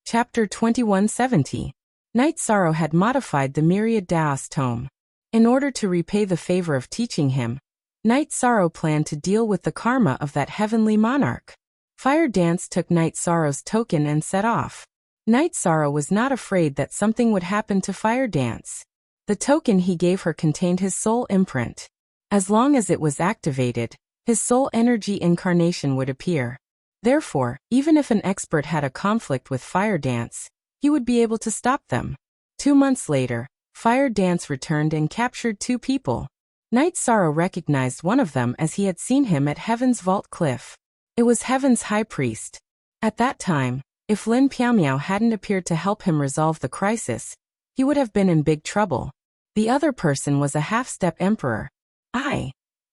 Chapter 2170. Night Sorrow had modified the Myriad Daos tome. In order to repay the favor of teaching him, Night Sorrow planned to deal with the karma of that heavenly monarch. Fire Dance took Night Sorrow's token and set off. Night Sorrow was not afraid that something would happen to Fire Dance. The token he gave her contained his soul imprint. As long as it was activated, his soul energy incarnation would appear. Therefore, even if an expert had a conflict with Fire Dance, he would be able to stop them. 2 months later, Fire Dance returned and captured 2 people. Night Sorrow recognized one of them as he had seen him at Heaven's Vault Cliff. It was Heaven's High Priest. At that time, if Lin Piaomiao hadn't appeared to help him resolve the crisis, he would have been in big trouble. The other person was a half-step emperor.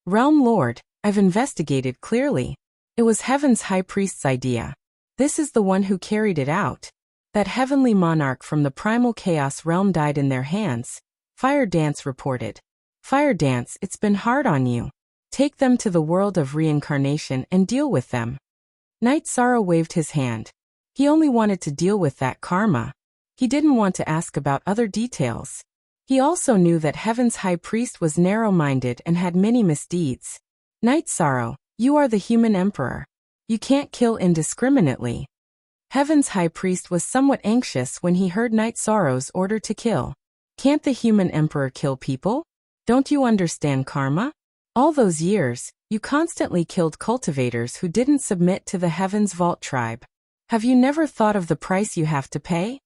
Realm Lord, I've investigated clearly. It was Heaven's High Priest's idea. This is the one who carried it out. That heavenly monarch from the primal chaos realm died in their hands, Fire Dance reported. Fire Dance, it's been hard on you. Take them to the world of reincarnation and deal with them. Night Sorrow waved his hand. He only wanted to deal with that karma. He didn't want to ask about other details. He also knew that Heaven's High Priest was narrow-minded and had many misdeeds. Night Sorrow, you are the human emperor. You can't kill indiscriminately. Heaven's High Priest was somewhat anxious when he heard Night Sorrow's order to kill. Can't the human emperor kill people? Don't you understand karma? All those years, you constantly killed cultivators who didn't submit to the Heaven's Vault tribe. Have you never thought of the price you have to pay?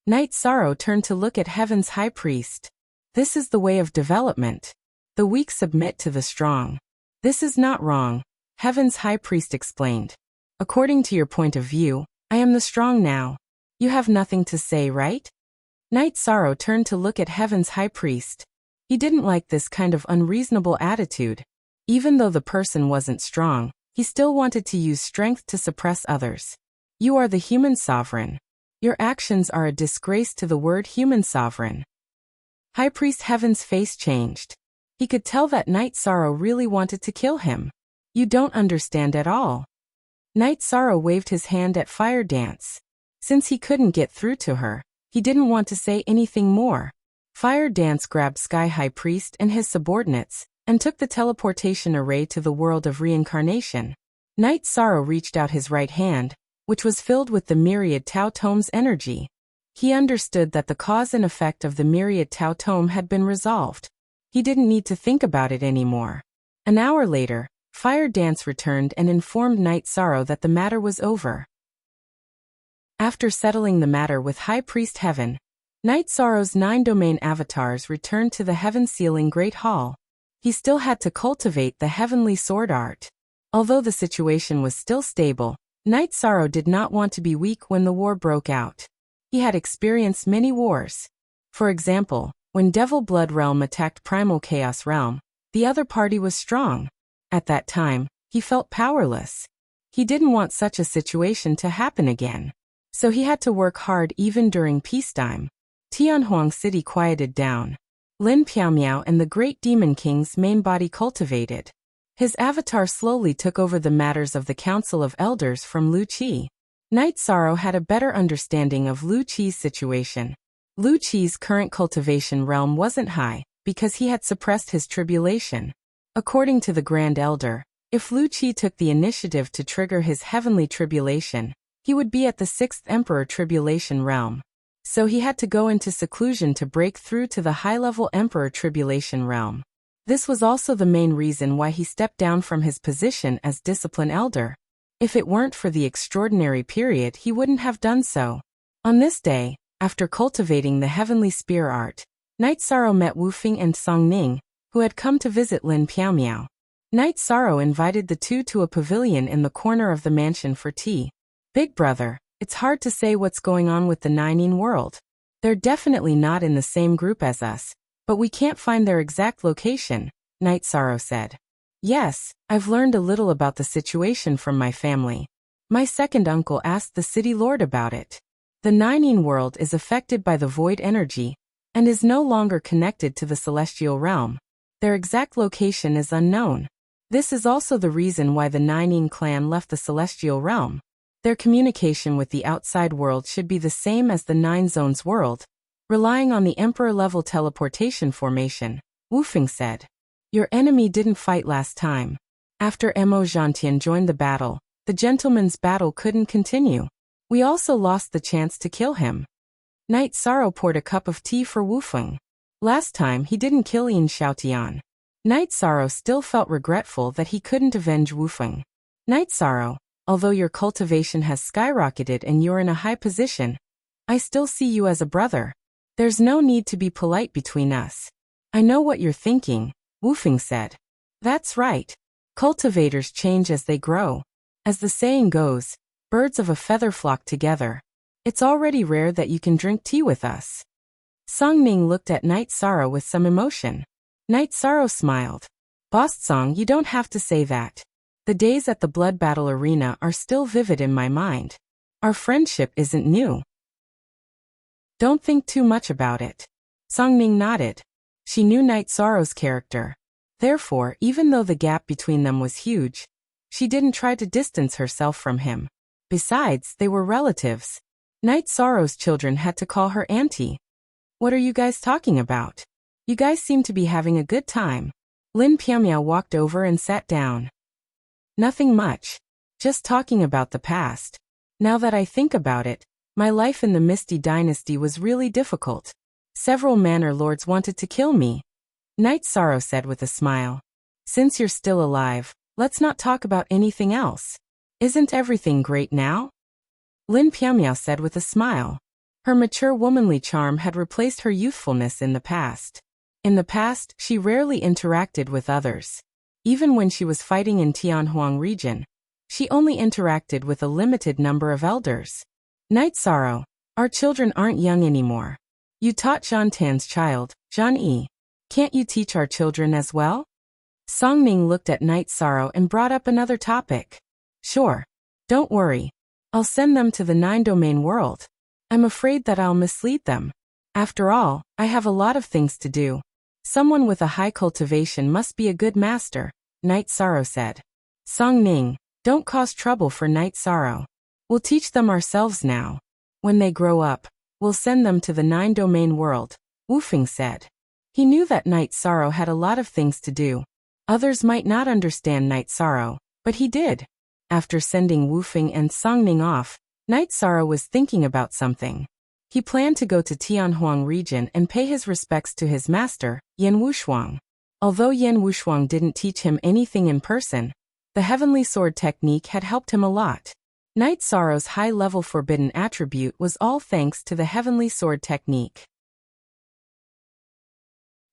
Night Sorrow turned to look at Heaven's High Priest. This is the way of development. The weak submit to the strong. This is not wrong, Heaven's High Priest explained. According to your point of view, I am the strong now. You have nothing to say, right? Night Sorrow turned to look at Heaven's High Priest. He didn't like this kind of unreasonable attitude. Even though the person wasn't strong, he still wanted to use strength to suppress others. You are the human sovereign. Your actions are a disgrace to the word human sovereign. High Priest Heaven's face changed. He could tell that Night Sorrow really wanted to kill him. You don't understand at all. Night Sorrow waved his hand at Fire Dance. Since he couldn't get through to her, he didn't want to say anything more. Fire Dance grabbed Sky High Priest and his subordinates, and took the teleportation array to the world of reincarnation. Night Sorrow reached out his right hand, which was filled with the Myriad Tao Tome's energy. He understood that the cause and effect of the Myriad Tao Tome had been resolved. He didn't need to think about it anymore. An hour later, Fire Dance returned and informed Night Sorrow that the matter was over. After settling the matter with High Priest Heaven, Night Sorrow's 9 domain avatars returned to the Heaven Sealing Great Hall. He still had to cultivate the heavenly sword art. Although the situation was still stable, Night Sorrow did not want to be weak when the war broke out. He had experienced many wars. For example, when Devil Blood Realm attacked Primal Chaos Realm, the other party was strong. At that time, he felt powerless. He didn't want such a situation to happen again. So he had to work hard even during peacetime. Tianhuang City quieted down. Lin Piaomiao and the Great Demon King's main body cultivated. His avatar slowly took over the matters of the Council of Elders from Lu Qi. Night Sorrow had a better understanding of Lu Qi's situation. Lu Qi's current cultivation realm wasn't high, because he had suppressed his tribulation. According to the Grand Elder, if Lu Qi took the initiative to trigger his heavenly tribulation, he would be at the 6th Emperor Tribulation Realm. So he had to go into seclusion to break through to the high-level Emperor Tribulation Realm. This was also the main reason why he stepped down from his position as Discipline Elder. If it weren't for the extraordinary period, he wouldn't have done so. On this day, after cultivating the heavenly spear art, Night Sorrow met Wu Fing and Song Ning, who had come to visit Lin Piaomiao. Night Sorrow invited the two to a pavilion in the corner of the mansion for tea. Big brother, it's hard to say what's going on with the Nining world. They're definitely not in the same group as us, but we can't find their exact location, Night Sorrow said. Yes, I've learned a little about the situation from my family. My second uncle asked the city lord about it. The Nining world is affected by the void energy, and is no longer connected to the celestial realm. Their exact location is unknown. This is also the reason why the Nining clan left the celestial realm. Their communication with the outside world should be the same as the Nine Zones world, relying on the Emperor-level teleportation formation, Wu Feng said. Your enemy didn't fight last time. After Mo Zhantian joined the battle, the gentleman's battle couldn't continue. We also lost the chance to kill him. Knight Sorrow poured a cup of tea for Wu Feng. Last time he didn't kill Yin Xiaotian. Knight Sorrow still felt regretful that he couldn't avenge Wu Feng. Knight Sorrow, although your cultivation has skyrocketed and you're in a high position, I still see you as a brother. There's no need to be polite between us. I know what you're thinking, Wu Feng said. That's right. Cultivators change as they grow. As the saying goes, birds of a feather flock together. It's already rare that you can drink tea with us. Song Ning looked at Knight Sorrow with some emotion. Knight Sorrow smiled. Boss Song, you don't have to say that. The days at the blood battle arena are still vivid in my mind. Our friendship isn't new. Don't think too much about it. Song Ning nodded. She knew Knight Sorrow's character. Therefore, even though the gap between them was huge, she didn't try to distance herself from him. Besides, they were relatives. Knight Sorrow's children had to call her auntie. What are you guys talking about? You guys seem to be having a good time. Lin Piamiao walked over and sat down. Nothing much. Just talking about the past. Now that I think about it, my life in the Misty Dynasty was really difficult. Several manor lords wanted to kill me. Knight Sorrow said with a smile. Since you're still alive, let's not talk about anything else. Isn't everything great now? Lin Piamiao said with a smile. Her mature womanly charm had replaced her youthfulness in the past. In the past, she rarely interacted with others. Even when she was fighting in Tianhuang region, she only interacted with a limited number of elders. Knight Sorrow, our children aren't young anymore. You taught Zhan Tan's child, Zhan Yi. Can't you teach our children as well? Song Ning looked at Knight Sorrow and brought up another topic. Sure. Don't worry. I'll send them to the Nine-Domain world. I'm afraid that I'll mislead them. After all, I have a lot of things to do. Someone with a high cultivation must be a good master, Knight Sorrow said. Song Ning, don't cause trouble for Knight Sorrow. We'll teach them ourselves now. When they grow up, we'll send them to the Nine-Domain world, Wu Feng said. He knew that Knight Sorrow had a lot of things to do. Others might not understand Knight Sorrow, but he did. After sending Wu Feng and Song Ning off, Knight Sorrow was thinking about something. He planned to go to Tianhuang region and pay his respects to his master, Yan Wushuang. Although Yan Wushuang didn't teach him anything in person, the heavenly sword technique had helped him a lot. Knight Sorrow's high-level forbidden attribute was all thanks to the heavenly sword technique.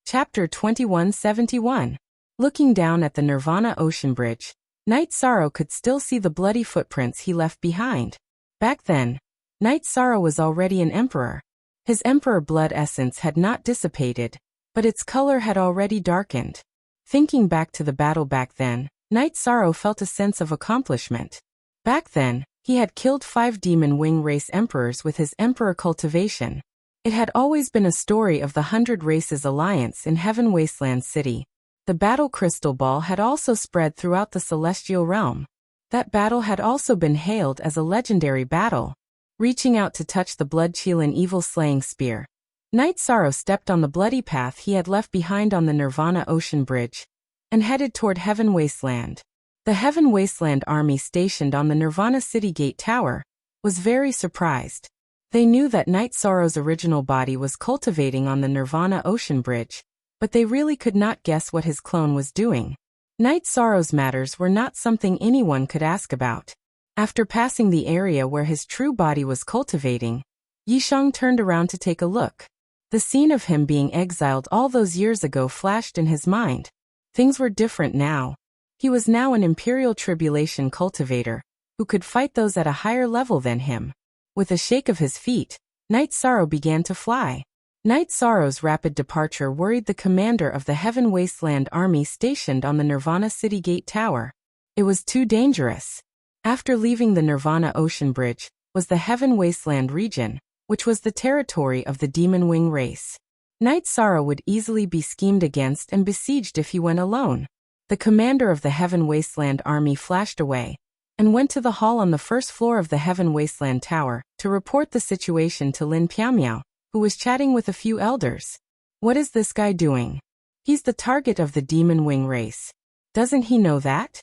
Chapter 2171. Looking down at the Nirvana Ocean Bridge, Knight Sorrow could still see the bloody footprints he left behind. Back then, Knight Sorrow was already an emperor. His emperor blood essence had not dissipated, but its color had already darkened. Thinking back to the battle back then, Knight Sorrow felt a sense of accomplishment. Back then, he had killed 5 demon wing race emperors with his emperor cultivation. It had always been a story of the 100 Races Alliance in Heaven Wasteland City. The battle crystal ball had also spread throughout the celestial realm. That battle had also been hailed as a legendary battle. Reaching out to touch the blood-chilling evil-slaying spear, Knight Sorrow stepped on the bloody path he had left behind on the Nirvana Ocean Bridge and headed toward Heaven Wasteland. The Heaven Wasteland army stationed on the Nirvana City Gate Tower was very surprised. They knew that Knight Sorrow's original body was cultivating on the Nirvana Ocean Bridge, but they really could not guess what his clone was doing. Knight Sorrow's matters were not something anyone could ask about. After passing the area where his true body was cultivating, Yishang turned around to take a look. The scene of him being exiled all those years ago flashed in his mind. Things were different now. He was now an Imperial Tribulation cultivator, who could fight those at a higher level than him. With a shake of his feet, Knight Sorrow began to fly. Knight Sorrow's rapid departure worried the commander of the Heaven Wasteland army stationed on the Nirvana City Gate Tower. It was too dangerous. After leaving the Nirvana Ocean Bridge was the Heaven Wasteland region, which was the territory of the Demon Wing race. Knight Sorrow would easily be schemed against and besieged if he went alone. The commander of the Heaven Wasteland army flashed away, and went to the hall on the first floor of the Heaven Wasteland Tower to report the situation to Lin Piamiao, who was chatting with a few elders. What is this guy doing? He's the target of the demon wing race. Doesn't he know that?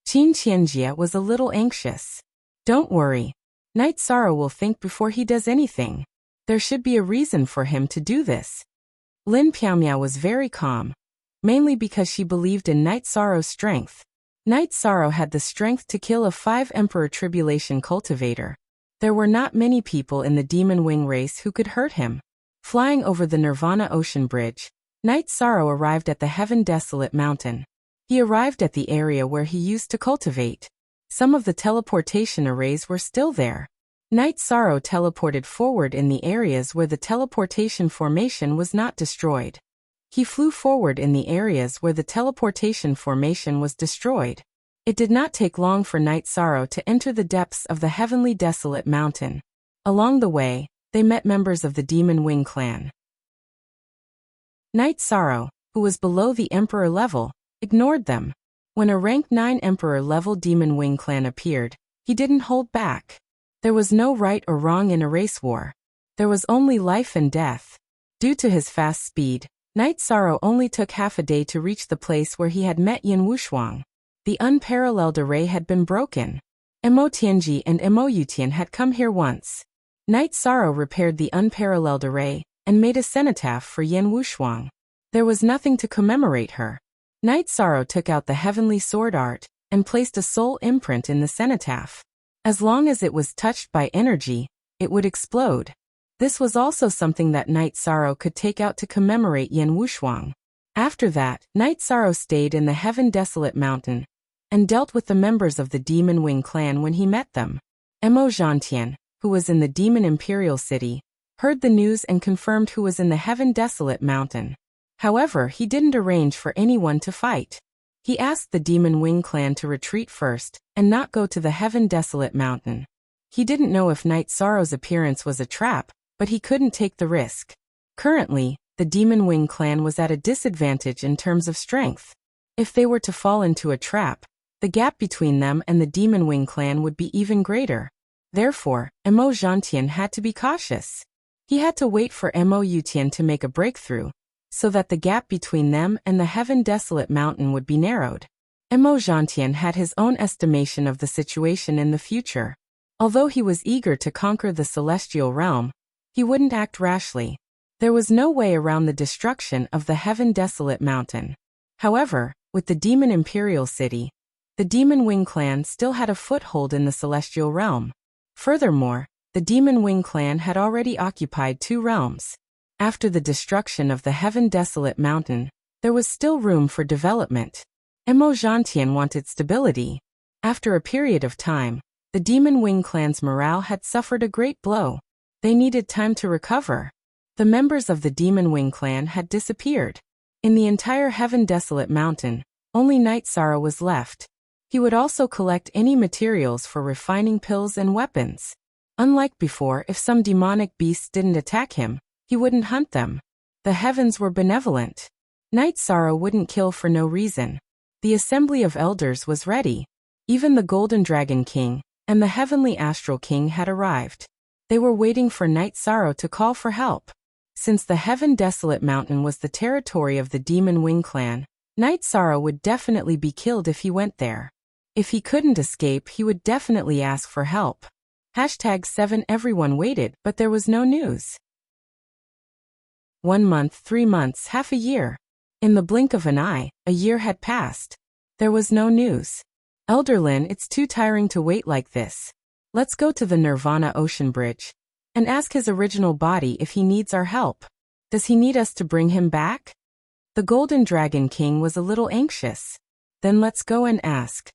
Qin Qianjie was a little anxious. Don't worry. Knight Sorrow will think before he does anything. There should be a reason for him to do this. Lin Piamiao was very calm, mainly because she believed in Knight Sorrow's strength. Knight Sorrow had the strength to kill a 5 Emperor Tribulation cultivator. There were not many people in the Demon Wing race who could hurt him. Flying over the Nirvana Ocean Bridge, Knight Sorrow arrived at the Heaven Desolate Mountain. He arrived at the area where he used to cultivate. Some of the teleportation arrays were still there. Knight Sorrow teleported forward in the areas where the teleportation formation was not destroyed. He flew forward in the areas where the teleportation formation was destroyed. It did not take long for Knight Sorrow to enter the depths of the Heavenly Desolate Mountain. Along the way, they met members of the Demon Wing clan. Knight Sorrow, who was below the Emperor level, ignored them. When a rank 9 Emperor level Demon Wing clan appeared, he didn't hold back. There was no right or wrong in a race war. There was only life and death. Due to his fast speed, Knight Sorrow only took half a day to reach the place where he had met Yin Wushuang. The unparalleled array had been broken. Mo Tianji and Mo Yutian had come here once. Knight Sorrow repaired the unparalleled array and made a cenotaph for Yin Wushuang. There was nothing to commemorate her. Knight Sorrow took out the heavenly sword art and placed a soul imprint in the cenotaph. As long as it was touched by energy, it would explode. This was also something that Knight Sorrow could take out to commemorate Yin Wushuang. After that, Knight Sorrow stayed in the Heaven Desolate Mountain and dealt with the members of the Demon Wing clan when he met them. Mo Zhantian, who was in the Demon Imperial City, heard the news and confirmed who was in the Heaven Desolate Mountain. However, he didn't arrange for anyone to fight. He asked the Demon Wing clan to retreat first and not go to the Heaven Desolate Mountain. He didn't know if Knight Sorrow's appearance was a trap, but he couldn't take the risk. Currently, the Demon Wing clan was at a disadvantage in terms of strength. If they were to fall into a trap, the gap between them and the Demon Wing clan would be even greater. Therefore, Mo Zhantian had to be cautious. He had to wait for Mo Yutian to make a breakthrough, so that the gap between them and the Heaven Desolate Mountain would be narrowed. Mo Zhantian had his own estimation of the situation in the future. Although he was eager to conquer the celestial realm, he wouldn't act rashly. There was no way around the destruction of the Heaven Desolate Mountain. However, with the Demon Imperial City, the Demon Wing clan still had a foothold in the celestial realm. Furthermore, the Demon Wing clan had already occupied 2 realms. After the destruction of the Heaven Desolate Mountain, there was still room for development. Mo Zhantian wanted stability. After a period of time, the Demon Wing clan's morale had suffered a great blow. They needed time to recover. The members of the Demon Wing clan had disappeared. In the entire Heaven Desolate Mountain, only Knight Sorrow was left. He would also collect any materials for refining pills and weapons. Unlike before, if some demonic beasts didn't attack him, he wouldn't hunt them. The heavens were benevolent. Knight Sorrow wouldn't kill for no reason. The assembly of elders was ready. Even the Golden Dragon King and the Heavenly Astral King had arrived. They were waiting for Knight Sorrow to call for help. Since the Heaven Desolate Mountain was the territory of the Demon Wing clan, Knight Sorrow would definitely be killed if he went there. If he couldn't escape, he would definitely ask for help. #7 Everyone waited, but there was no news. 1 month, 3 months, half a year. In the blink of an eye, a year had passed. There was no news. Elder Lin, it's too tiring to wait like this. Let's go to the Nirvana Ocean Bridge and ask his original body if he needs our help. Does he need us to bring him back? The Golden Dragon King was a little anxious. Then let's go and ask.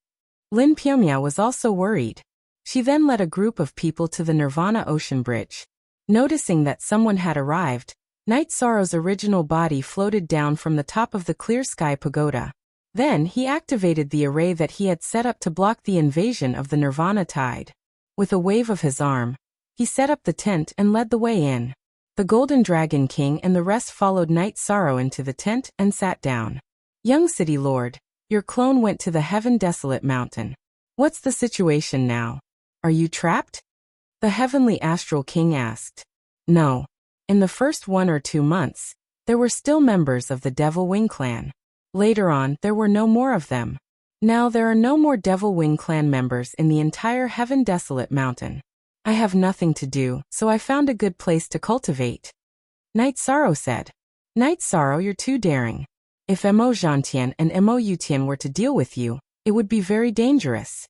Lin Piamiao was also worried. She then led a group of people to the Nirvana Ocean Bridge. Noticing that someone had arrived, Knight Sorrow's original body floated down from the top of the clear sky pagoda. Then he activated the array that he had set up to block the invasion of the Nirvana tide. With a wave of his arm, he set up the tent and led the way in. The Golden Dragon King and the rest followed Knight Sorrow into the tent and sat down. Young City Lord, your clone went to the Heaven Desolate Mountain. What's the situation now? Are you trapped? The heavenly astral king asked. No. In the first 1 or 2 months, there were still members of the Devil Wing clan. Later on, there were no more of them. Now there are no more Devil Wing clan members in the entire Heaven Desolate Mountain. I have nothing to do, so I found a good place to cultivate. Night Sorrow said. Night Sorrow, you're too daring. If Mo Zhantian and Mo Yutian were to deal with you, it would be very dangerous.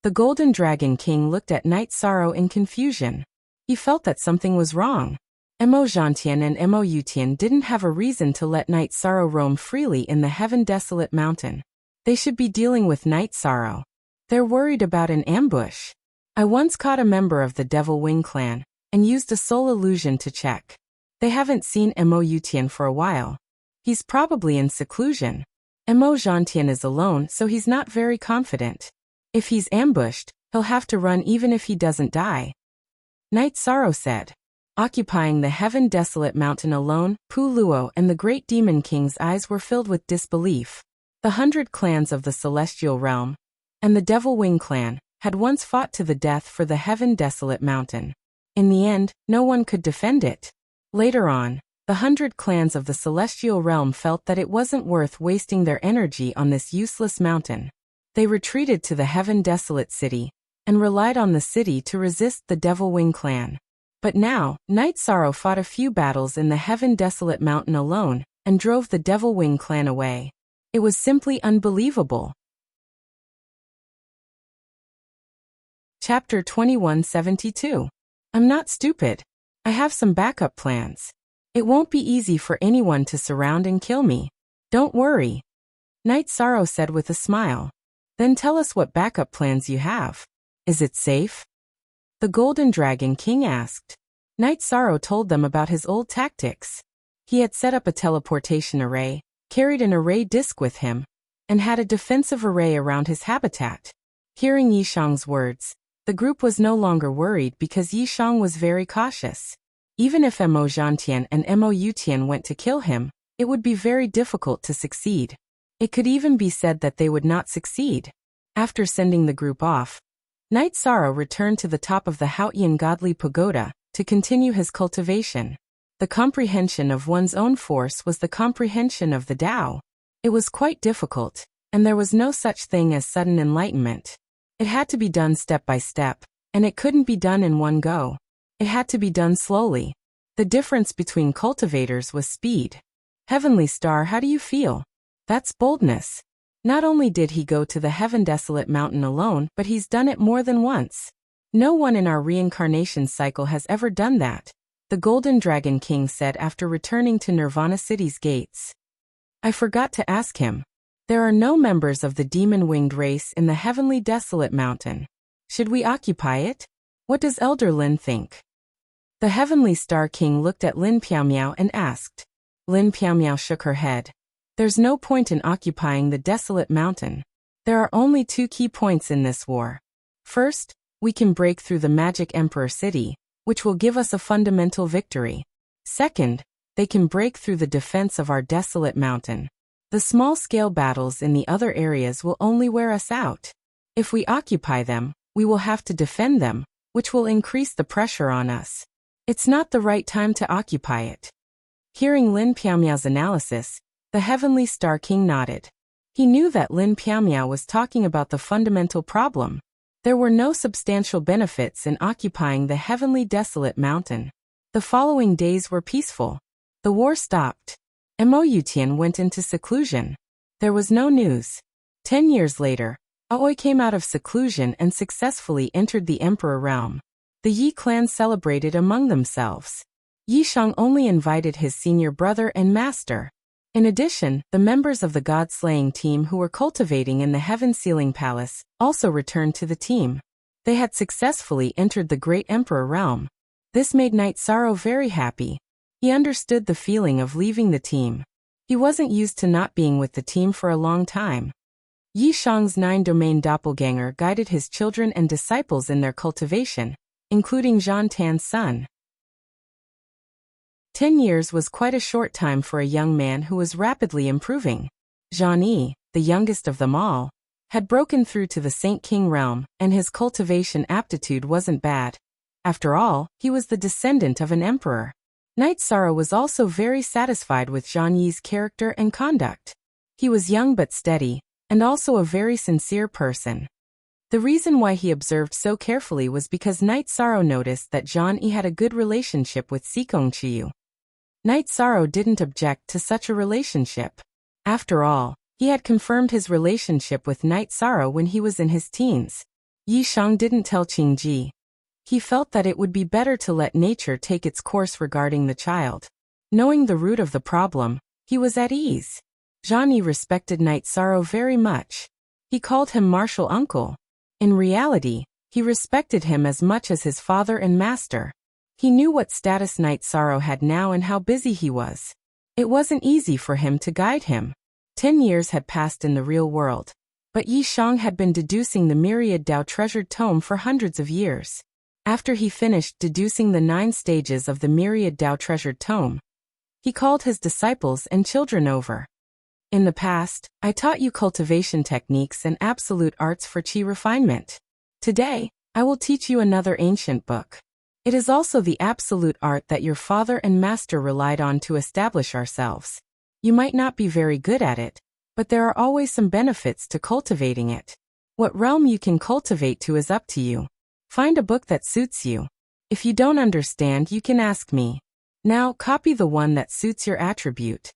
The Golden Dragon King looked at Night Sorrow in confusion. He felt that something was wrong. Mo Zhantian and Mo Yutian didn't have a reason to let Night Sorrow roam freely in the Heaven Desolate Mountain. They should be dealing with Night Sorrow. They're worried about an ambush. I once caught a member of the Devil Wing clan and used a soul illusion to check. They haven't seen Mo Yutian for a while. He's probably in seclusion. Mo Zhantian is alone, so he's not very confident. If he's ambushed, he'll have to run even if he doesn't die. Night Sorrow said. Occupying the Heaven Desolate Mountain alone, Pu Luo and the Great Demon King's eyes were filled with disbelief. The 100 clans of the Celestial Realm and the Devil Wing clan had once fought to the death for the Heaven Desolate Mountain. In the end, no one could defend it. Later on, the 100 clans of the Celestial Realm felt that it wasn't worth wasting their energy on this useless mountain. They retreated to the Heaven Desolate City and relied on the city to resist the Devil Wing clan. But now, Night Sorrow fought a few battles in the Heaven Desolate Mountain alone and drove the Devil Wing clan away. It was simply unbelievable. Chapter 2172. I'm not stupid. I have some backup plans. It won't be easy for anyone to surround and kill me. Don't worry. Night Sorrow said with a smile. Then tell us what backup plans you have. Is it safe? The Golden Dragon King asked. Night Sorrow told them about his old tactics. He had set up a teleportation array, carried an array disc with him, and had a defensive array around his habitat. Hearing Yishang's words, the group was no longer worried because Yishang was very cautious. Even if Mo Zhantian and Mo Yutian went to kill him, it would be very difficult to succeed. It could even be said that they would not succeed. After sending the group off, Night Sorrow returned to the top of the Haotian Godly Pagoda to continue his cultivation. The comprehension of one's own force was the comprehension of the Tao. It was quite difficult, and there was no such thing as sudden enlightenment. It had to be done step by step, and it couldn't be done in one go. It had to be done slowly. The difference between cultivators was speed. Heavenly Star, how do you feel? That's boldness. Not only did he go to the Heaven Desolate Mountain alone, but he's done it more than once. No one in our reincarnation cycle has ever done that, the Golden Dragon King said after returning to Nirvana City's gates. I forgot to ask him. There are no members of the demon-winged race in the Heavenly Desolate Mountain. Should we occupy it? What does Elder Lin think? The Heavenly Star King looked at Lin Piaomiao and asked. Lin Piaomiao shook her head. There's no point in occupying the desolate mountain. There are only 2 key points in this war. First, we can break through the Magic Emperor City, which will give us a fundamental victory. Second, they can break through the defense of our desolate mountain. The small-scale battles in the other areas will only wear us out. If we occupy them, we will have to defend them, which will increase the pressure on us. It's not the right time to occupy it. Hearing Lin Piaomiao's analysis, the Heavenly Star King nodded. He knew that Lin Piaomiao was talking about the fundamental problem. There were no substantial benefits in occupying the Heavenly Desolate Mountain. The following days were peaceful. The war stopped. Mo Yutian went into seclusion. There was no news. 10 years later, Aoi came out of seclusion and successfully entered the Emperor realm. The Yi clan celebrated among themselves. Yishang only invited his senior brother and master. In addition, the members of the God-slaying team who were cultivating in the Heaven Sealing Palace also returned to the team. They had successfully entered the Great Emperor realm. This made Night Sorrow very happy. He understood the feeling of leaving the team. He wasn't used to not being with the team for a long time. Yishang's 9-domain doppelganger guided his children and disciples in their cultivation, including Zhan Tan's son. 10 years was quite a short time for a young man who was rapidly improving. Zhan Yi, the youngest of them all, had broken through to the Saint King realm, and his cultivation aptitude wasn't bad. After all, he was the descendant of an emperor. Knight Sorrow was also very satisfied with Zhang Yi's character and conduct. He was young but steady, and also a very sincere person. The reason why he observed so carefully was because Knight Sorrow noticed that Zhang Yi had a good relationship with Xikong Qiyu. Knight Sorrow didn't object to such a relationship. After all, he had confirmed his relationship with Knight Sorrow when he was in his teens. Yi Shang didn't tell Qingji. He felt that it would be better to let nature take its course regarding the child. Knowing the root of the problem, he was at ease. Zhang Yi respected Knight Sorrow very much. He called him martial uncle. In reality, he respected him as much as his father and master. He knew what status Knight Sorrow had now and how busy he was. It wasn't easy for him to guide him. 10 years had passed in the real world, but Yi Shang had been deducing the myriad Dao treasured tome for hundreds of years. After he finished deducing the 9 stages of the myriad Dao treasured tome, he called his disciples and children over. In the past, I taught you cultivation techniques and absolute arts for qi refinement. Today, I will teach you another ancient book. It is also the absolute art that your father and master relied on to establish ourselves. You might not be very good at it, but there are always some benefits to cultivating it. What realm you can cultivate to is up to you. Find a book that suits you. If you don't understand, you can ask me. Now, copy the one that suits your attribute.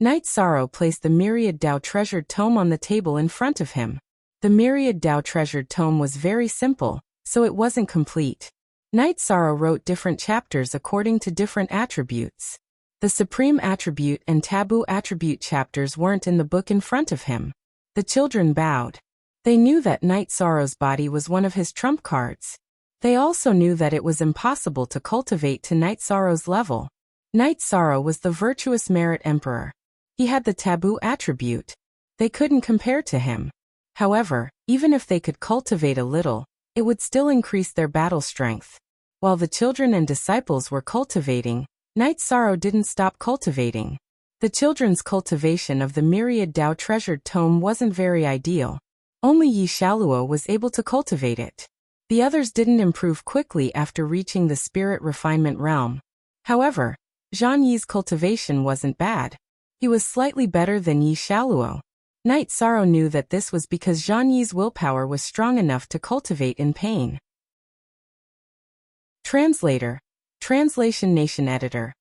Knight Sorrow placed the myriad Dao treasured tome on the table in front of him. The myriad Dao treasured tome was very simple, so it wasn't complete. Knight Sorrow wrote different chapters according to different attributes. The supreme attribute and taboo attribute chapters weren't in the book in front of him. The children bowed. They knew that Knight Sorrow's body was one of his trump cards. They also knew that it was impossible to cultivate to Knight Sorrow's level. Knight Sorrow was the virtuous merit emperor. He had the taboo attribute. They couldn't compare to him. However, even if they could cultivate a little, it would still increase their battle strength. While the children and disciples were cultivating, Knight Sorrow didn't stop cultivating. The children's cultivation of the myriad Dao treasured tome wasn't very ideal. Only Yi Shaluo was able to cultivate it. The others didn't improve quickly after reaching the spirit refinement realm. However, Zhang Yi's cultivation wasn't bad. He was slightly better than Yi Shaluo. Knight Sorrow knew that this was because Zhang Yi's willpower was strong enough to cultivate in pain. Translator. Translation Nation Editor.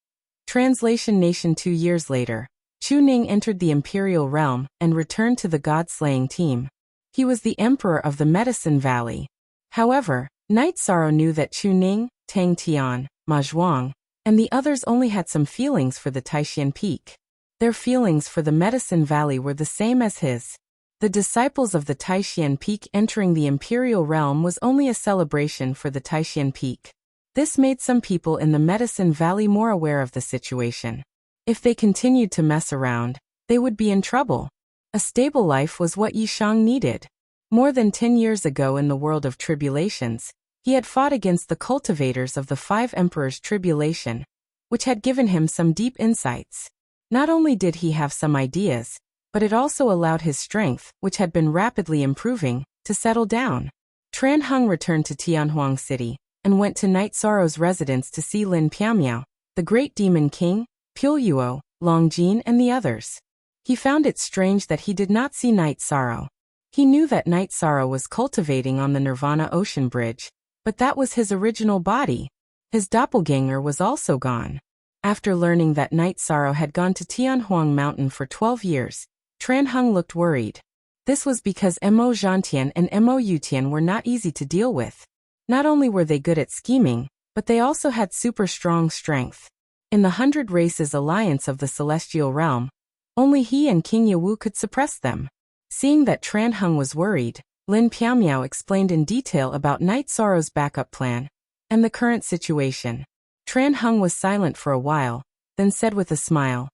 Translation Nation 2 years later, Chu Ning entered the Imperial Realm and returned to the God-slaying team. He was the Emperor of the Medicine Valley. However, Knight Sorrow knew that Chu Ning, Tang Tian, Ma Zhuang, and the others only had some feelings for the Taishan Peak. Their feelings for the Medicine Valley were the same as his. The disciples of the Taishan Peak entering the Imperial Realm was only a celebration for the Taishan Peak. This made some people in the Medicine Valley more aware of the situation. If they continued to mess around, they would be in trouble. A stable life was what Yi Shang needed. More than 10 years ago in the world of tribulations, he had fought against the cultivators of the 5 Emperors' tribulation, which had given him some deep insights. Not only did he have some ideas, but it also allowed his strength, which had been rapidly improving, to settle down. Tran Heng returned to Tianhuang City, and went to Knight Sorrow's residence to see Lin Piamiao, the Great Demon King, Pulyuo, Long Jin and the others. He found it strange that he did not see Knight Sorrow. He knew that Knight Sorrow was cultivating on the Nirvana Ocean Bridge, but that was his original body. His doppelganger was also gone. After learning that Knight Sorrow had gone to Tianhuang Mountain for 12 years, Tran Heng looked worried. This was because Mo Zhantian and Mo Yutian were not easy to deal with. Not only were they good at scheming, but they also had super strong strength. In the 100 Races Alliance of the Celestial Realm, only he and King Yawu could suppress them. Seeing that Tran Heng was worried, Lin Piamiao explained in detail about Knight Sorrow's backup plan and the current situation. Tran Heng was silent for a while, then said with a smile,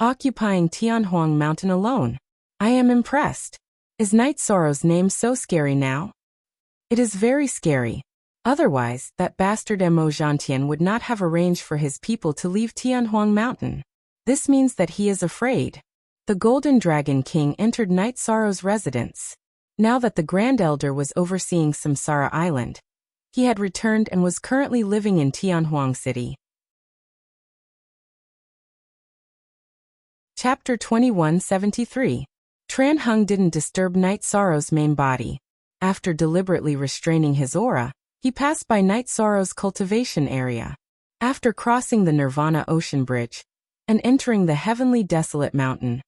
"Occupying Tianhuang Mountain alone. I am impressed. Is Knight Sorrow's name so scary now?" "It is very scary. Otherwise, that bastard Mo Zhantian would not have arranged for his people to leave Tianhuang Mountain. This means that he is afraid." The Golden Dragon King entered Knight Sorrow's residence. Now that the Grand Elder was overseeing Samsara Island, he had returned and was currently living in Tianhuang City. Chapter 2173. Tran Hung didn't disturb Night Sorrow's main body. After deliberately restraining his aura, he passed by Night Sorrow's cultivation area. After crossing the Nirvana Ocean Bridge and entering the heavenly desolate mountain,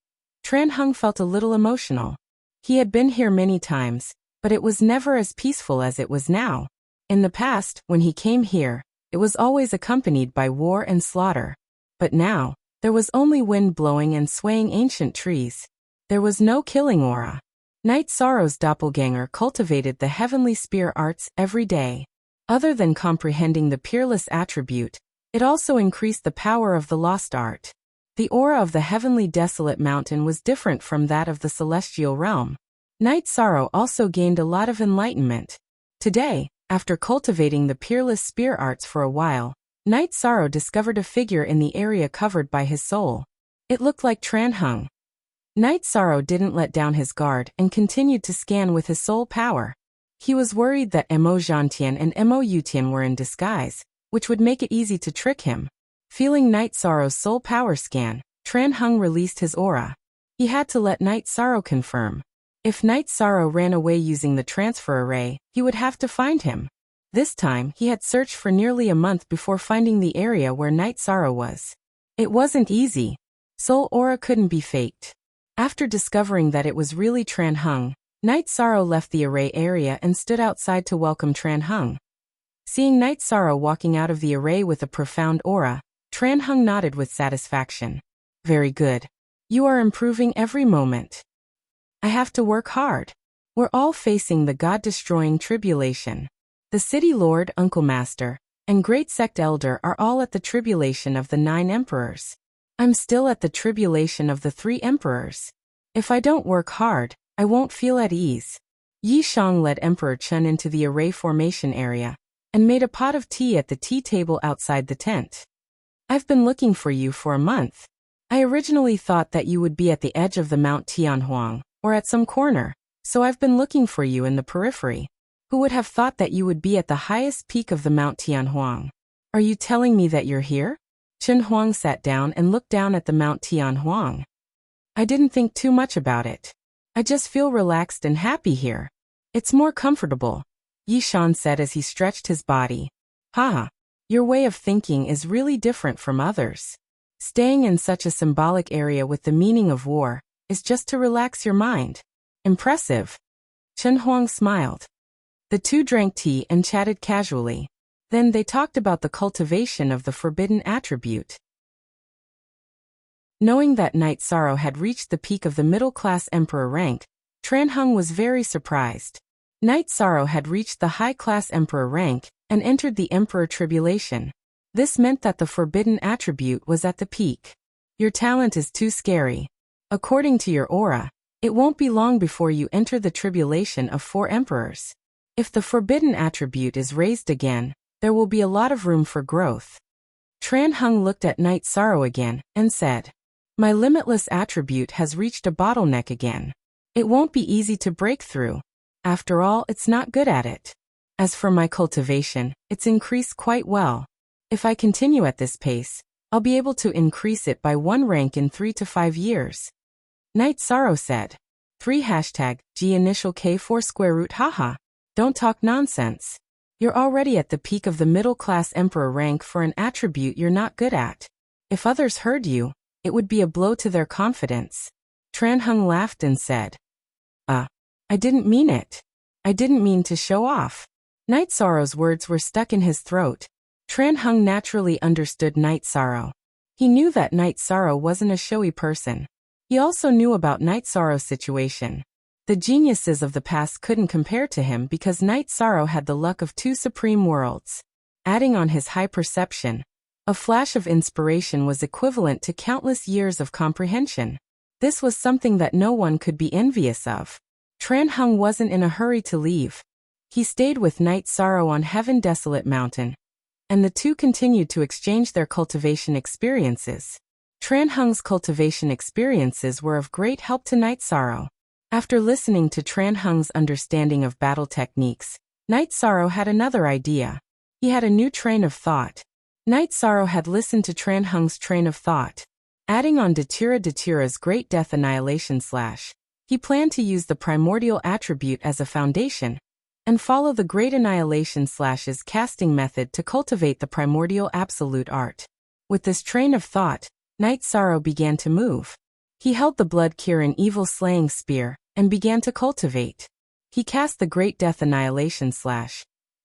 Tran Hung felt a little emotional. He had been here many times, but it was never as peaceful as it was now. In the past, when he came here, it was always accompanied by war and slaughter. But now, there was only wind blowing and swaying ancient trees. There was no killing aura. Night Sorrow's doppelganger cultivated the heavenly spear arts every day. Other than comprehending the peerless attribute, it also increased the power of the lost art. The aura of the heavenly desolate mountain was different from that of the celestial realm. Night Sorrow also gained a lot of enlightenment. Today, after cultivating the peerless spear arts for a while, Night Sorrow discovered a figure in the area covered by his soul. It looked like Tran Hung. Night Sorrow didn't let down his guard and continued to scan with his soul power. He was worried that Mo Zhantian and Mo Yutian were in disguise, which would make it easy to trick him. Feeling Night Sorrow's soul power scan, Tran Hung released his aura. He had to let Night Sorrow confirm. If Night Sorrow ran away using the transfer array, he would have to find him. This time, he had searched for nearly a month before finding the area where Night Sorrow was. It wasn't easy. Soul aura couldn't be faked. After discovering that it was really Tran Hung, Night Sorrow left the array area and stood outside to welcome Tran Hung. Seeing Night Sorrow walking out of the array with a profound aura, Tran Hung nodded with satisfaction. Very good. You are improving every moment. I have to work hard. We're all facing the God-destroying tribulation. The City Lord, Uncle Master, and Great Sect Elder are all at the tribulation of the 9 emperors. I'm still at the tribulation of the 3 emperors. If I don't work hard, I won't feel at ease. Yi Shang led Emperor Chen into the array formation area and made a pot of tea at the tea table outside the tent. I've been looking for you for a month. I originally thought that you would be at the edge of the Mount Tianhuang, or at some corner, so I've been looking for you in the periphery. Who would have thought that you would be at the highest peak of the Mount Tianhuang? Are you telling me that you're here? Chen Huang sat down and looked down at the Mount Tianhuang. I didn't think too much about it. I just feel relaxed and happy here. It's more comfortable, Yi Shan said as he stretched his body. Haha, your way of thinking is really different from others. Staying in such a symbolic area with the meaning of war is just to relax your mind. Impressive. Chen Huang smiled. The two drank tea and chatted casually. Then they talked about the cultivation of the forbidden attribute. Knowing that Night Sorrow had reached the peak of the middle-class emperor rank, Tran Hung was very surprised. Night Sorrow had reached the high-class emperor rank and entered the emperor tribulation. This meant that the forbidden attribute was at the peak. Your talent is too scary. According to your aura, it won't be long before you enter the tribulation of 4 emperors. If the forbidden attribute is raised again, there will be a lot of room for growth. Tran Hung looked at Night Sorrow again and said, My limitless attribute has reached a bottleneck again. It won't be easy to break through. After all, it's not good at it. As for my cultivation, it's increased quite well. If I continue at this pace, I'll be able to increase it by 1 rank in 3 to 5 years. Night Sorrow said. 3 G initial K4 square root haha. Don't talk nonsense. You're already at the peak of the middle-class emperor rank for an attribute you're not good at. If others heard you, it would be a blow to their confidence. Tran Hung laughed and said, I didn't mean it. I didn't mean to show off. Night Sorrow's words were stuck in his throat. Tran Hung naturally understood Night Sorrow. He knew that Night Sorrow wasn't a showy person. He also knew about Night Sorrow's situation. The geniuses of the past couldn't compare to him because Night Sorrow had the luck of 2 supreme worlds. Adding on his high perception, a flash of inspiration was equivalent to countless years of comprehension. This was something that no one could be envious of. Tran Hung wasn't in a hurry to leave. He stayed with Night Sorrow on Heaven Desolate Mountain, and the two continued to exchange their cultivation experiences. Tran Hung's cultivation experiences were of great help to Night Sorrow. After listening to Tran Hung's understanding of battle techniques, Night Sorrow had another idea. He had a new train of thought. Night Sorrow had listened to Tran Hung's train of thought. Adding on Datira's Great Death Annihilation / he planned to use the primordial attribute as a foundation, and follow the Great Annihilation / casting method to cultivate the primordial absolute art. With this train of thought, Night Sorrow began to move. He held the Blood Kirin Evil Slaying Spear, and began to cultivate. He cast the Great Death Annihilation /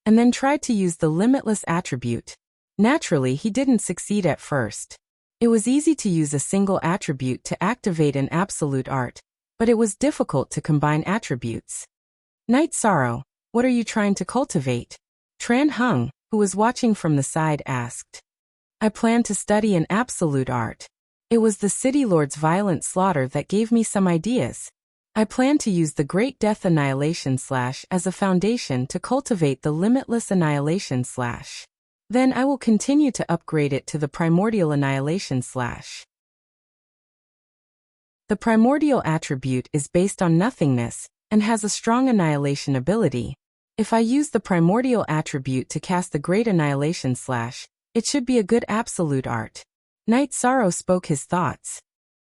and then tried to use the Limitless attribute. Naturally, he didn't succeed at first. It was easy to use a single attribute to activate an absolute art, but it was difficult to combine attributes. Night Sorrow, what are you trying to cultivate? Tran Hung, who was watching from the side, asked. I plan to study an absolute art. It was the City Lord's violent slaughter that gave me some ideas. I plan to use the Great Death Annihilation / as a foundation to cultivate the Limitless Annihilation / Then I will continue to upgrade it to the Primordial Annihilation / The primordial attribute is based on nothingness, and has a strong annihilation ability. If I use the primordial attribute to cast the Great Annihilation / it should be a good absolute art. Night Sorrow spoke his thoughts.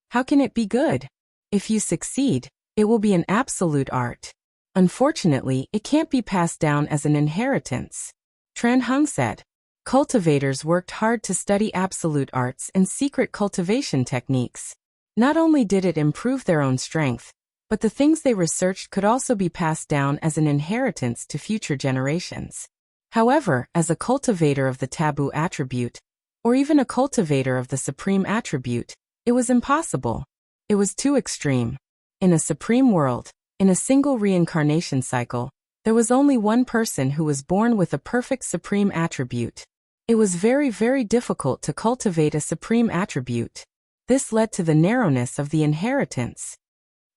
How can it be good? If you succeed, it will be an absolute art. Unfortunately, it can't be passed down as an inheritance. Tran Hung said. Cultivators worked hard to study absolute arts and secret cultivation techniques. Not only did it improve their own strength, but the things they researched could also be passed down as an inheritance to future generations. However, as a cultivator of the taboo attribute, or even a cultivator of the supreme attribute, it was impossible. It was too extreme. In a supreme world, in a single reincarnation cycle, there was only one person who was born with a perfect supreme attribute. It was very, very difficult to cultivate a supreme attribute. This led to the narrowness of the inheritance.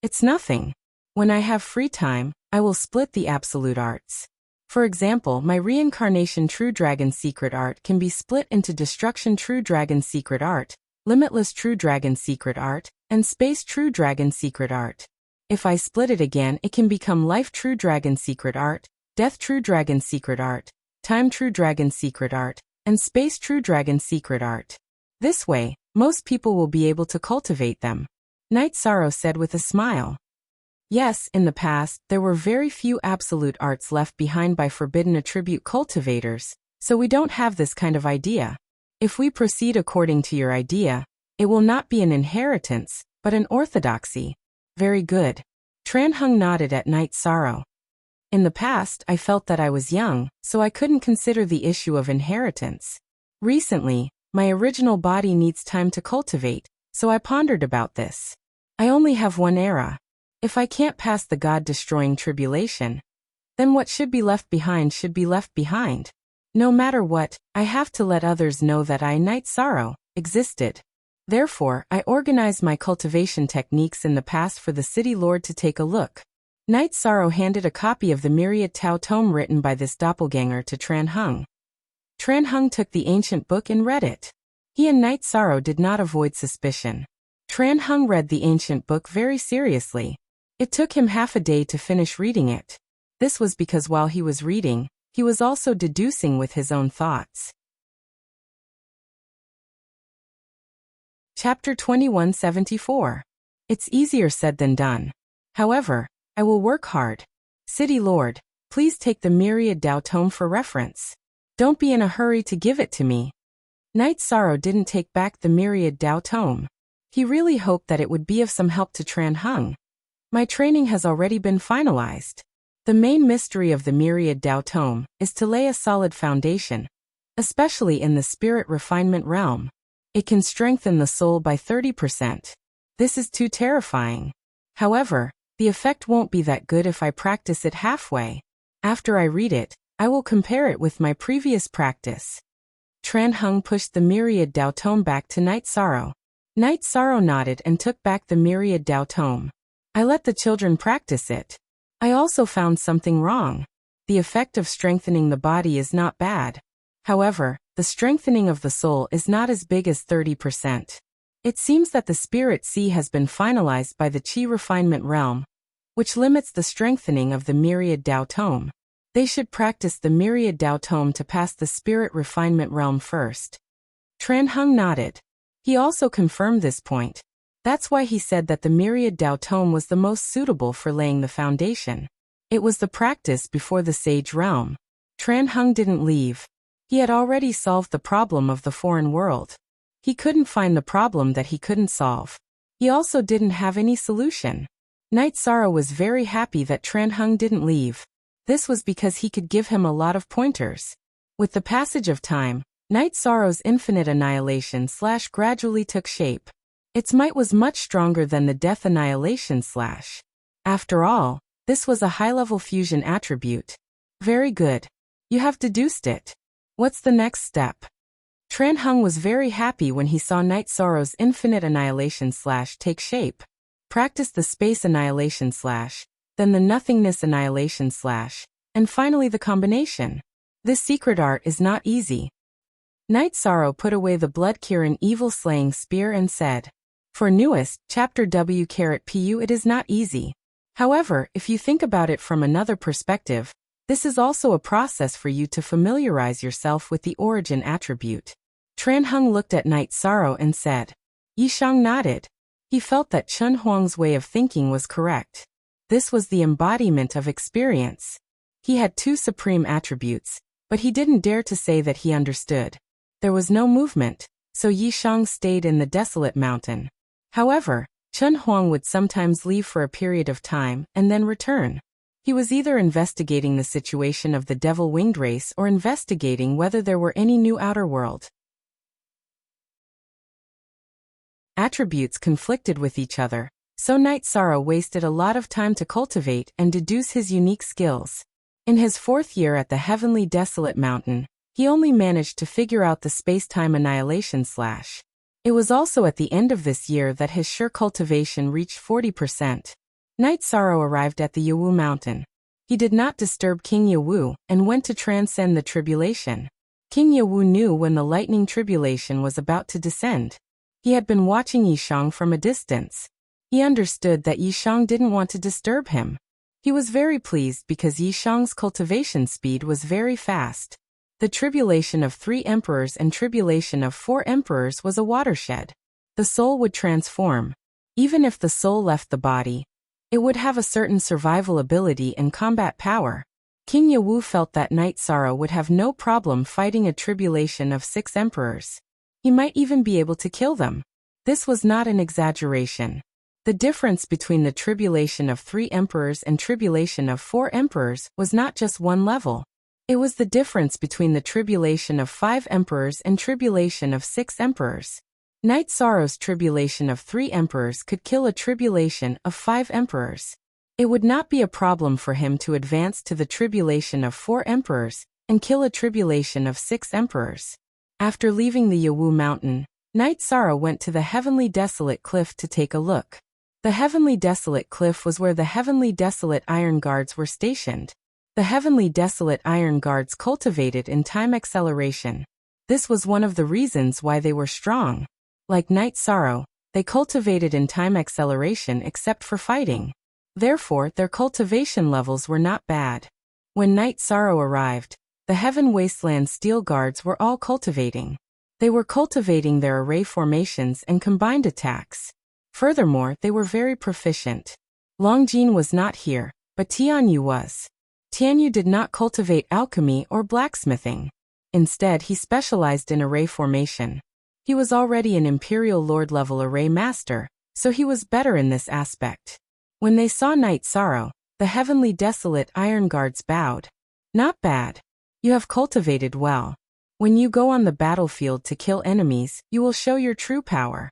It's nothing. When I have free time, I will split the absolute arts. For example, my Reincarnation True Dragon Secret Art can be split into Destruction True Dragon Secret Art, Limitless True Dragon Secret Art, and Space True Dragon Secret Art. If I split it again, it can become Life True Dragon Secret Art, Death True Dragon Secret Art, Time True Dragon Secret Art, and Space True Dragon Secret Art. This way, most people will be able to cultivate them. Night Sorrow said with a smile. Yes, in the past, there were very few absolute arts left behind by forbidden attribute cultivators, so we don't have this kind of idea. If we proceed according to your idea, it will not be an inheritance, but an orthodoxy. Very good. Tran Hung nodded at Night Sorrow. In the past, I felt that I was young, so I couldn't consider the issue of inheritance. Recently, my original body needs time to cultivate, so I pondered about this. I only have one era. If I can't pass the God-destroying tribulation, then what should be left behind should be left behind. No matter what, I have to let others know that I, Night Sorrow, existed. Therefore, I organized my cultivation techniques in the past for the City Lord to take a look. Night Sorrow handed a copy of the Myriad Tao tome written by this doppelganger to Tran Hung. Tran Hung took the ancient book and read it. He and Night Sorrow did not avoid suspicion. Tran Hung read the ancient book very seriously. It took him half a day to finish reading it. This was because while he was reading, he was also deducing with his own thoughts. Chapter 2174. It's easier said than done. However, I will work hard. City Lord, please take the Myriad Tao tome for reference. Don't be in a hurry to give it to me. Night Sorrow didn't take back the Myriad Tao tome. He really hoped that it would be of some help to Tran Hung. My training has already been finalized. The main mystery of the Myriad Tao tome is to lay a solid foundation, especially in the spirit refinement realm. It can strengthen the soul by 30%. This is too terrifying. However, the effect won't be that good if I practice it halfway. After I read it, I will compare it with my previous practice. Tran Hung pushed the Myriad Tao tome back to Night Sorrow. Night Sorrow nodded and took back the Myriad Tao tome. I let the children practice it. I also found something wrong. The effect of strengthening the body is not bad. However, the strengthening of the soul is not as big as 30%. It seems that the Spirit Sea has been finalized by the Chi refinement realm, which limits the strengthening of the myriad Tao tome. They should practice the myriad Tao tome to pass the spirit refinement realm first. Tran Hung nodded. He also confirmed this point. That's why he said that the myriad Tao tome was the most suitable for laying the foundation. It was the practice before the sage realm. Tran Hung didn't leave. He had already solved the problem of the foreign world. He couldn't find the problem that he couldn't solve. He also didn't have any solution. Night Sorrow was very happy that Tran Hung didn't leave. This was because he could give him a lot of pointers. With the passage of time, Night Sorrow's infinite annihilation / gradually took shape. Its might was much stronger than the death annihilation /. After all, this was a high-level fusion attribute. Very good. You have deduced it. What's the next step? Tran Hung was very happy when he saw Night Sorrow's infinite annihilation / take shape. Practice the space annihilation / then the nothingness annihilation / and finally the combination. This secret art is not easy. Night Sorrow put away the blood-Kirin evil-slaying spear and said, "For newest, chapter W-pu it is not easy. However, if you think about it from another perspective, this is also a process for you to familiarize yourself with the origin attribute." Tran Hung looked at Night Sorrow and said. Yishang nodded. He felt that Chun Huang's way of thinking was correct. This was the embodiment of experience. He had two supreme attributes, but he didn't dare to say that he understood. There was no movement, so Yishang stayed in the desolate mountain. However, Chun Huang would sometimes leave for a period of time and then return. He was either investigating the situation of the devil-winged race or investigating whether there were any new outer world attributes conflicted with each other, so Night Sorrow wasted a lot of time to cultivate and deduce his unique skills. In his 4th year at the Heavenly Desolate Mountain, he only managed to figure out the space-time annihilation /. It was also at the end of this year that his sure cultivation reached 40%. Night Sorrow arrived at the Yawu Mountain. He did not disturb King Yawu and went to transcend the tribulation. King Yawu knew when the lightning tribulation was about to descend. He had been watching Yishang from a distance. He understood that Yishang didn't want to disturb him. He was very pleased because Yishang's cultivation speed was very fast. The tribulation of 3 emperors and tribulation of 4 emperors was a watershed. The soul would transform. Even if the soul left the body, it would have a certain survival ability and combat power. King Yawu felt that Night Sorrow would have no problem fighting a tribulation of 6 emperors. He might even be able to kill them. This was not an exaggeration. The difference between the tribulation of 3 emperors and tribulation of 4 emperors was not just one level. It was the difference between the tribulation of 5 emperors and tribulation of 6 emperors. Night Sorrow's tribulation of 3 emperors could kill a tribulation of 5 emperors. It would not be a problem for him to advance to the tribulation of 4 emperors and kill a tribulation of 6 emperors. After leaving the Yawu Mountain, Night Sorrow went to the Heavenly Desolate Cliff to take a look. The Heavenly Desolate Cliff was where the Heavenly Desolate Iron Guards were stationed. The Heavenly Desolate Iron Guards cultivated in time acceleration. This was one of the reasons why they were strong. Like Night Sorrow, they cultivated in time acceleration except for fighting. Therefore, their cultivation levels were not bad. When Night Sorrow arrived, the Heaven Wasteland Steel Guards were all cultivating. They were cultivating their array formations and combined attacks. Furthermore, they were very proficient. Longjin was not here, but Tianyu was. Tianyu did not cultivate alchemy or blacksmithing. Instead, he specialized in array formation. He was already an Imperial Lord-level array master, so he was better in this aspect. When they saw Night Sorrow, the Heavenly Desolate Iron Guards bowed. Not bad. You have cultivated well. When you go on the battlefield to kill enemies, you will show your true power.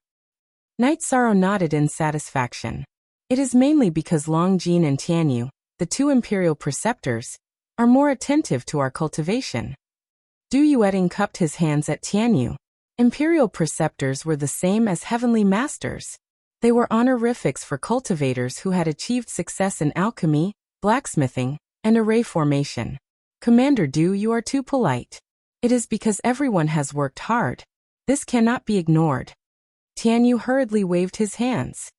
Night Sorrow nodded in satisfaction. It is mainly because Longjin and Tianyu, the 2 Imperial Preceptors, are more attentive to our cultivation. Du Yueding cupped his hands at Tianyu. Imperial Preceptors were the same as Heavenly Masters. They were honorifics for cultivators who had achieved success in alchemy, blacksmithing, and array formation. Commander Du, you are too polite. It is because everyone has worked hard. This cannot be ignored. Tianyu hurriedly waved his hands.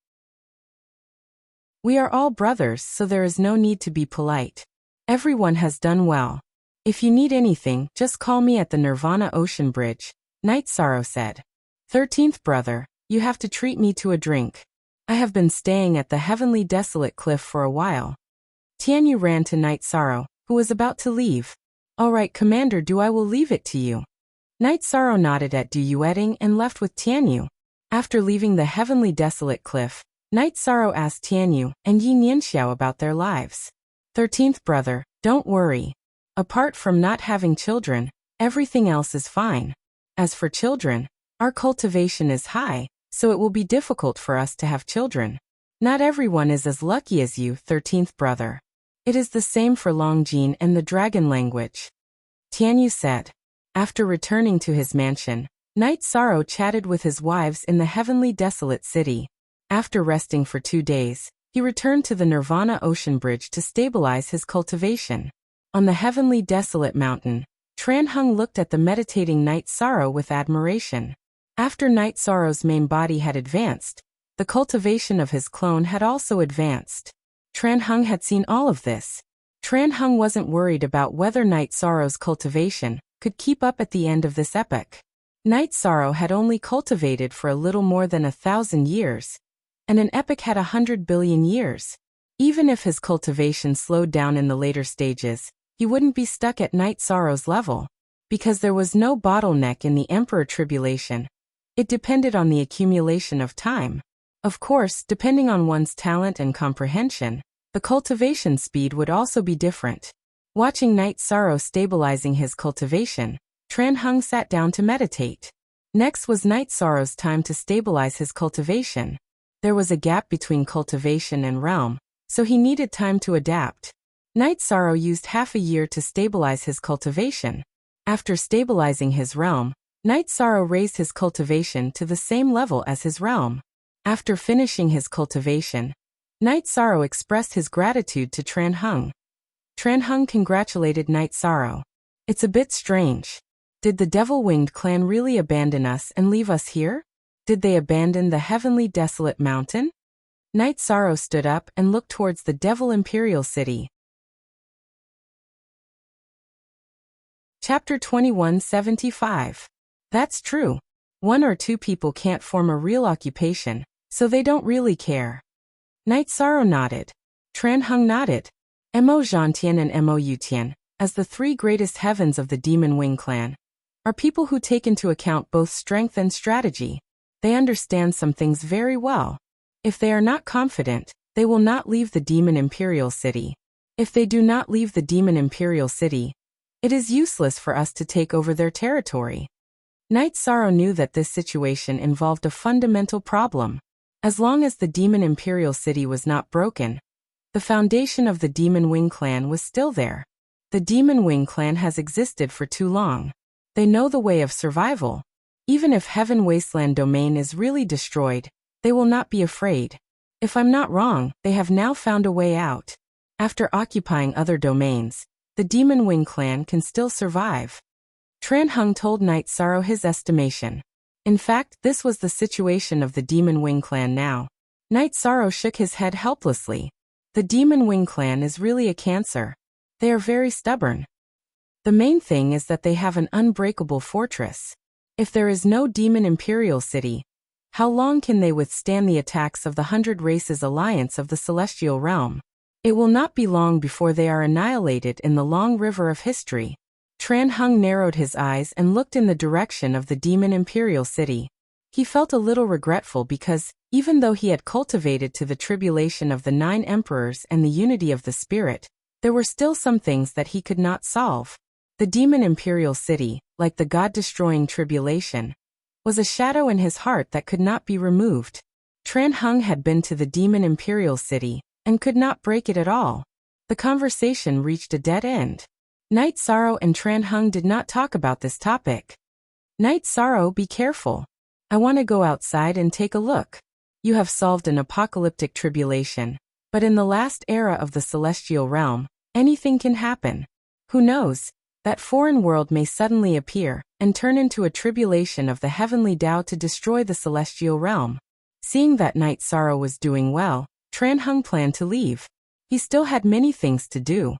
We are all brothers, so there is no need to be polite. Everyone has done well. If you need anything, just call me at the Nirvana Ocean Bridge, Night Sorrow said. 13th brother, you have to treat me to a drink. I have been staying at the heavenly desolate cliff for a while. Tianyu ran to Night Sorrow, who was about to leave. All right, Commander, I will leave it to you. Night Sorrow nodded at Du Yueting and left with Tianyu. After leaving the heavenly desolate cliff, Night Sorrow asked Tianyu and Yi Nianxiao about their lives. 13th brother, don't worry. Apart from not having children, everything else is fine. As for children, our cultivation is high, so it will be difficult for us to have children. Not everyone is as lucky as you, 13th brother. It is the same for Longjin and the dragon language. Tianyu said. After returning to his mansion, Night Sorrow chatted with his wives in the heavenly desolate city. After resting for 2 days, he returned to the Nirvana Ocean Bridge to stabilize his cultivation. On the heavenly desolate mountain, Tranhung looked at the meditating Night Sorrow with admiration. After Night Sorrow's main body had advanced, the cultivation of his clone had also advanced. Tranhung had seen all of this. Tranhung wasn't worried about whether Night Sorrow's cultivation could keep up at the end of this epoch. Night Sorrow had only cultivated for a little more than 1,000 years, and an epoch had 100 billion years. Even if his cultivation slowed down in the later stages, he wouldn't be stuck at Night Sorrow's level, because there was no bottleneck in the Emperor Tribulation. It depended on the accumulation of time. Of course, depending on one's talent and comprehension, the cultivation speed would also be different. Watching Night Sorrow stabilizing his cultivation, Tranhung sat down to meditate. Next was Night Sorrow's time to stabilize his cultivation. There was a gap between cultivation and realm, so he needed time to adapt. Night Sorrow used half a year to stabilize his cultivation. After stabilizing his realm, Night Sorrow raised his cultivation to the same level as his realm. After finishing his cultivation, Night Sorrow expressed his gratitude to Tranhung. Tranhung congratulated Night Sorrow. It's a bit strange. Did the Devil-Winged clan really abandon us and leave us here? Did they abandon the heavenly desolate mountain? Night Sorrow stood up and looked towards the Devil Imperial City. Chapter 2175. That's true. 1 or 2 people can't form a real occupation, so they don't really care. Night Sorrow nodded. Tranhung nodded. Mo Zhantian and Mo Yutian, as the 3 greatest heavens of the Demon Wing clan, are people who take into account both strength and strategy. They understand some things very well. If they are not confident, they will not leave the Demon Imperial City. If they do not leave the Demon Imperial City, it is useless for us to take over their territory. Night Sorrow knew that this situation involved a fundamental problem. As long as the Demon Imperial City was not broken, the foundation of the Demon Wing clan was still there. The Demon Wing clan has existed for too long. They know the way of survival. Even if Heaven Wasteland domain is really destroyed, they will not be afraid. If I'm not wrong, they have now found a way out. After occupying other domains, the Demon Wing clan can still survive. Tranhung told Night Sorrow his estimation. In fact, this was the situation of the Demon Wing clan now. Night Sorrow shook his head helplessly. The Demon Wing clan is really a cancer. They are very stubborn. The main thing is that they have an unbreakable fortress. If there is no Demon Imperial City, how long can they withstand the attacks of the 100 Races Alliance of the Celestial Realm? It will not be long before they are annihilated in the long river of history. Tranhung narrowed his eyes and looked in the direction of the Demon Imperial City. He felt a little regretful because, even though he had cultivated to the tribulation of the 9 emperors and the unity of the spirit, there were still some things that he could not solve. The Demon Imperial City, like the God-destroying tribulation, was a shadow in his heart that could not be removed. Tranhung had been to the Demon Imperial City and could not break it at all. The conversation reached a dead end. Night Sorrow and Tranhung did not talk about this topic. Night Sorrow, be careful. I want to go outside and take a look. You have solved an apocalyptic tribulation, but in the last era of the celestial realm, anything can happen. Who knows? That foreign world may suddenly appear and turn into a tribulation of the heavenly Tao to destroy the celestial realm. Seeing that Night Sorrow was doing well, Tran Hung planned to leave. He still had many things to do.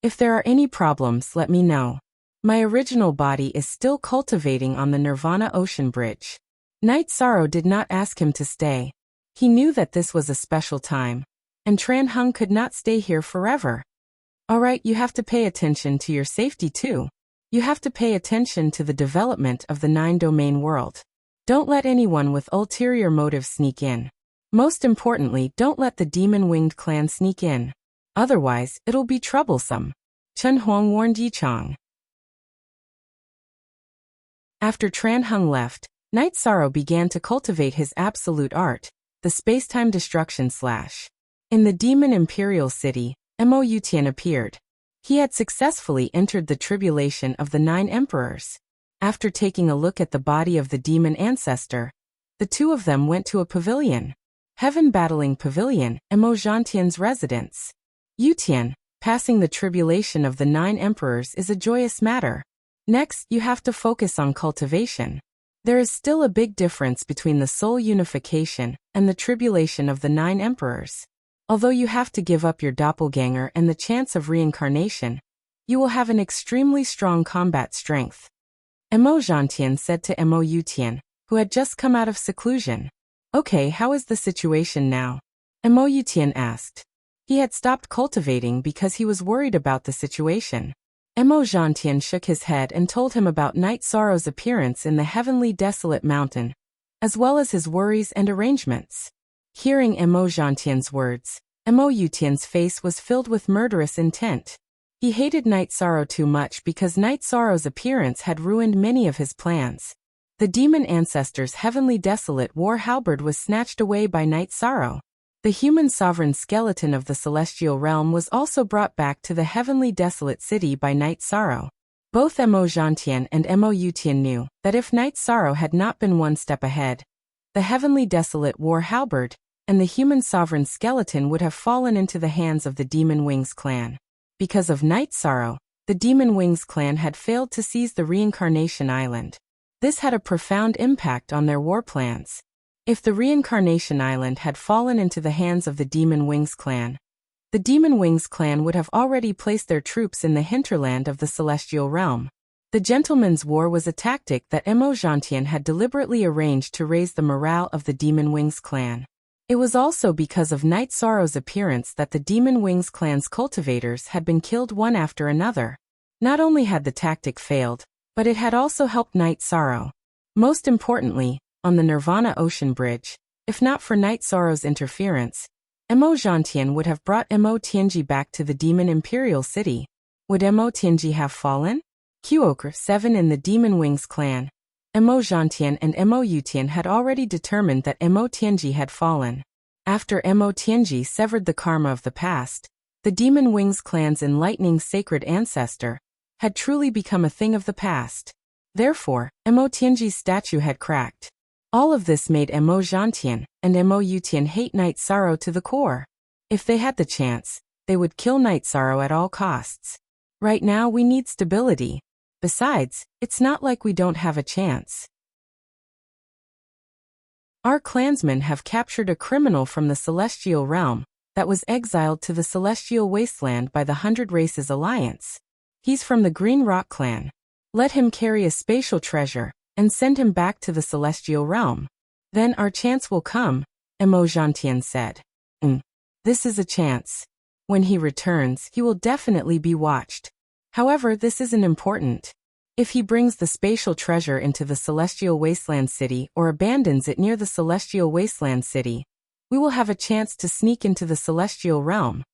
If there are any problems, let me know. My original body is still cultivating on the Nirvana Ocean Bridge. Night Sorrow did not ask him to stay. He knew that this was a special time, and Tran Hung could not stay here forever. Alright, you have to pay attention to your safety too. You have to pay attention to the development of the 9-domain world. Don't let anyone with ulterior motives sneak in. Most importantly, don't let the demon-winged clan sneak in. Otherwise, it'll be troublesome. Chen Huang warned Yichang. After Tran Hung left, Night Sorrow began to cultivate his absolute art, the spacetime destruction slash. In the Demon Imperial City, Mo Yutian appeared. He had successfully entered the tribulation of the 9 emperors. After taking a look at the body of the demon ancestor, the two of them went to a pavilion. Heaven Battling Pavilion, Mo Zhantian's residence. Yutian, passing the tribulation of the 9 emperors is a joyous matter. Next, you have to focus on cultivation. There is still a big difference between the soul unification and the tribulation of the 9 emperors. Although you have to give up your doppelganger and the chance of reincarnation, you will have an extremely strong combat strength. Mo Zhantian said to Mo Yutian, who had just come out of seclusion. Okay, how is the situation now? Mo Yutian asked. He had stopped cultivating because he was worried about the situation. Mo Zhantian shook his head and told him about Night Sorrow's appearance in the heavenly desolate mountain, as well as his worries and arrangements. Hearing Mo Zhantian's words, Mo Yutian's face was filled with murderous intent. He hated Night Sorrow too much because Night Sorrow's appearance had ruined many of his plans. The demon ancestor's heavenly desolate war halberd was snatched away by Night Sorrow. The human sovereign skeleton of the celestial realm was also brought back to the heavenly desolate city by Night Sorrow. Both Mo Zhantian and Mo Yutian knew that if Night Sorrow had not been one step ahead, the heavenly desolate war halberd and the human sovereign skeleton would have fallen into the hands of the Demon Wings clan. Because of Night Sorrow, the Demon Wings clan had failed to seize the Reincarnation Island. This had a profound impact on their war plans. If the Reincarnation Island had fallen into the hands of the Demon Wings clan, the Demon Wings clan would have already placed their troops in the hinterland of the Celestial Realm. The Gentleman's War was a tactic that Mo Zhantian had deliberately arranged to raise the morale of the Demon Wings clan. It was also because of Night Sorrow's appearance that the Demon Wings clan's cultivators had been killed one after another. Not only had the tactic failed, but it had also helped Night Sorrow. Most importantly, on the Nirvana Ocean Bridge, if not for Night Sorrow's interference, Mo Zhantian would have brought Mo Tianji back to the Demon Imperial City. Would Mo Tianji have fallen? Kyokr 7 in the Demon Wings clan. Mo Zhantian and Mo Yutian had already determined that Mo Tianji had fallen. After Mo Tianji severed the karma of the past, the Demon Wings clan's enlightening sacred ancestor had truly become a thing of the past. Therefore, Mo Tianji's statue had cracked. All of this made Mo Zhantian and Mo Yutian hate Night Sorrow to the core. If they had the chance, they would kill Night Sorrow at all costs. Right now we need stability. Besides, it's not like we don't have a chance. Our clansmen have captured a criminal from the Celestial Realm that was exiled to the Celestial Wasteland by the 100 Races Alliance. He's from the Green Rock clan. Let him carry a spatial treasure and send him back to the Celestial Realm. Then our chance will come, Mo Zhantian said. This is a chance. When he returns, he will definitely be watched. However, this isn't important. If he brings the spatial treasure into the Celestial Wasteland City or abandons it near the Celestial Wasteland City, we will have a chance to sneak into the Celestial Realm.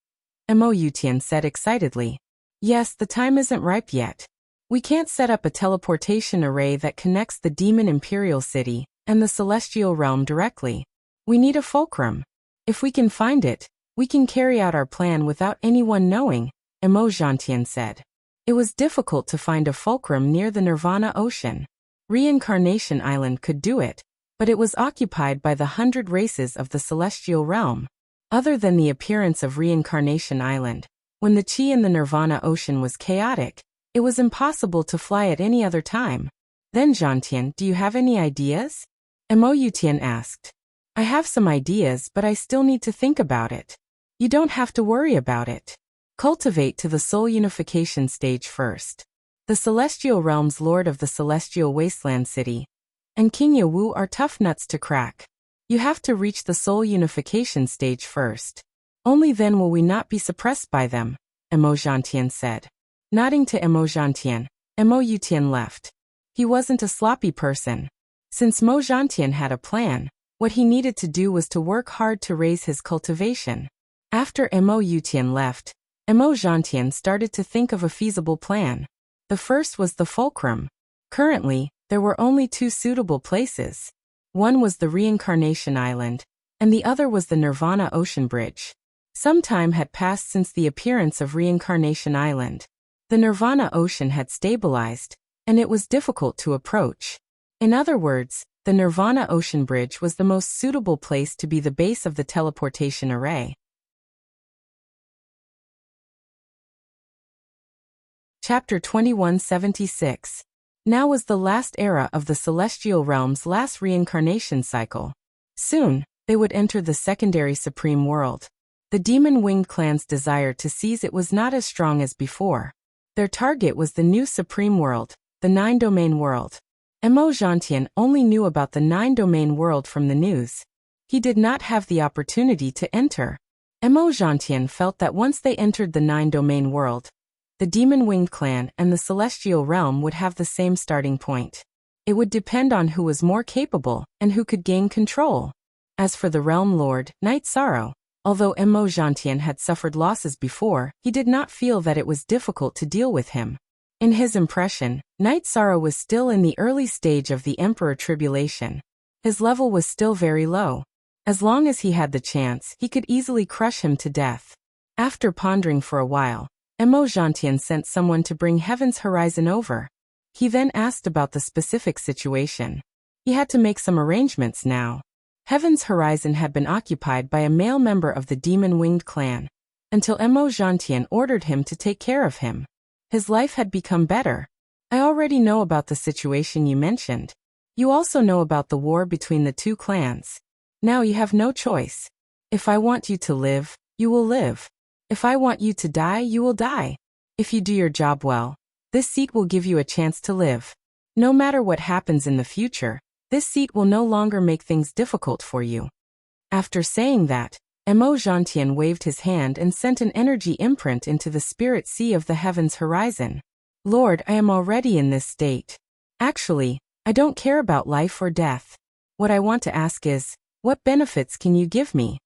Mo Yutian said excitedly. Yes, the time isn't ripe yet. We can't set up a teleportation array that connects the Demon Imperial City and the Celestial Realm directly. We need a fulcrum. If we can find it, we can carry out our plan without anyone knowing, Mo Zhantian said. It was difficult to find a fulcrum near the Nirvana Ocean. Reincarnation Island could do it, but it was occupied by the 100 races of the Celestial Realm. Other than the appearance of Reincarnation Island, when the chi in the Nirvana Ocean was chaotic, it was impossible to fly at any other time. Then Zhantian, do you have any ideas? Mo Yutian asked. I have some ideas, but I still need to think about it. You don't have to worry about it. Cultivate to the soul unification stage first. The celestial realm's lord of the celestial wasteland city and King Yawu are tough nuts to crack. You have to reach the soul unification stage first. Only then will we not be suppressed by them, Emo Zhantian said. Nodding to Emo Zhantian, Emo Yutian left. He wasn't a sloppy person. Since Mo Zhantian had a plan, what he needed to do was to work hard to raise his cultivation. After Emo Yutian left, Emo Zhantian started to think of a feasible plan. The first was the fulcrum. Currently, there were only two suitable places. One was the Reincarnation Island, and the other was the Nirvana Ocean Bridge. Some time had passed since the appearance of Reincarnation Island. The Nirvana Ocean had stabilized, and it was difficult to approach. In other words, the Nirvana Ocean Bridge was the most suitable place to be the base of the teleportation array. Chapter 2176. Now was the last era of the celestial realm's last reincarnation cycle. Soon, they would enter the secondary supreme world. The demon-winged clan's desire to seize it was not as strong as before. Their target was the new supreme world, the nine-domain world. Emo Zhantian only knew about the nine-domain world from the news. He did not have the opportunity to enter. Emo Zhantian felt that once they entered the nine-domain world, the demon-winged clan and the celestial realm would have the same starting point. It would depend on who was more capable and who could gain control. As for the realm lord, Night Sorrow, although Emo Zhantian had suffered losses before, he did not feel that it was difficult to deal with him. In his impression, Night Sorrow was still in the early stage of the Emperor Tribulation. His level was still very low. As long as he had the chance, he could easily crush him to death. After pondering for a while, Emo Zhantian sent someone to bring Heaven's Horizon over. He then asked about the specific situation. He had to make some arrangements now. Heaven's Horizon had been occupied by a male member of the demon-winged clan, until Emo Zhantian ordered him to take care of him. His life had become better. I already know about the situation you mentioned. You also know about the war between the two clans. Now you have no choice. If I want you to live, you will live. If I want you to die, you will die. If you do your job well, this seat will give you a chance to live. No matter what happens in the future, this seat will no longer make things difficult for you. After saying that, Emo Zhantian waved his hand and sent an energy imprint into the spirit sea of the Heaven's Horizon. Lord, I am already in this state. Actually, I don't care about life or death. What I want to ask is, what benefits can you give me?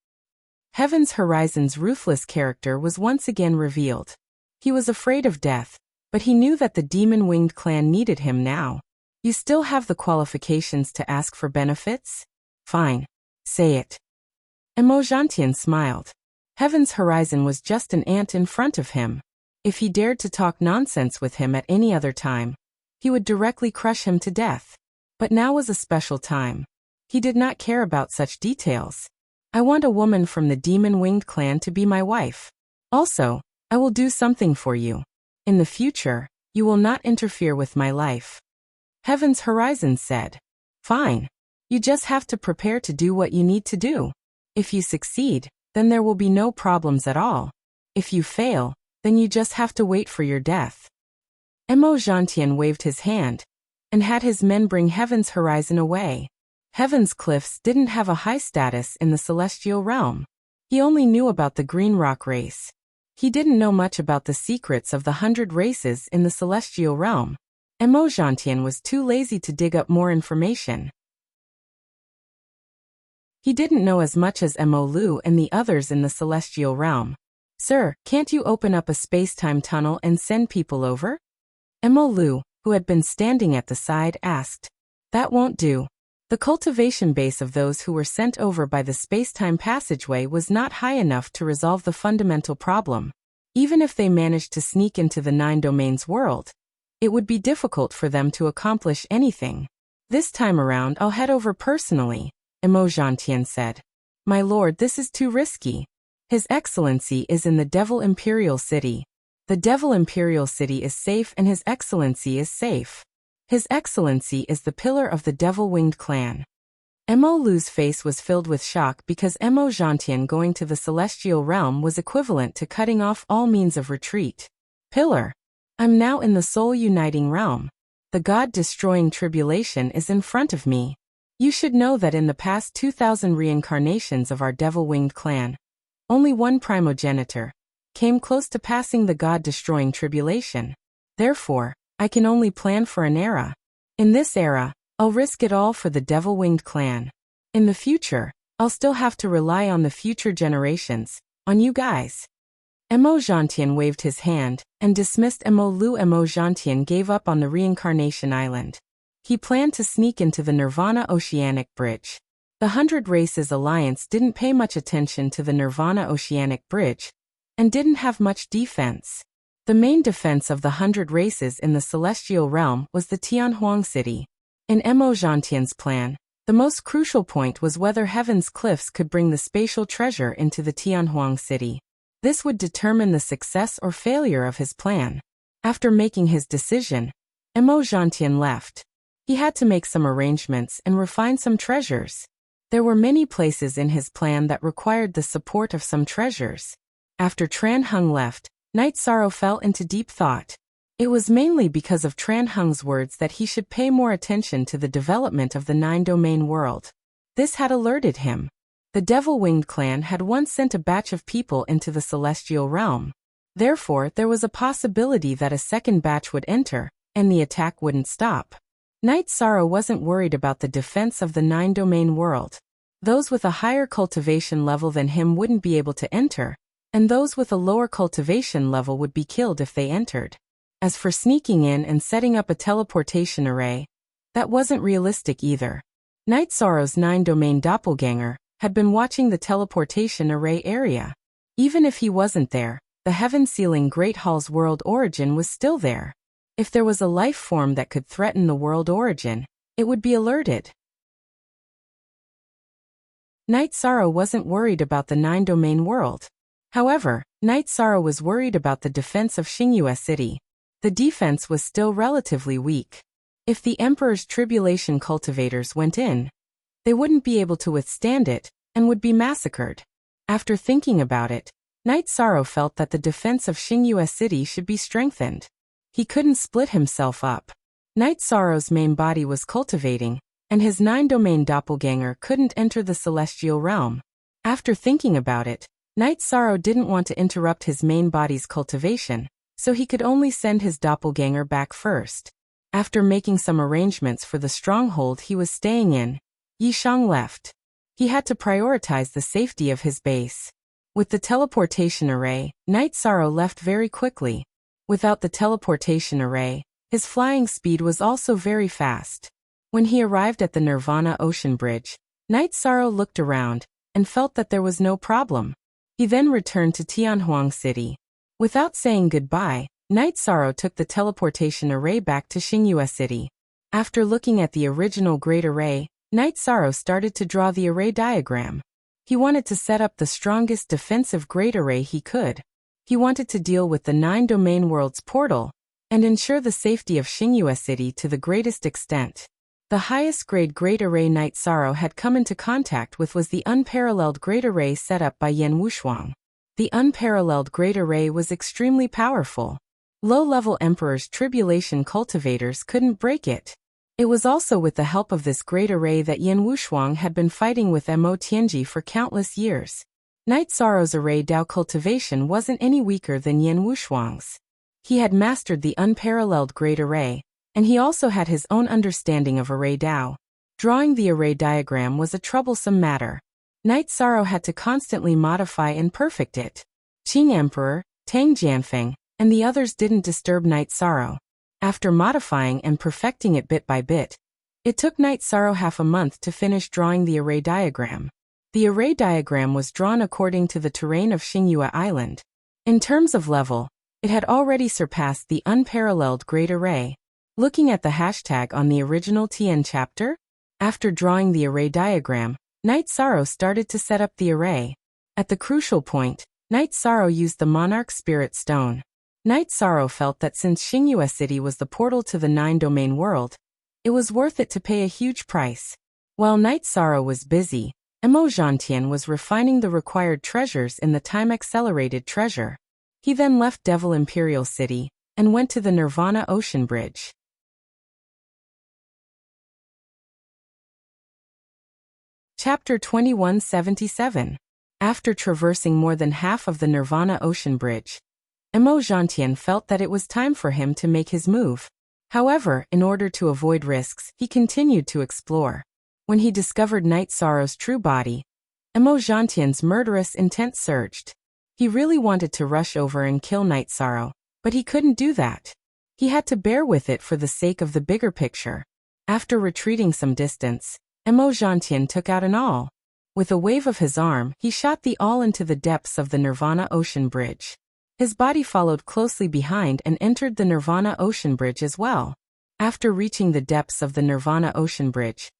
Heaven's Horizon's ruthless character was once again revealed. He was afraid of death, but he knew that the demon-winged clan needed him now. You still have the qualifications to ask for benefits? Fine. Say it. Emo Zhantian smiled. Heaven's Horizon was just an ant in front of him. If he dared to talk nonsense with him at any other time, he would directly crush him to death. But now was a special time. He did not care about such details. I want a woman from the demon-winged clan to be my wife. Also, I will do something for you. In the future, you will not interfere with my life. Heaven's Horizon said. Fine. You just have to prepare to do what you need to do. If you succeed, then there will be no problems at all. If you fail, then you just have to wait for your death. Emo Zhantian waved his hand and had his men bring Heaven's Horizon away. Heaven's Cliffs didn't have a high status in the celestial realm. He only knew about the Green Rock race. He didn't know much about the secrets of the 100 races in the celestial realm. Emo Zhantian was too lazy to dig up more information. He didn't know as much as Emo Lu and the others in the celestial realm. Sir, can't you open up a space-time tunnel and send people over? Emo Lu, who had been standing at the side, asked. That won't do. The cultivation base of those who were sent over by the space-time passageway was not high enough to resolve the fundamental problem. Even if they managed to sneak into the Nine Domains world, it would be difficult for them to accomplish anything. This time around I'll head over personally, Emo Zhantian said. My lord, this is too risky. His Excellency is in the Devil Imperial City. The Devil Imperial City is safe and His Excellency is safe. His Excellency is the pillar of the Devil-Winged clan. Mo Lu's face was filled with shock because Mo Gentian going to the celestial realm was equivalent to cutting off all means of retreat. Pillar. I'm now in the soul-uniting realm. The God-destroying tribulation is in front of me. You should know that in the past 2,000 reincarnations of our devil-winged clan, only one primogenitor came close to passing the God-destroying tribulation. Therefore, I can only plan for an era. In this era, I'll risk it all for the devil-winged clan. In the future, I'll still have to rely on the future generations, on you guys. Mo Gentian waved his hand and dismissed Mo Lu. Mo Gentian gave up on the reincarnation island. He planned to sneak into the Nirvana Oceanic Bridge. The 100 Races Alliance didn't pay much attention to the Nirvana Oceanic Bridge and didn't have much defense. The main defense of the 100 races in the celestial realm was the Tianhuang city. In Mo Gentian's plan, the most crucial point was whether Heaven's Cliffs could bring the spatial treasure into the Tianhuang city. This would determine the success or failure of his plan. After making his decision, Mo Gentian left. He had to make some arrangements and refine some treasures. There were many places in his plan that required the support of some treasures. After Tran Hung left, Night Sorrow fell into deep thought. It was mainly because of Tran Hung's words that he should pay more attention to the development of the 9-domain world. This had alerted him. The Devil-Winged clan had once sent a batch of people into the celestial realm. Therefore, there was a possibility that a second batch would enter, and the attack wouldn't stop. Night Sorrow wasn't worried about the defense of the 9-domain world. Those with a higher cultivation level than him wouldn't be able to enter, and those with a lower cultivation level would be killed if they entered. As for sneaking in and setting up a teleportation array, that wasn't realistic either. Night Sorrow's 9-domain doppelganger had been watching the teleportation array area. Even if he wasn't there, the heaven-sealing Great Hall's world origin was still there. If there was a life form that could threaten the world origin, it would be alerted. Night Sorrow wasn't worried about the 9-domain world. However, Night Sorrow was worried about the defense of Xingyue City. The defense was still relatively weak. If the Emperor's tribulation cultivators went in, they wouldn't be able to withstand it, and would be massacred. After thinking about it, Night Sorrow felt that the defense of Xingyue City should be strengthened. He couldn't split himself up. Night Sorrow's main body was cultivating, and his 9-domain doppelganger couldn't enter the celestial realm. After thinking about it, Night Sorrow didn't want to interrupt his main body's cultivation, so he could only send his doppelganger back first. After making some arrangements for the stronghold he was staying in, Yishang left. He had to prioritize the safety of his base. With the teleportation array, Night Sorrow left very quickly. Without the teleportation array, his flying speed was also very fast. When he arrived at the Nirvana Ocean Bridge, Night Sorrow looked around and felt that there was no problem. He then returned to Tianhuang City. Without saying goodbye, Night Sorrow took the teleportation array back to Xingyue City. After looking at the original Great Array, Night Sorrow started to draw the array diagram. He wanted to set up the strongest defensive Great Array he could. He wanted to deal with the 9-domain world's portal and ensure the safety of Xingyue City to the greatest extent. The highest grade Great Array Night Sorrow had come into contact with was the unparalleled Great Array set up by Yan Wushuang. The unparalleled Great Array was extremely powerful. Low-level Emperor's tribulation cultivators couldn't break it. It was also with the help of this Great Array that Yan Wushuang had been fighting with Mo Tianji for countless years. Night Sorrow's array Dao cultivation wasn't any weaker than Yan Wushuang's. He had mastered the unparalleled Great Array, and he also had his own understanding of array Dao. Drawing the array diagram was a troublesome matter. Night Sorrow had to constantly modify and perfect it. Qing Emperor, Tang Jianfeng, and the others didn't disturb Night Sorrow. After modifying and perfecting it bit by bit, it took Night Sorrow half a month to finish drawing the array diagram. The array diagram was drawn according to the terrain of Xingyue Island. In terms of level, it had already surpassed the unparalleled Great Array. Looking at the hashtag on the original TN chapter, after drawing the array diagram, Night Sorrow started to set up the array. At the crucial point, Night Sorrow used the Monarch Spirit Stone. Night Sorrow felt that since Xingyue City was the portal to the 9-domain world, it was worth it to pay a huge price. While Night Sorrow was busy, Emojantian was refining the required treasures in the time-accelerated treasure. He then left Devil Imperial City and went to the Nirvana Ocean Bridge. Chapter 2177. After traversing more than half of the Nirvana Ocean Bridge, Emojantian felt that it was time for him to make his move. However, in order to avoid risks, he continued to explore. When he discovered Night Sorrow's true body, Emojantian's murderous intent surged. He really wanted to rush over and kill Night Sorrow, but he couldn't do that. He had to bear with it for the sake of the bigger picture. After retreating some distance, Emojantian took out an awl. With a wave of his arm, he shot the awl into the depths of the Nirvana Ocean Bridge. His body followed closely behind and entered the Nirvana Ocean Bridge as well. After reaching the depths of the Nirvana Ocean Bridge,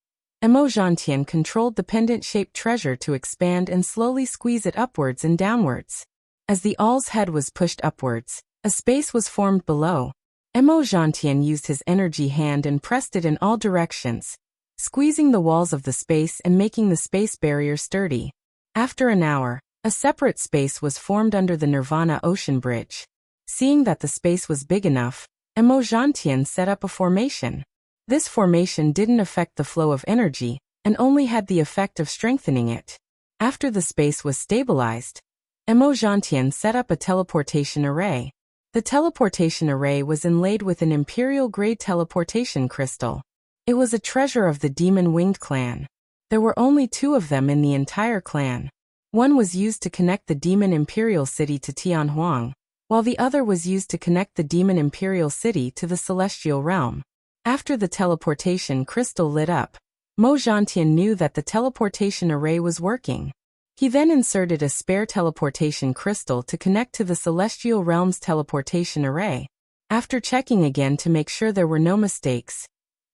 Emojantian controlled the pendant-shaped treasure to expand and slowly squeeze it upwards and downwards. As the awl's head was pushed upwards, a space was formed below. Emojantian used his energy hand and pressed it in all directions, squeezing the walls of the space and making the space barrier sturdy. After an hour, a separate space was formed under the Nirvana Ocean Bridge. Seeing that the space was big enough, Emojantian set up a formation. This formation didn't affect the flow of energy, and only had the effect of strengthening it. After the space was stabilized, Emojantian set up a teleportation array. The teleportation array was inlaid with an Imperial-grade teleportation crystal. It was a treasure of the Demon-Winged clan. There were only 2 of them in the entire clan. One was used to connect the Demon Imperial City to Tianhuang, while the other was used to connect the Demon Imperial City to the Celestial Realm. After the teleportation crystal lit up, Emojantian knew that the teleportation array was working. He then inserted a spare teleportation crystal to connect to the Celestial Realm's teleportation array. After checking again to make sure there were no mistakes,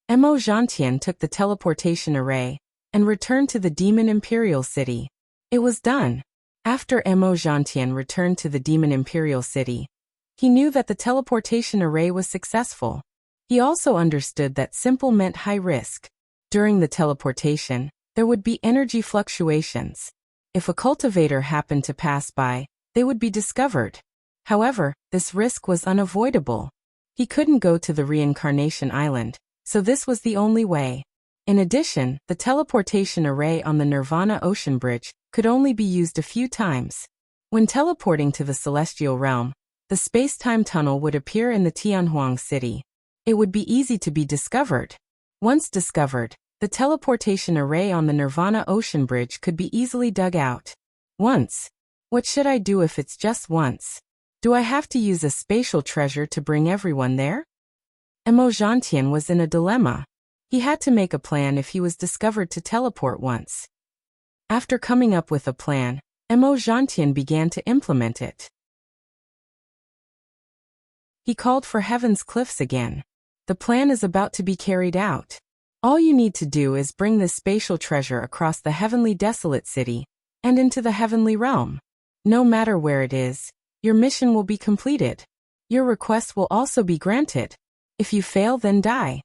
Emojantian took the teleportation array and returned to the Demon Imperial City. It was done. After Emojantian returned to the Demon Imperial City, he knew that the teleportation array was successful. He also understood that simple meant high risk. During the teleportation, there would be energy fluctuations. If a cultivator happened to pass by, they would be discovered. However, this risk was unavoidable. He couldn't go to the Reincarnation Island, so this was the only way. In addition, the teleportation array on the Nirvana Ocean Bridge could only be used a few times. When teleporting to the Celestial Realm, the space-time tunnel would appear in the Tianhuang City. It would be easy to be discovered. Once discovered, the teleportation array on the Nirvana Ocean Bridge could be easily dug out. Once. What should I do if it's just once? Do I have to use a spatial treasure to bring everyone there? Emojantian was in a dilemma. He had to make a plan if he was discovered to teleport once. After coming up with a plan, Emojantian began to implement it. He called for Heaven's Cliffs again. The plan is about to be carried out. All you need to do is bring this spatial treasure across the Heavenly Desolate City and into the Heavenly Realm. No matter where it is, your mission will be completed. Your request will also be granted. If you fail, then die.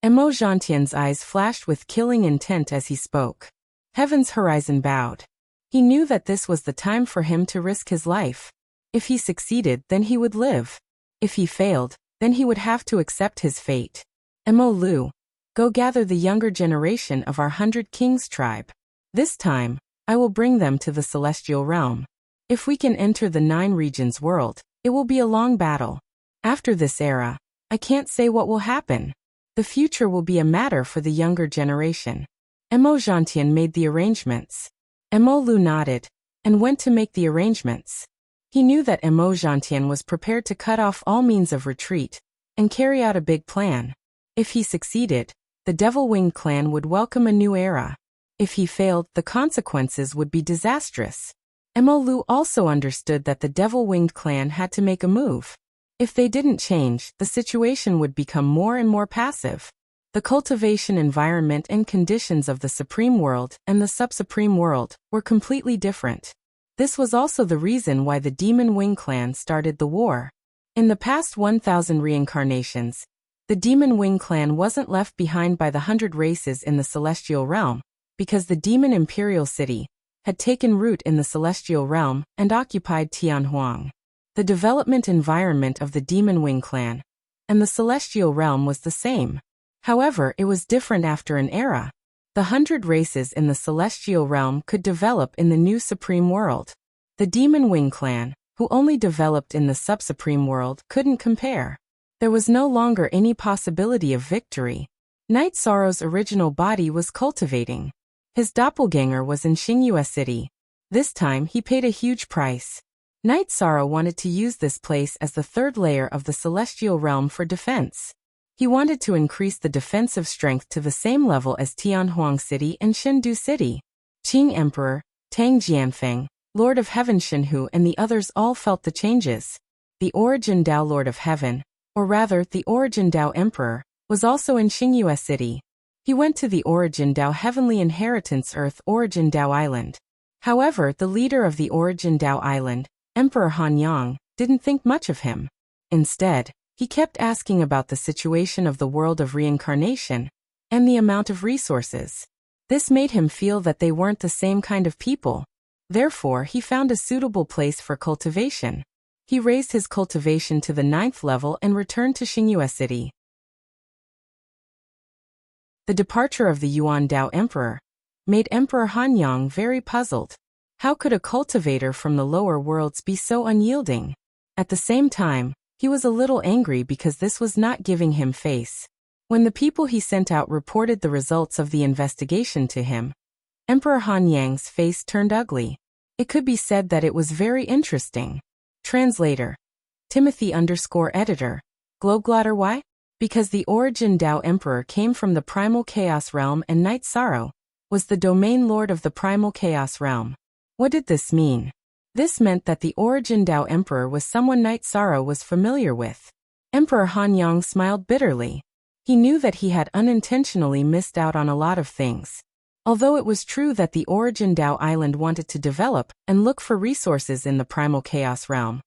Emojantian's eyes flashed with killing intent as he spoke. Heaven's Horizon bowed. He knew that this was the time for him to risk his life. If he succeeded, then he would live. If he failed, then he would have to accept his fate. Emo Lu, go gather the younger generation of our 100 Kings tribe. This time, I will bring them to the Celestial Realm. If we can enter the 9 regions world, it will be a long battle. After this era, I can't say what will happen. The future will be a matter for the younger generation. Emojantian made the arrangements. Emo Lu nodded and went to make the arrangements. He knew that Emojantian was prepared to cut off all means of retreat and carry out a big plan. If he succeeded, the Devil-Winged clan would welcome a new era. If he failed, the consequences would be disastrous. Emo Lu also understood that the Devil-Winged clan had to make a move. If they didn't change, the situation would become more and more passive. The cultivation environment and conditions of the Supreme World and the Sub-Supreme World were completely different. This was also the reason why the Demon Wing clan started the war. In the past 1,000 reincarnations, The Demon Wing clan wasn't left behind by the 100 races in the Celestial Realm, because the Demon Imperial City had taken root in the Celestial Realm and occupied Tianhuang. The development environment of the Demon Wing clan and the Celestial Realm was the same. However, it was different after an era. The 100 races in the Celestial Realm could develop in the new Supreme World. The Demon Wing clan, who only developed in the Sub-Supreme World, couldn't compare. There was no longer any possibility of victory. Night Sorrow's original body was cultivating. His doppelganger was in Xingyue City. This time he paid a huge price. Night Sorrow wanted to use this place as the third layer of the Celestial Realm for defense. He wanted to increase the defensive strength to the same level as Tianhuang City and Chengdu City. Qing Emperor, Tang Jianfeng, Lord of Heaven Shenhu and the others all felt the changes. The Origin Dao Lord of Heaven, or rather the Origin Dao Emperor, was also in Xingyue City. He went to the Origin Dao Heavenly Inheritance Earth Origin Dao Island. However, the leader of the Origin Dao Island, Emperor Han Yang, didn't think much of him. Instead, he kept asking about the situation of the world of reincarnation and the amount of resources. This made him feel that they weren't the same kind of people. Therefore, he found a suitable place for cultivation. He raised his cultivation to the 9th level and returned to Xingyue City. The departure of the Yuan Dao Emperor made Emperor Han Yang very puzzled. How could a cultivator from the lower worlds be so unyielding? At the same time, he was a little angry because this was not giving him face. When the people he sent out reported the results of the investigation to him, Emperor Han Yang's face turned ugly. It could be said that it was very interesting. Translator. Timothy_editor. Globglotter. Why? Because the Origin Dao Emperor came from the Primal Chaos Realm and Night Sorrow was the domain lord of the Primal Chaos Realm. What did this mean? This meant that the Origin Dao Emperor was someone Night Sorrow was familiar with. Emperor Han Yang smiled bitterly. He knew that he had unintentionally missed out on a lot of things. Although it was true that the Origin Dao Island wanted to develop and look for resources in the Primal Chaos Realm,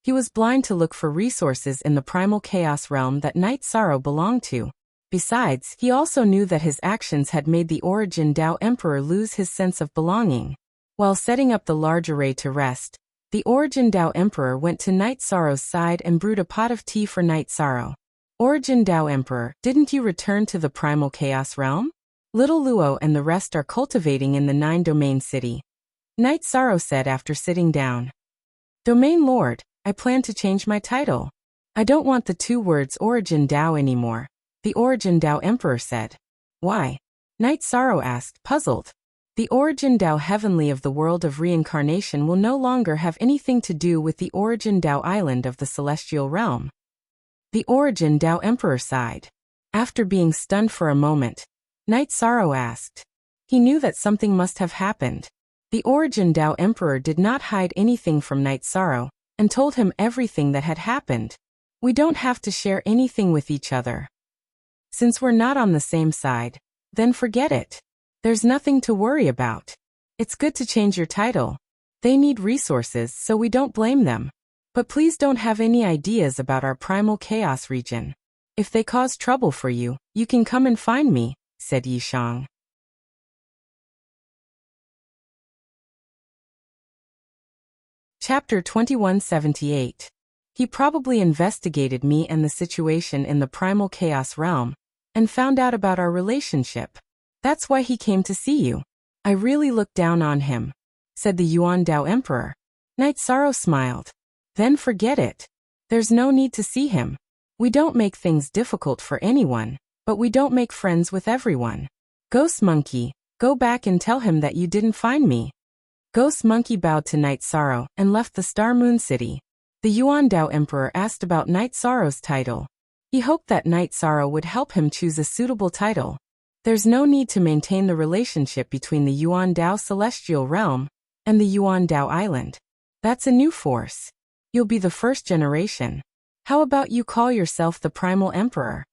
he was blind to look for resources in the Primal Chaos Realm that Night Sorrow belonged to. Besides, he also knew that his actions had made the Origin Dao Emperor lose his sense of belonging. While setting up the large array to rest, the Origin Dao Emperor went to Night Sorrow's side and brewed a pot of tea for Night Sorrow. Origin Dao Emperor, didn't you return to the Primal Chaos Realm? Little Luo and the rest are cultivating in the 9-domain city. Night Sorrow said after sitting down. Domain Lord, I plan to change my title. I don't want the 2 words Origin Dao anymore, the Origin Dao Emperor said. Why? Night Sorrow asked, puzzled. The Origin Dao Heavenly of the world of reincarnation will no longer have anything to do with the Origin Dao Island of the Celestial Realm. The Origin Dao Emperor sighed. After being stunned for a moment, Night Sorrow asked. He knew that something must have happened. The Origin Dao Emperor did not hide anything from Night Sorrow and told him everything that had happened. We don't have to share anything with each other. Since we're not on the same side, then forget it. There's nothing to worry about. It's good to change your title. They need resources, so we don't blame them. But please don't have any ideas about our Primal Chaos region. If they cause trouble for you, you can come and find me, said Yishang. Chapter 2178. He probably investigated me and the situation in the Primal Chaos Realm, and found out about our relationship. That's why he came to see you. I really looked down on him, said the Yuan Dao Emperor. Night Sorrow smiled. Then forget it. There's no need to see him. We don't make things difficult for anyone, but we don't make friends with everyone. Ghost Monkey, go back and tell him that you didn't find me. Ghost Monkey bowed to Night Sorrow and left the Star Moon City. The Yuan Dao Emperor asked about Night Sorrow's title. He hoped that Night Sorrow would help him choose a suitable title. There's no need to maintain the relationship between the Yuan Dao Celestial Realm and the Yuan Dao Island. That's a new force. You'll be the first generation. How about you call yourself the Primal Emperor?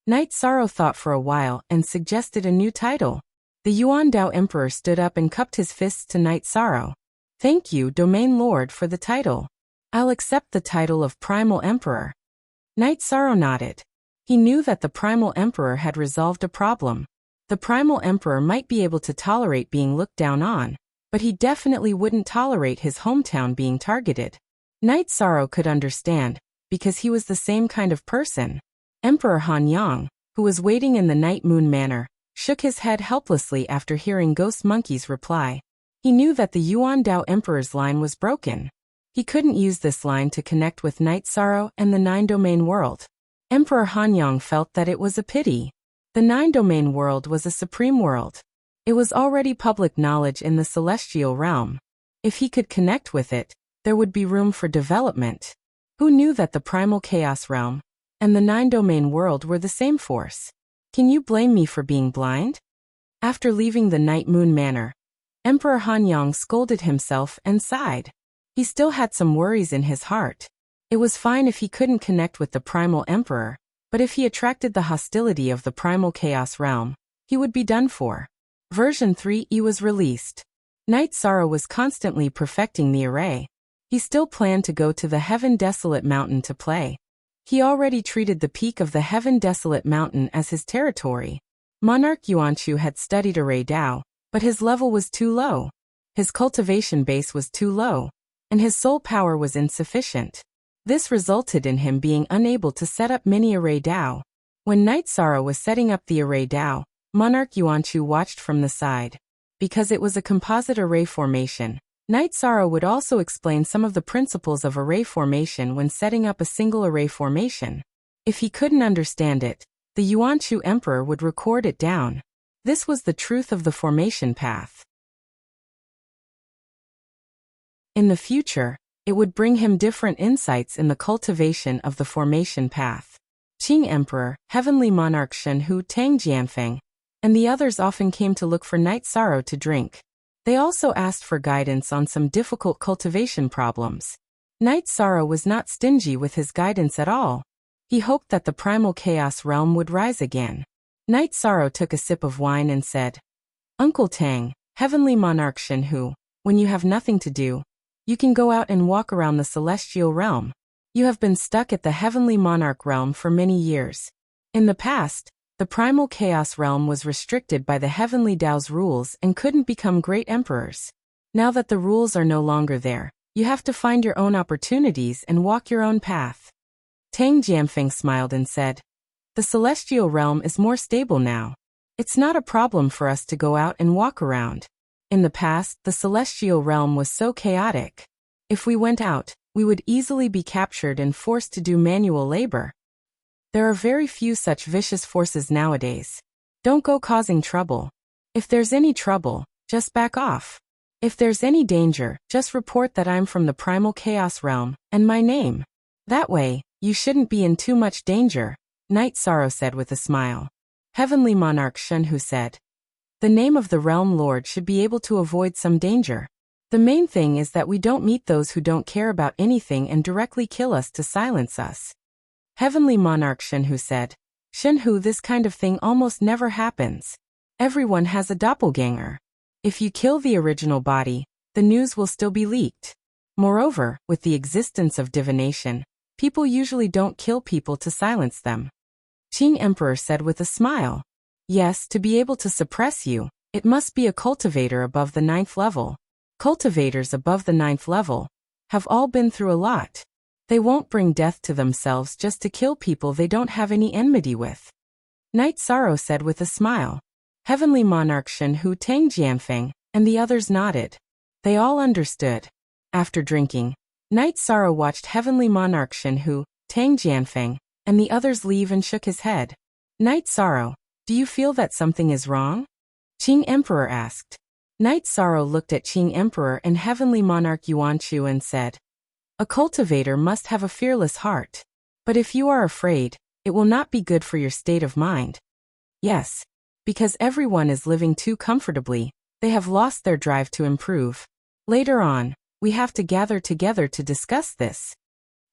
Night Sorrow thought for a while and suggested a new title. The Yuan Dao Emperor stood up and cupped his fists to Night Sorrow. Thank you, Domain Lord, for the title. I'll accept the title of Primal Emperor. Night Sorrow nodded. He knew that the Primal Emperor had resolved a problem. The Primal Emperor might be able to tolerate being looked down on, but he definitely wouldn't tolerate his hometown being targeted. Knight Sorrow could understand, because he was the same kind of person. Emperor Han Yang, who was waiting in the Night Moon Manor, shook his head helplessly after hearing Ghost Monkey's reply. He knew that the Yuan Dao Emperor's line was broken. He couldn't use this line to connect with Night Sorrow and the Nine-Domain world. Emperor Han Yang felt that it was a pity. The Nine-Domain world was a supreme world. It was already public knowledge in the celestial realm. If he could connect with it, there would be room for development. Who knew that the Primal Chaos realm and the Nine-Domain world were the same force? Can you blame me for being blind? After leaving the Night Moon Manor, Emperor Han Yang scolded himself and sighed. He still had some worries in his heart. It was fine if he couldn't connect with the Primal Emperor, but if he attracted the hostility of the Primal Chaos realm, he would be done for. Version 3E was released. Night Sorrow was constantly perfecting the array. He still planned to go to the Heaven Desolate Mountain to play. He already treated the peak of the Heaven Desolate Mountain as his territory. Monarch Yuanchu had studied Array Dao, but his level was too low. His cultivation base was too low, and his soul power was insufficient. This resulted in him being unable to set up mini Array Dao. When Night Sorrow was setting up the Array Dao, Monarch Yuanchu watched from the side. Because it was a composite array formation, Night Sorrow would also explain some of the principles of array formation when setting up a single array formation. If he couldn't understand it, the Yuanchu Emperor would record it down. This was the truth of the formation path. In the future, it would bring him different insights in the cultivation of the formation path. Qing Emperor, Heavenly Monarch Shenhu Tang Jianfeng, and the others often came to look for Night Sorrow to drink. They also asked for guidance on some difficult cultivation problems. Night Sorrow was not stingy with his guidance at all. He hoped that the Primal Chaos realm would rise again. Night Sorrow took a sip of wine and said, "Uncle Tang, Heavenly Monarch Shenhu, when you have nothing to do, you can go out and walk around the celestial realm. You have been stuck at the Heavenly Monarch realm for many years. In the past, the Primal Chaos realm was restricted by the Heavenly Dao's rules and couldn't become great emperors. Now that the rules are no longer there, you have to find your own opportunities and walk your own path." Tang Jianfeng smiled and said, "The celestial realm is more stable now. It's not a problem for us to go out and walk around. In the past, the celestial realm was so chaotic. If we went out, we would easily be captured and forced to do manual labor. There are very few such vicious forces nowadays. Don't go causing trouble. If there's any trouble, just back off. If there's any danger, just report that I'm from the Primal Chaos realm, and my name. That way, you shouldn't be in too much danger," Night Sorrow said with a smile. Heavenly Monarch Shenhu said, "The name of the Realm Lord should be able to avoid some danger. The main thing is that we don't meet those who don't care about anything and directly kill us to silence us." Heavenly Monarch Shenhu said, "Shenhu, this kind of thing almost never happens. Everyone has a doppelganger. If you kill the original body, the news will still be leaked. Moreover, with the existence of divination, people usually don't kill people to silence them." Qing Emperor said with a smile, "Yes, to be able to suppress you, it must be a cultivator above the 9th level. Cultivators above the 9th level have all been through a lot. They won't bring death to themselves just to kill people they don't have any enmity with." Night Sorrow said with a smile. Heavenly Monarch Shenhu Tang Jianfeng and the others nodded. They all understood. After drinking, Night Sorrow watched Heavenly Monarch Shenhu, Tang Jianfeng, and the others leave and shook his head. "Night Sorrow, do you feel that something is wrong?" Qing Emperor asked. Night Sorrow looked at Qing Emperor and Heavenly Monarch Yuanchu and said, "A cultivator must have a fearless heart. But if you are afraid, it will not be good for your state of mind." "Yes. Because everyone is living too comfortably, they have lost their drive to improve. Later on, we have to gather together to discuss this."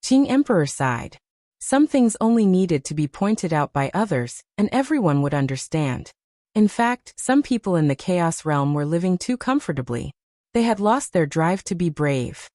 Qing Emperor sighed. Some things only needed to be pointed out by others, and everyone would understand. In fact, some people in the Chaos realm were living too comfortably. They had lost their drive to be brave.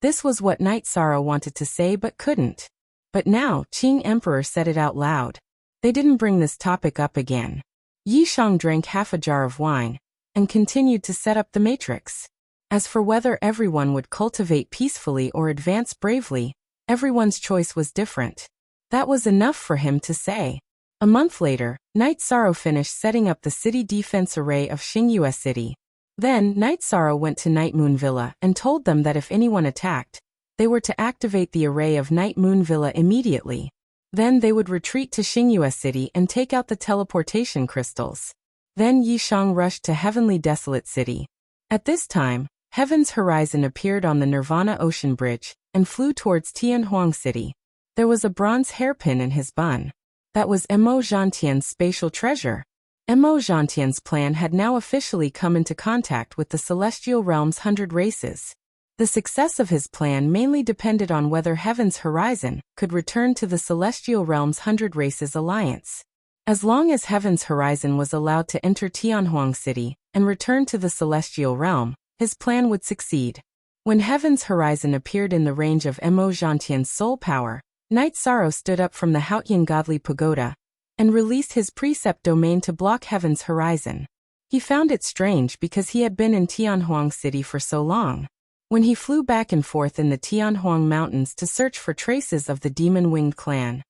This was what Night Sorrow wanted to say but couldn't. But now, Qing Emperor said it out loud. They didn't bring this topic up again. Yishang drank half a jar of wine and continued to set up the matrix. As for whether everyone would cultivate peacefully or advance bravely, everyone's choice was different. That was enough for him to say. A month later, Knight Sorrow finished setting up the city defense array of Xingyue City. Then, Knight Sorrow went to Night Moon Villa and told them that if anyone attacked, they were to activate the array of Night Moon Villa immediately. Then they would retreat to Xingyue City and take out the teleportation crystals. Then Yishang rushed to Heavenly Desolate City. At this time, Heaven's Horizon appeared on the Nirvana Ocean Bridge and flew towards Tianhuang City. There was a bronze hairpin in his bun. That was Mo Zhantian's spatial treasure. Mo Zhantian's plan had now officially come into contact with the Celestial Realm's 100 races. The success of his plan mainly depended on whether Heaven's Horizon could return to the Celestial Realm's 100 Races Alliance. As long as Heaven's Horizon was allowed to enter Tianhuang City and return to the Celestial Realm, his plan would succeed. When Heaven's Horizon appeared in the range of Mo Zhantian's soul power, Knight Sorrow stood up from the Haotian Godly Pagoda and released his precept domain to block Heaven's Horizon. He found it strange because he had been in Tianhuang City for so long. When he flew back and forth in the Tianhuang Mountains to search for traces of the demon-winged clan,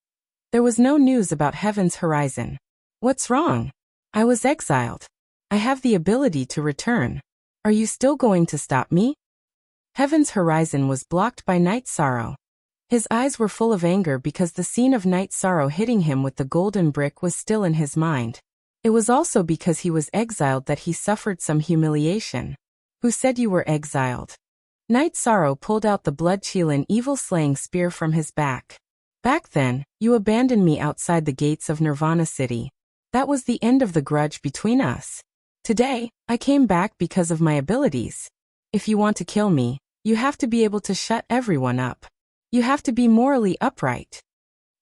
there was no news about Heaven's Horizon. What's wrong? I was exiled. I have the ability to return. Are you still going to stop me? Heaven's Horizon was blocked by Knight Sorrow. His eyes were full of anger because the scene of Knight Sorrow hitting him with the golden brick was still in his mind. It was also because he was exiled that he suffered some humiliation. Who said you were exiled? Knight Sorrow pulled out the blood-chilling evil-slaying spear from his back. Back then, you abandoned me outside the gates of Nirvana City. That was the end of the grudge between us. Today, I came back because of my abilities. If you want to kill me, you have to be able to shut everyone up. You have to be morally upright.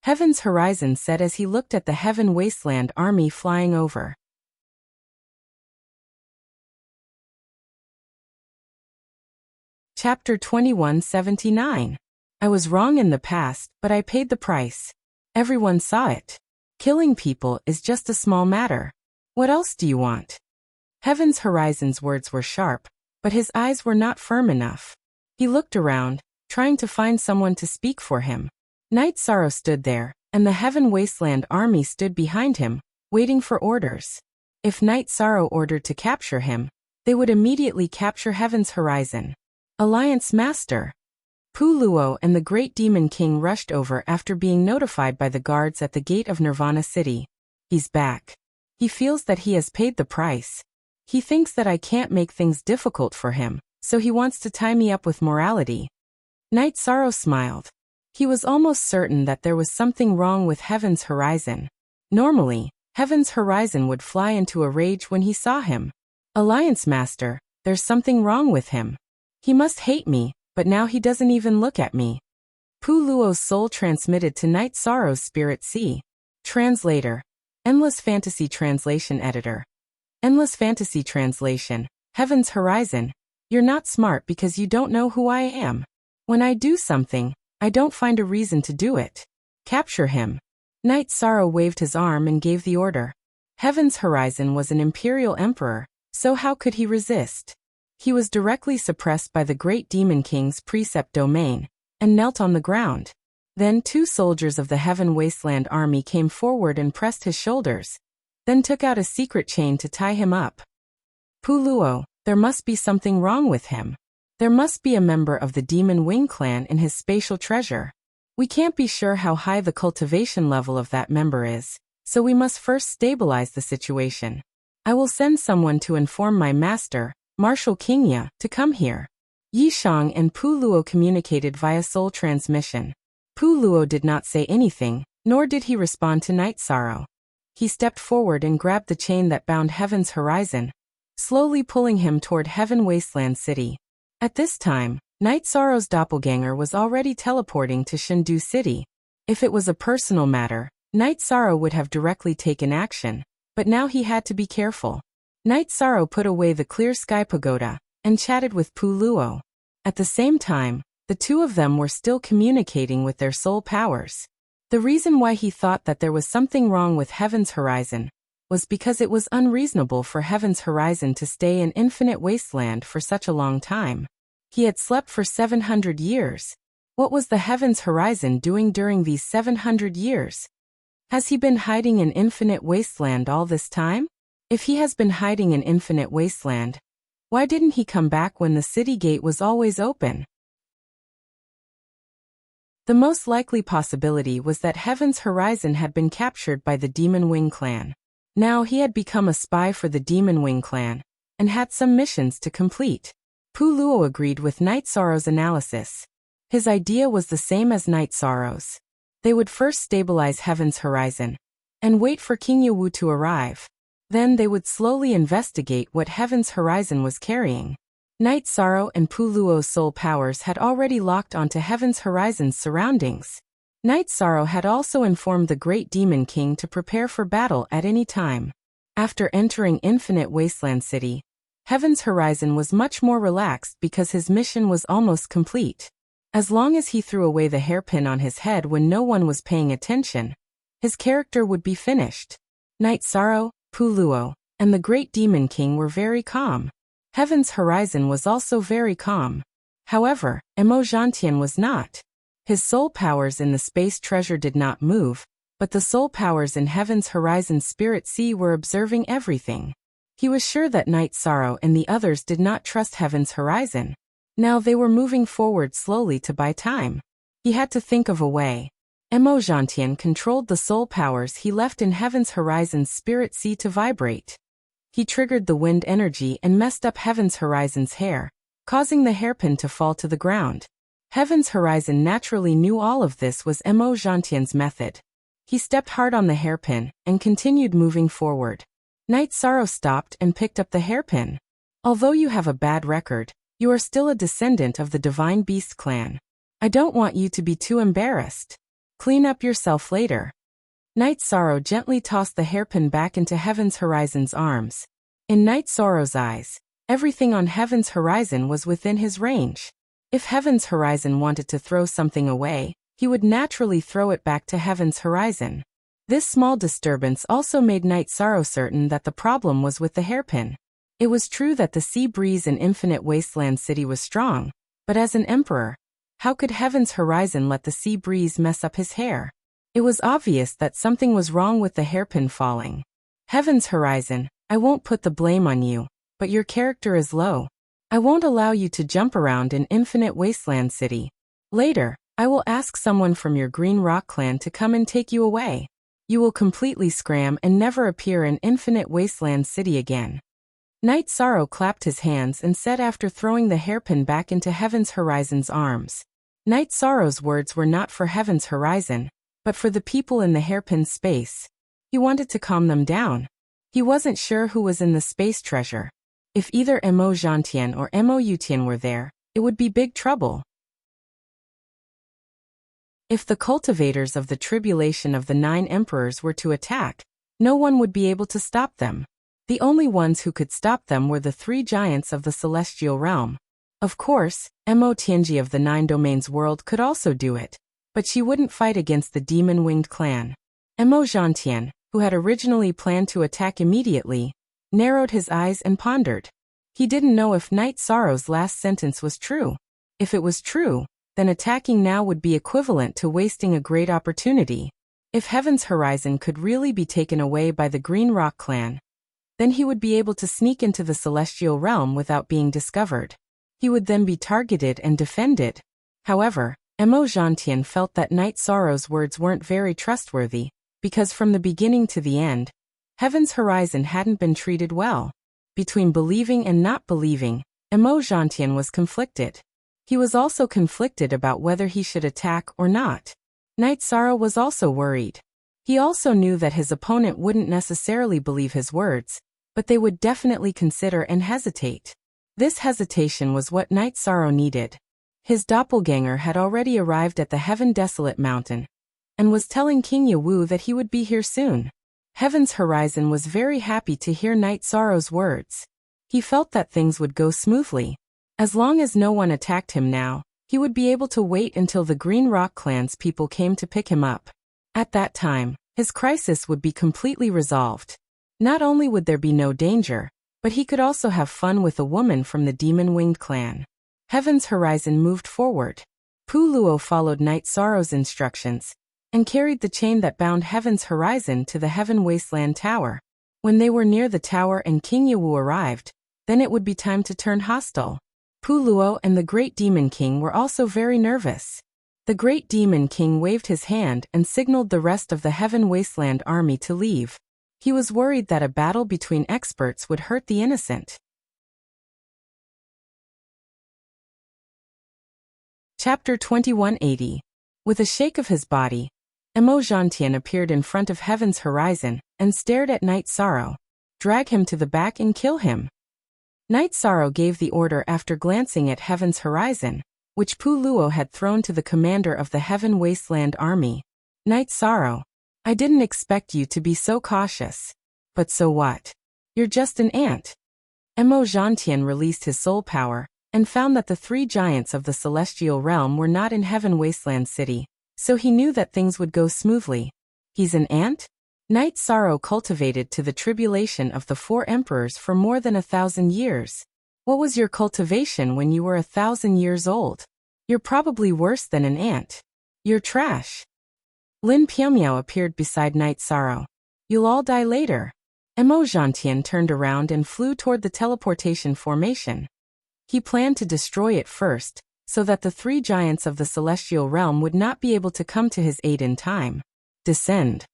Heaven's Horizon said as he looked at the Heaven Wasteland army flying over. Chapter 2179. I was wrong in the past, but I paid the price. Everyone saw it. Killing people is just a small matter. What else do you want? Heaven's Horizon's words were sharp, but his eyes were not firm enough. He looked around, trying to find someone to speak for him. Knight Sorrow stood there, and the Heaven Wasteland army stood behind him, waiting for orders. If Knight Sorrow ordered to capture him, they would immediately capture Heaven's Horizon. Alliance Master. Pu Luo and the Great Demon King rushed over after being notified by the guards at the gate of Nirvana City. He's back. He feels that he has paid the price. He thinks that I can't make things difficult for him, so he wants to tie me up with morality. Knight Sorrow smiled. He was almost certain that there was something wrong with Heaven's Horizon. Normally, Heaven's Horizon would fly into a rage when he saw him. Alliance Master, there's something wrong with him. He must hate me, but now he doesn't even look at me. Pu Luo's soul transmitted to Knight Sorrow's spirit sea. Translator. Endless Fantasy Translation Editor. Endless Fantasy Translation. Heaven's Horizon. You're not smart because you don't know who I am. When I do something, I don't find a reason to do it. Capture him. Knight Sorrow waved his arm and gave the order. Heaven's Horizon was an imperial emperor, so how could he resist? He was directly suppressed by the Great Demon King's precept domain, and knelt on the ground. Then 2 soldiers of the Heaven Wasteland army came forward and pressed his shoulders, then took out a secret chain to tie him up. Pu Luo, there must be something wrong with him. There must be a member of the Demon Wing clan in his spatial treasure. We can't be sure how high the cultivation level of that member is, so we must first stabilize the situation. I will send someone to inform my master, Marshal Qingya, to come here. Yishang and Pu Luo communicated via soul transmission. Pu Luo did not say anything, nor did he respond to Knight Sorrow. He stepped forward and grabbed the chain that bound Heaven's Horizon, slowly pulling him toward Heaven Wasteland City. At this time, Knight Sorrow's doppelganger was already teleporting to Shendu City. If it was a personal matter, Knight Sorrow would have directly taken action, but now he had to be careful. Knight Sorrow put away the Clear Sky Pagoda and chatted with Pu Luo. At the same time, The two of them were still communicating with their soul powers. The reason why he thought that there was something wrong with Heaven's Horizon was because it was unreasonable for Heaven's Horizon to stay in infinite wasteland for such a long time. He had slept for 700 years. What was the Heaven's Horizon doing during these 700 years? Has he been hiding in infinite wasteland all this time? If he has been hiding in infinite wasteland, why didn't he come back when the city gate was always open? The most likely possibility was that Heaven's Horizon had been captured by the Demon Wing clan. Now he had become a spy for the Demon Wing clan, and had some missions to complete. Puluo agreed with Night Sorrow's analysis. His idea was the same as Night Sorrow's. They would first stabilize Heaven's Horizon, and wait for King Yawu to arrive. Then they would slowly investigate what Heaven's Horizon was carrying. Night Sorrow and Puluo's soul powers had already locked onto Heaven's Horizon's surroundings. Night Sorrow had also informed the Great Demon King to prepare for battle at any time. After entering Infinite Wasteland City, Heaven's Horizon was much more relaxed because his mission was almost complete. As long as he threw away the hairpin on his head when no one was paying attention, his character would be finished. Night Sorrow, Puluo, and the Great Demon King were very calm. Heaven's Horizon was also very calm. However, Emo Gentian was not. His soul powers in the space treasure did not move, but the soul powers in Heaven's Horizon Spirit Sea were observing everything. He was sure that Night Sorrow and the others did not trust Heaven's Horizon. Now they were moving forward slowly to buy time. He had to think of a way. Emo Gentian controlled the soul powers he left in Heaven's Horizon's Spirit Sea to vibrate. He triggered the wind energy and messed up Heaven's Horizon's hair, causing the hairpin to fall to the ground. Heaven's Horizon naturally knew all of this was Emo Gentian's method. He stepped hard on the hairpin and continued moving forward. Night Sorrow stopped and picked up the hairpin. Although you have a bad record, you are still a descendant of the Divine Beast clan. I don't want you to be too embarrassed. Clean up yourself later. Night Sorrow gently tossed the hairpin back into Heaven's Horizon's arms. In Night Sorrow's eyes, everything on Heaven's Horizon was within his range. If Heaven's Horizon wanted to throw something away, he would naturally throw it back to Heaven's Horizon. This small disturbance also made Night Sorrow certain that the problem was with the hairpin. It was true that the sea breeze in Infinite Wasteland City was strong, but as an emperor, how could Heaven's Horizon let the sea breeze mess up his hair? It was obvious that something was wrong with the hairpin falling. Heaven's Horizon, I won't put the blame on you, but your character is low. I won't allow you to jump around in Infinite Wasteland City. Later, I will ask someone from your Green Rock clan to come and take you away. You will completely scram and never appear in Infinite Wasteland City again. Night Sorrow clapped his hands and said after throwing the hairpin back into Heaven's Horizon's arms. Night Sorrow's words were not for Heaven's Horizon, but for the people in the hairpin's space. He wanted to calm them down. He wasn't sure who was in the space treasure. If either Emo Gentian or Emo Yutian were there, it would be big trouble. If the cultivators of the tribulation of the 9 emperors were to attack, no one would be able to stop them. The only ones who could stop them were the 3 giants of the celestial realm. Of course, Emo Tianji of the 9 domains world could also do it, but she wouldn't fight against the demon-winged clan. Emo Gentian, who had originally planned to attack immediately, narrowed his eyes and pondered. He didn't know if Night Sorrow's last sentence was true. If it was true, then attacking now would be equivalent to wasting a great opportunity. If Heaven's Horizon could really be taken away by the Green Rock clan, then he would be able to sneak into the celestial realm without being discovered. He would then be targeted and defended. However, Emo Gentian felt that Night Sorrow's words weren't very trustworthy, because from the beginning to the end, Heaven's Horizon hadn't been treated well. Between believing and not believing, Emo Gentian was conflicted. He was also conflicted about whether he should attack or not. Night Sorrow was also worried. He also knew that his opponent wouldn't necessarily believe his words, but they would definitely consider and hesitate. This hesitation was what Night Sorrow needed. His doppelganger had already arrived at the Heaven Desolate Mountain, and was telling King Yawu that he would be here soon. Heaven's Horizon was very happy to hear Night Sorrow's words. He felt that things would go smoothly. As long as no one attacked him now, He would be able to wait until the Green Rock Clan's people came to pick him up. At that time, his crisis would be completely resolved. Not only would there be no danger, but he could also have fun with a woman from the Demon-Winged clan. Heaven's Horizon moved forward. Puluo followed Night Sorrow's instructions and carried the chain that bound Heaven's Horizon to the Heaven Wasteland Tower. When they were near the tower and King Yawu arrived, then it would be time to turn hostile. Puluo and the Great Demon King were also very nervous. The Great Demon King waved his hand and signaled the rest of the Heaven Wasteland army to leave. He was worried that a battle between experts would hurt the innocent. Chapter 2180. With a shake of his body, Emojantian appeared in front of Heaven's Horizon and stared at Night Sorrow. Drag him to the back and kill him. Night Sorrow gave the order after glancing at Heaven's Horizon, which Puluo had thrown to the commander of the Heaven Wasteland army. Night Sorrow, I didn't expect you to be so cautious. But so what? You're just an ant. Emojantian released his soul power and found that the three giants of the celestial realm were not in Heaven Wasteland City, so he knew that things would go smoothly. He's an ant? Night Sorrow cultivated to the tribulation of the 4 emperors for more than 1,000 years. What was your cultivation when you were 1,000 years old? You're probably worse than an ant. You're trash. Lin Piamiao appeared beside Night Sorrow. You'll all die later. Emojantian turned around and flew toward the teleportation formation. He planned to destroy it first, so that the 3 giants of the celestial realm would not be able to come to his aid in time. Descend.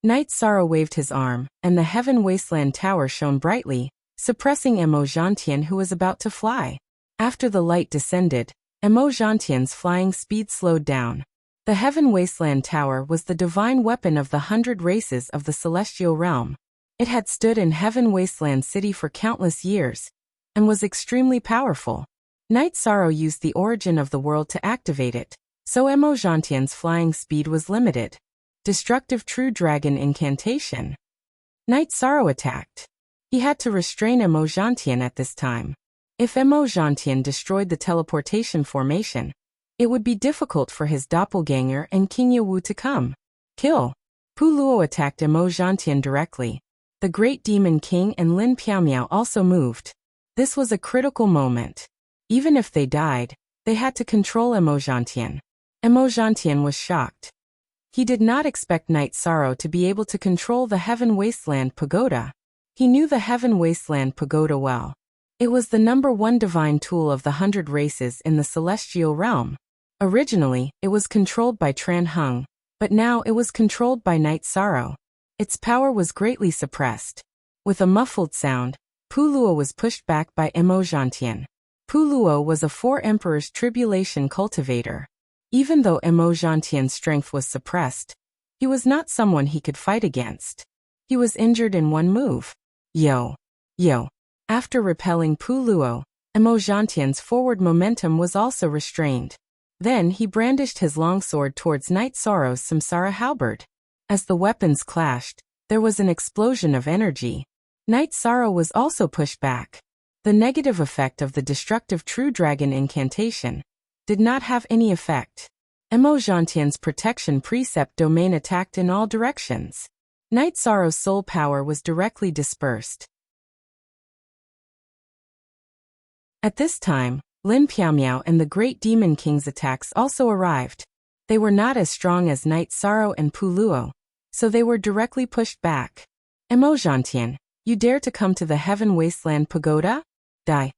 Night Sorrow waved his arm, and the Heaven Wasteland Tower shone brightly, suppressing Emojantian, who was about to fly. After the light descended, Emojantian's flying speed slowed down. The Heaven Wasteland Tower was the divine weapon of the 100 races of the celestial realm. It had stood in Heaven Wasteland City for countless years, and was extremely powerful. Night Sorrow used the origin of the world to activate it, so Emojantian's flying speed was limited. Destructive True Dragon Incantation. Night Sorrow attacked. He had to restrain Emojantian at this time. If Emojantian destroyed the teleportation formation, it would be difficult for his doppelganger and King Yawu to come. Kill. Puluo attacked Emojantian directly. The Great Demon King and Lin Piamiao also moved. This was a critical moment. Even if they died, they had to control Emojantian. Emojantian was shocked. He did not expect Night Sorrow to be able to control the Heaven Wasteland Pagoda. He knew the Heaven Wasteland Pagoda well. It was the #1 divine tool of the 100 races in the celestial realm. Originally, it was controlled by Tran Hung, but now it was controlled by Night Sorrow. Its power was greatly suppressed. With a muffled sound, Puluo was pushed back by Emojantian. Puluo was a 4 emperors tribulation cultivator. Even though Emojantian's strength was suppressed, he was not someone he could fight against. He was injured in one move. Yo. After repelling Puluo, Emojantian's forward momentum was also restrained. Then he brandished his longsword towards Night Sorrow's Samsara halberd. As the weapons clashed, there was an explosion of energy. Night Sorrow was also pushed back. The negative effect of the destructive True Dragon Incantation did not have any effect. Emojantian's protection precept domain attacked in all directions. Night Sorrow's soul power was directly dispersed. At this time, Lin Piamiao and the Great Demon King's attacks also arrived. They were not as strong as Night Sorrow and Puluo, so they were directly pushed back. Emojantian, you dare to come to the Heaven Wasteland Pagoda? Die.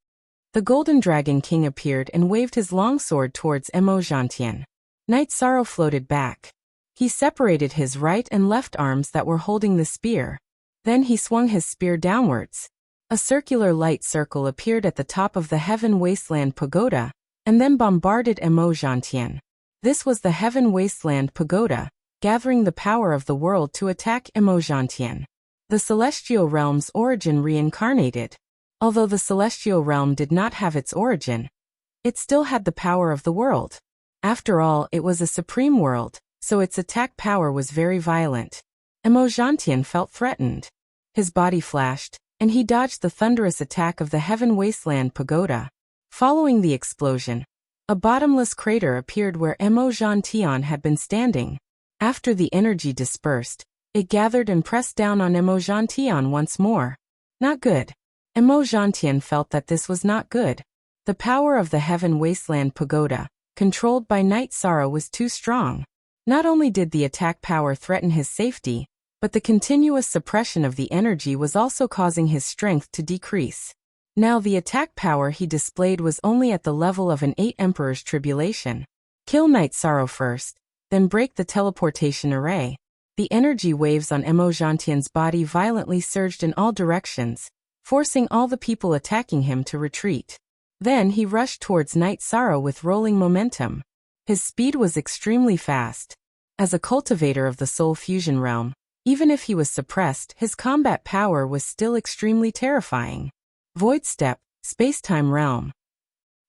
The Golden Dragon King appeared and waved his longsword towards Emojantian. Night Sorrow floated back. He separated his right and left arms that were holding the spear. Then he swung his spear downwards. A circular light circle appeared at the top of the Heaven Wasteland Pagoda, and then bombarded Emojantian. This was the Heaven Wasteland Pagoda, gathering the power of the world to attack Emojantian. The celestial realm's origin reincarnated. Although the celestial realm did not have its origin, it still had the power of the world. After all, it was a supreme world, so its attack power was very violent. Emojantian felt threatened. His body flashed, and he dodged the thunderous attack of the Heaven Wasteland Pagoda. Following the explosion, A bottomless crater appeared where Emojantion had been standing. After the energy dispersed, it gathered and pressed down on Emojantion once more. Not good. Emojantion felt that this was not good. The power of the Heaven Wasteland Pagoda, controlled by Night Sorrow, was too strong. Not only did the attack power threaten his safety, but the continuous suppression of the energy was also causing his strength to decrease. Now the attack power he displayed was only at the level of an 8 Emperor's Tribulation. Kill Night Sorrow first, then break the teleportation array. The energy waves on Emojantion's body violently surged in all directions, forcing all the people attacking him to retreat. Then he rushed towards Night Sorrow with rolling momentum. His speed was extremely fast. As a cultivator of the Soul Fusion realm, even if he was suppressed, his combat power was still extremely terrifying. Void Step, Space-Time Realm.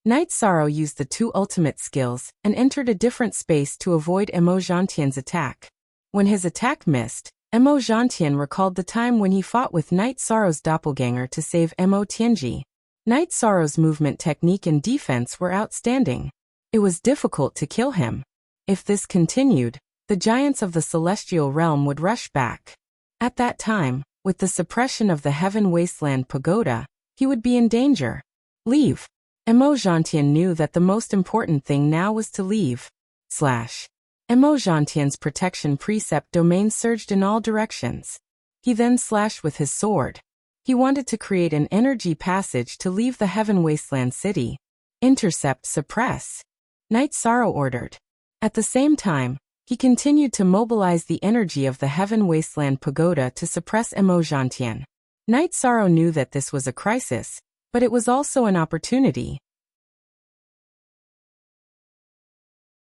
Night Sorrow used the 2 ultimate skills and entered a different space to avoid Emojantion's attack. When his attack missed, Emojantion recalled the time when he fought with Night Sorrow's doppelganger to save Emotianji. Night Sorrow's movement technique and defense were outstanding. It was difficult to kill him. If this continued, the giants of the celestial realm would rush back. At that time, with the suppression of the Heaven Wasteland Pagoda, he would be in danger. Leave. Emojantion knew that the most important thing now was to leave. Emojantion's protection precept domain surged in all directions. He then slashed with his sword. He wanted to create an energy passage to leave the Heaven Wasteland city. Intercept, suppress. Night Sorrow ordered. At the same time, he continued to mobilize the energy of the Heaven Wasteland Pagoda to suppress Emojantion. Night Sorrow knew that this was a crisis, but it was also an opportunity.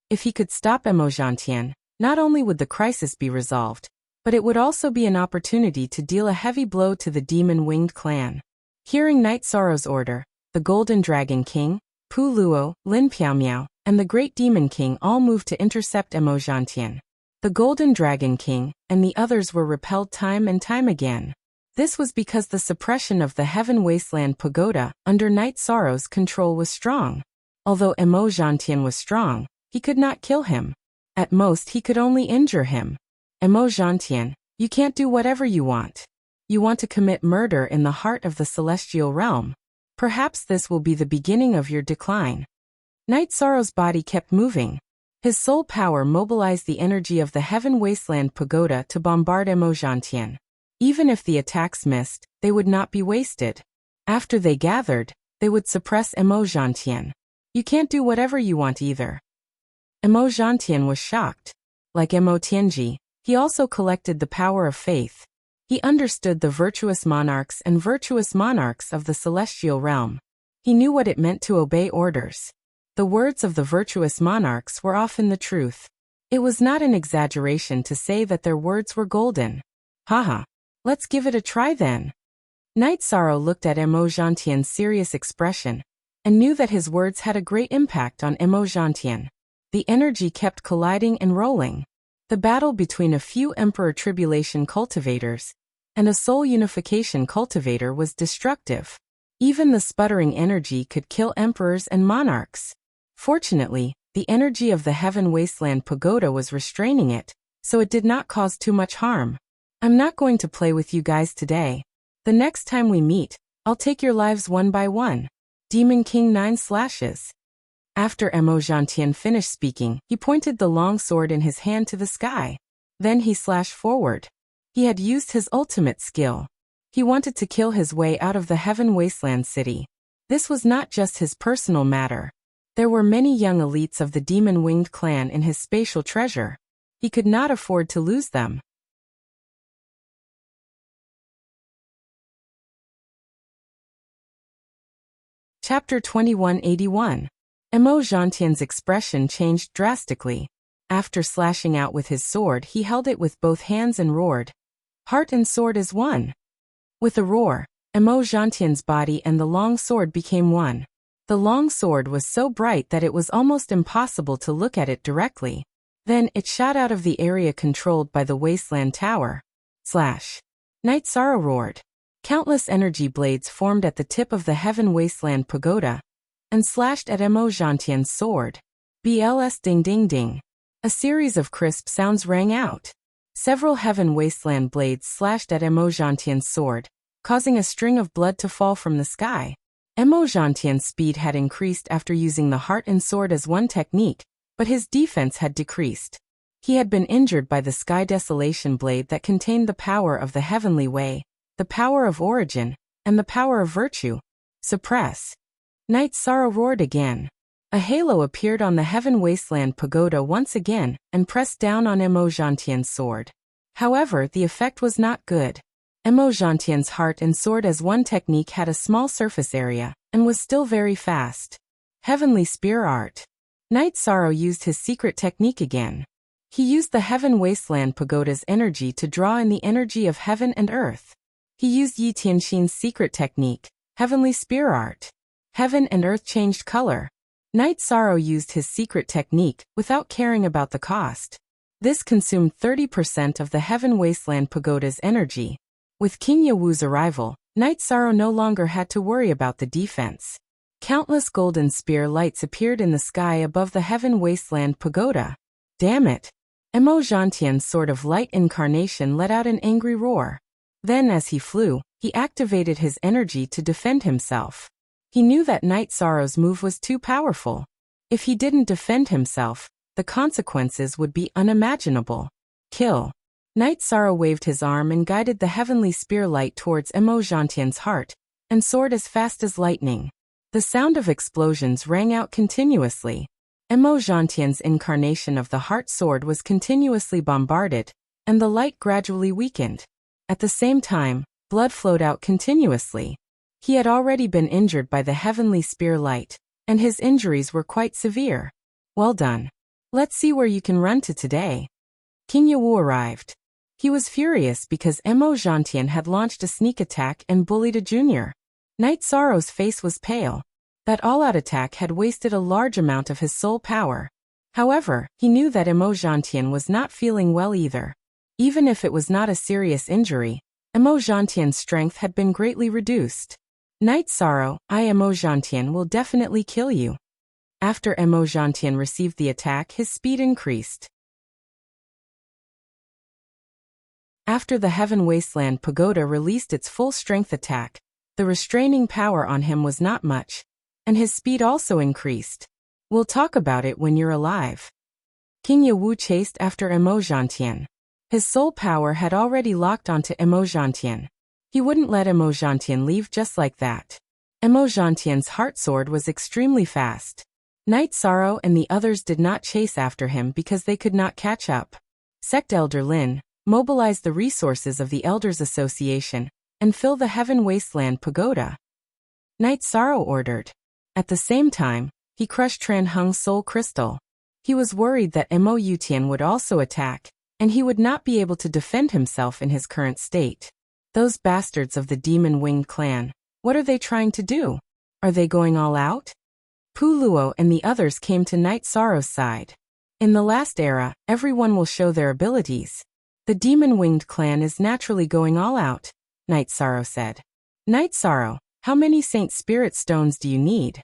If he could stop Emojantion, not only would the crisis be resolved, but it would also be an opportunity to deal a heavy blow to the demon-winged clan. Hearing Night Sorrow's order, the Golden Dragon King, Pu Luo, Lin Piaomiao, and the Great Demon King all moved to intercept Emojantion. The Golden Dragon King and the others were repelled time and time again. This was because the suppression of the Heaven Wasteland Pagoda under Night Sorrow's control was strong. Although Emojantion was strong, he could not kill him. At most he could only injure him. Emojantion, you can't do whatever you want. You want to commit murder in the heart of the celestial realm. Perhaps this will be the beginning of your decline. Night Sorrow's body kept moving. His soul power mobilized the energy of the Heaven Wasteland Pagoda to bombard Emojantion. Even if the attacks missed, they would not be wasted. After they gathered, they would suppress Emojantion. You can't do whatever you want either. Emojantion was shocked. Like Emotianji, he also collected the power of faith. He understood the virtuous monarchs and virtuous monarchs of the celestial realm. He knew what it meant to obey orders. The words of the virtuous monarchs were often the truth. It was not an exaggeration to say that their words were golden. Haha. Let's give it a try then. Night Sorrow looked at Emojantion's serious expression and knew that his words had a great impact on Emojantion. The energy kept colliding and rolling. The battle between a few Emperor Tribulation cultivators and a Soul Unification cultivator was destructive. Even the sputtering energy could kill emperors and monarchs. Fortunately, the energy of the Heaven Wasteland Pagoda was restraining it, so it did not cause too much harm. I'm not going to play with you guys today. The next time we meet, I'll take your lives one by one. Demon King 9 slashes. After Emojantion finished speaking, he pointed the long sword in his hand to the sky. Then he slashed forward. He had used his ultimate skill. He wanted to kill his way out of the Heaven Wasteland city. This was not just his personal matter. There were many young elites of the demon-winged clan in his spatial treasure. He could not afford to lose them. Chapter 2181. Emojantion's expression changed drastically. After slashing out with his sword, he held it with both hands and roared. Heart and sword is one. With a roar, Emojantion's body and the long sword became one. The long sword was so bright that it was almost impossible to look at it directly. Then it shot out of the area controlled by the Wasteland Tower. Night Sorrow roared. Countless energy blades formed at the tip of the Heaven Wasteland Pagoda, and slashed at Mo Zhantian's sword. BLS ding ding ding. A series of crisp sounds rang out. Several heaven wasteland blades slashed at Mo Zhantian's sword, causing a string of blood to fall from the sky. Mo Zhantian's speed had increased after using the heart and sword as one technique, but his defense had decreased. He had been injured by the Sky Desolation blade that contained the power of the heavenly way, the power of origin, and the power of virtue. Suppress. Night Sorrow roared again. A halo appeared on the Heaven Wasteland pagoda once again and pressed down on Mo Zhantian's sword. However, the effect was not good. Mo Zhantian's heart and sword as one technique had a small surface area and was still very fast. Heavenly Spear Art. Night Sorrow used his secret technique again. He used the Heaven Wasteland pagoda's energy to draw in the energy of heaven and earth. He used Yi Tianxin's secret technique, Heavenly Spear Art. Heaven and earth changed color. Night Sorrow used his secret technique without caring about the cost. This consumed 30% of the Heaven Wasteland pagoda's energy. With King Yawu's arrival, Night Sorrow no longer had to worry about the defense. Countless golden spear lights appeared in the sky above the Heaven Wasteland pagoda. Damn it! Mo Zhantian's sword of light incarnation let out an angry roar. Then as he flew, he activated his energy to defend himself. He knew that Night Sorrow's move was too powerful. If he didn't defend himself, the consequences would be unimaginable. Kill. Night Sorrow waved his arm and guided the heavenly spear light towards Mo Zhantian's heart, and soared as fast as lightning. The sound of explosions rang out continuously. Mo Zhantian's incarnation of the heart sword was continuously bombarded, and the light gradually weakened. At the same time, blood flowed out continuously. He had already been injured by the heavenly spear light, and his injuries were quite severe. Well done. Let's see where you can run to today. King Yawu arrived. He was furious because Mo Zhantian had launched a sneak attack and bullied a junior. Night Sorrow's face was pale. That all-out attack had wasted a large amount of his soul power. However, he knew that Mo Zhantian was not feeling well either. Even if it was not a serious injury, Mo Zhantian's strength had been greatly reduced. Night Sorrow, Mo Zhantian will definitely kill you. After Mo Zhantian received the attack, his speed increased. After the Heaven Wasteland pagoda released its full-strength attack, the restraining power on him was not much, and his speed also increased. We'll talk about it when you're alive. King Yawu chased after Mo Zhantian. His soul power had already locked onto Mo Zhantian. He wouldn't let Mo Zhantian leave just like that. Mo Zhantian's heart sword was extremely fast. Night Sorrow and the others did not chase after him because they could not catch up. Sect Elder Lin, mobilize the resources of the Elders Association, and fill the Heaven Wasteland pagoda. Night Sorrow ordered. At the same time, he crushed Tran Hung's soul crystal. He was worried that Mo Yutian would also attack, and he would not be able to defend himself in his current state. Those bastards of the Demon-Winged clan, what are they trying to do? Are they going all out? Pu Luo and the others came to Night Sorrow's side. In the last era, everyone will show their abilities. The Demon-Winged clan is naturally going all out, Night Sorrow said. Night Sorrow, how many Saint Spirit Stones do you need?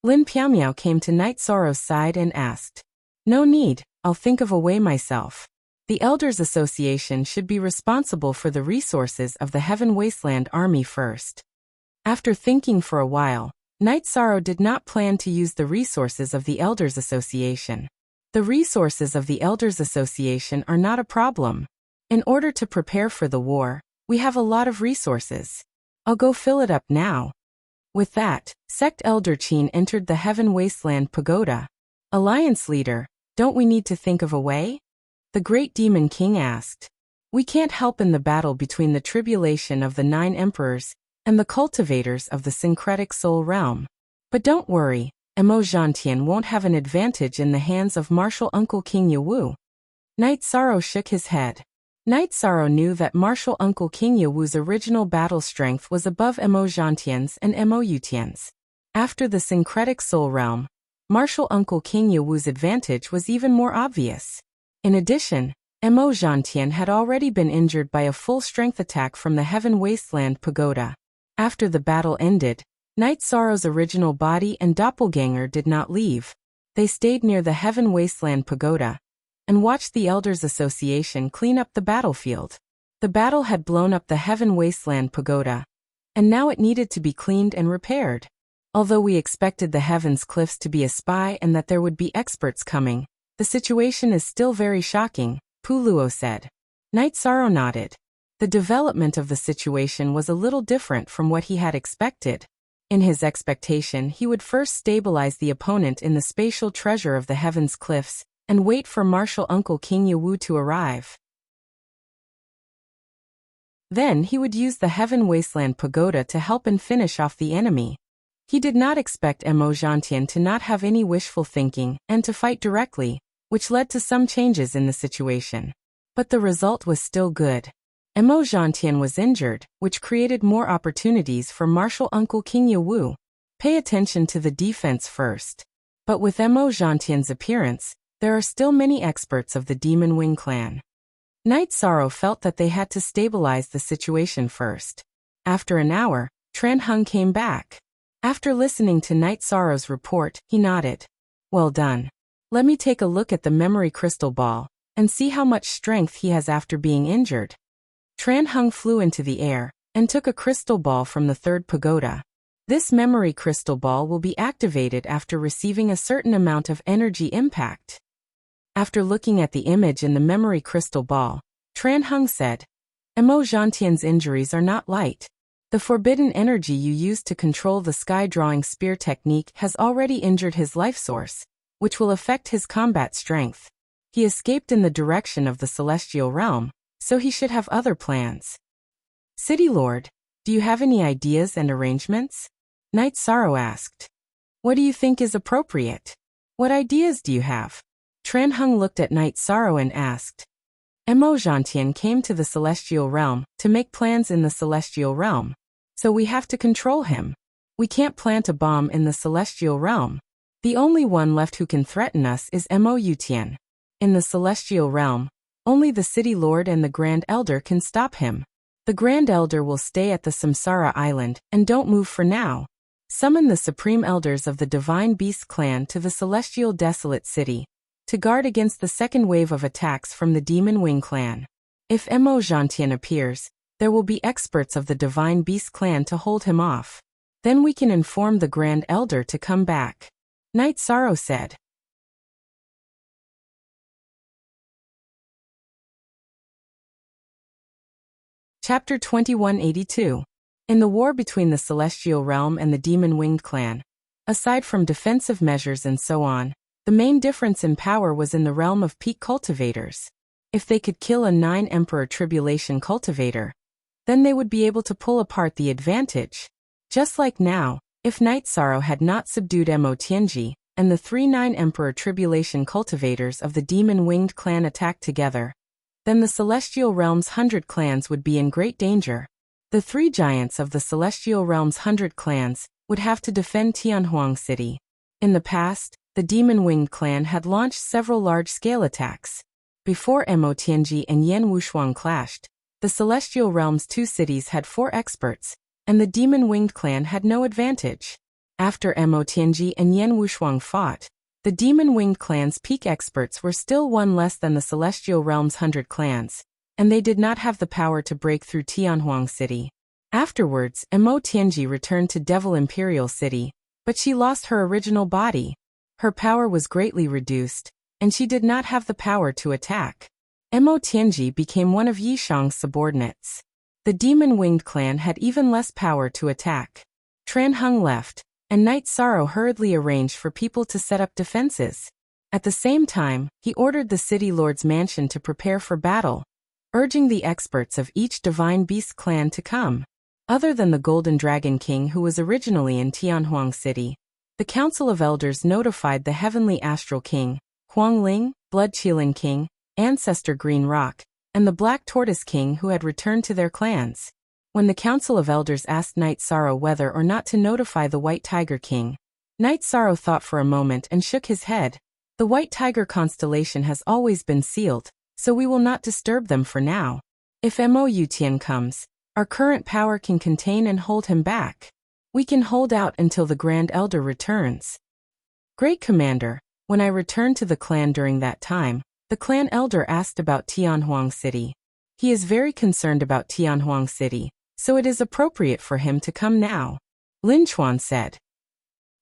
Lin Piaomiao came to Night Sorrow's side and asked. No need, I'll think of a way myself. The Elders Association should be responsible for the resources of the Heaven Wasteland army first. After thinking for a while, Night Sorrow did not plan to use the resources of the Elders Association. The resources of the Elders Association are not a problem. In order to prepare for the war, we have a lot of resources. I'll go fill it up now. With that, Sect Elder Qin entered the Heaven Wasteland pagoda. Alliance leader, don't we need to think of a way? The Great Demon King asked. We can't help in the battle between the tribulation of the 9 emperors and the cultivators of the syncretic soul realm. But don't worry, Mo Zhantian won't have an advantage in the hands of Martial Uncle King Yawu. Night Sorrow shook his head. Night Sorrow knew that Martial Uncle King Yawu's original battle strength was above Mo Zhantian's and Mo Yutian's. After the syncretic soul realm, Martial Uncle King Yawu's advantage was even more obvious. In addition, Mo Zhantian had already been injured by a full-strength attack from the Heaven Wasteland pagoda. After the battle ended, Night Sorrow's original body and doppelganger did not leave. They stayed near the Heaven Wasteland Pagoda and watched the Elders Association clean up the battlefield. The battle had blown up the Heaven Wasteland Pagoda, and now it needed to be cleaned and repaired. Although we expected the Heavens Cliffs to be a spy and that there would be experts coming, the situation is still very shocking, Puluo said. Night Sorrow nodded. The development of the situation was a little different from what he had expected. In his expectation, he would first stabilize the opponent in the spatial treasure of the Heavens Cliffs and wait for Martial Uncle King Yawu to arrive. Then he would use the Heaven Wasteland Pagoda to help and finish off the enemy. He did not expect Mo Zhantian to not have any wishful thinking and to fight directly, which led to some changes in the situation. But the result was still good. Mo Zhantian was injured, which created more opportunities for Martial Uncle King Yawu. Pay attention to the defense first. But with Mo Zhantian's appearance, there are still many experts of the Demon Wing clan. Night Sorrow felt that they had to stabilize the situation first. After an hour, Tran Hung came back. After listening to Night Sorrow's report, he nodded. Well done. Let me take a look at the memory crystal ball and see how much strength he has after being injured. Tran Hung flew into the air and took a crystal ball from the third pagoda. This memory crystal ball will be activated after receiving a certain amount of energy impact. After looking at the image in the memory crystal ball, Tran Hung said, Mo Zhantian's injuries are not light. The forbidden energy you used to control the sky-drawing spear technique has already injured his life source, which will affect his combat strength. He escaped in the direction of the celestial realm, so he should have other plans. City Lord, do you have any ideas and arrangements? Night Sorrow asked. What do you think is appropriate? What ideas do you have? Tran Hung looked at Night Sorrow and asked. Mo Zhantian came to the celestial realm to make plans in the celestial realm. So we have to control him. We can't plant a bomb in the celestial realm. The only one left who can threaten us is Mo Yutian. In the celestial realm, only the City Lord and the Grand Elder can stop him. The Grand Elder will stay at the Samsara Island and don't move for now. Summon the Supreme Elders of the Divine Beast Clan to the Celestial Desolate City to guard against the second wave of attacks from the Demon Wing Clan. If Mo Zhantian appears, there will be experts of the Divine Beast Clan to hold him off. Then we can inform the Grand Elder to come back. Night Sorrow said. Chapter 2182. In the war between the Celestial Realm and the Demon-Winged Clan, aside from defensive measures and so on, the main difference in power was in the realm of peak cultivators. If they could kill a 9 Emperor Tribulation cultivator, then they would be able to pull apart the advantage. Just like now, if Night Sorrow had not subdued Mo Tianji, and the 3 9 Emperor Tribulation cultivators of the Demon-Winged Clan attacked together, then the Celestial Realm's 100 clans would be in great danger. The 3 giants of the Celestial Realm's 100 clans would have to defend Tianhuang City. In the past, the Demon-Winged Clan had launched several large-scale attacks. Before Mo Tianji and Yan Wushuang clashed, the Celestial Realm's 2 cities had 4 experts, and the Demon-Winged Clan had no advantage. After Mo Tianji and Yan Wushuang fought, the Demon-Winged Clan's peak experts were still one less than the Celestial Realm's 100 clans, and they did not have the power to break through Tianhuang City. Afterwards, Mo Tianji returned to Devil Imperial City, but she lost her original body. Her power was greatly reduced, and she did not have the power to attack. Mo Tianji became one of Yishang's subordinates. The Demon-Winged Clan had even less power to attack. Tran Hung left, and Night Sorrow hurriedly arranged for people to set up defenses. At the same time, he ordered the City Lord's mansion to prepare for battle, urging the experts of each Divine Beast clan to come. Other than the Golden Dragon King who was originally in Tianhuang City, the Council of Elders notified the Heavenly Astral King, Huang Ling, Blood Qilin King, Ancestor Green Rock, and the Black Tortoise King who had returned to their clans. When the Council of Elders asked Night Sorrow whether or not to notify the White Tiger King, Night Sorrow thought for a moment and shook his head. The White Tiger constellation has always been sealed, so we will not disturb them for now. If Mo Yutian comes, our current power can contain and hold him back. We can hold out until the Grand Elder returns. Great Commander, when I returned to the clan during that time, the clan elder asked about Tianhuang City. He is very concerned about Tianhuang City, so it is appropriate for him to come now. Lin Chuan said.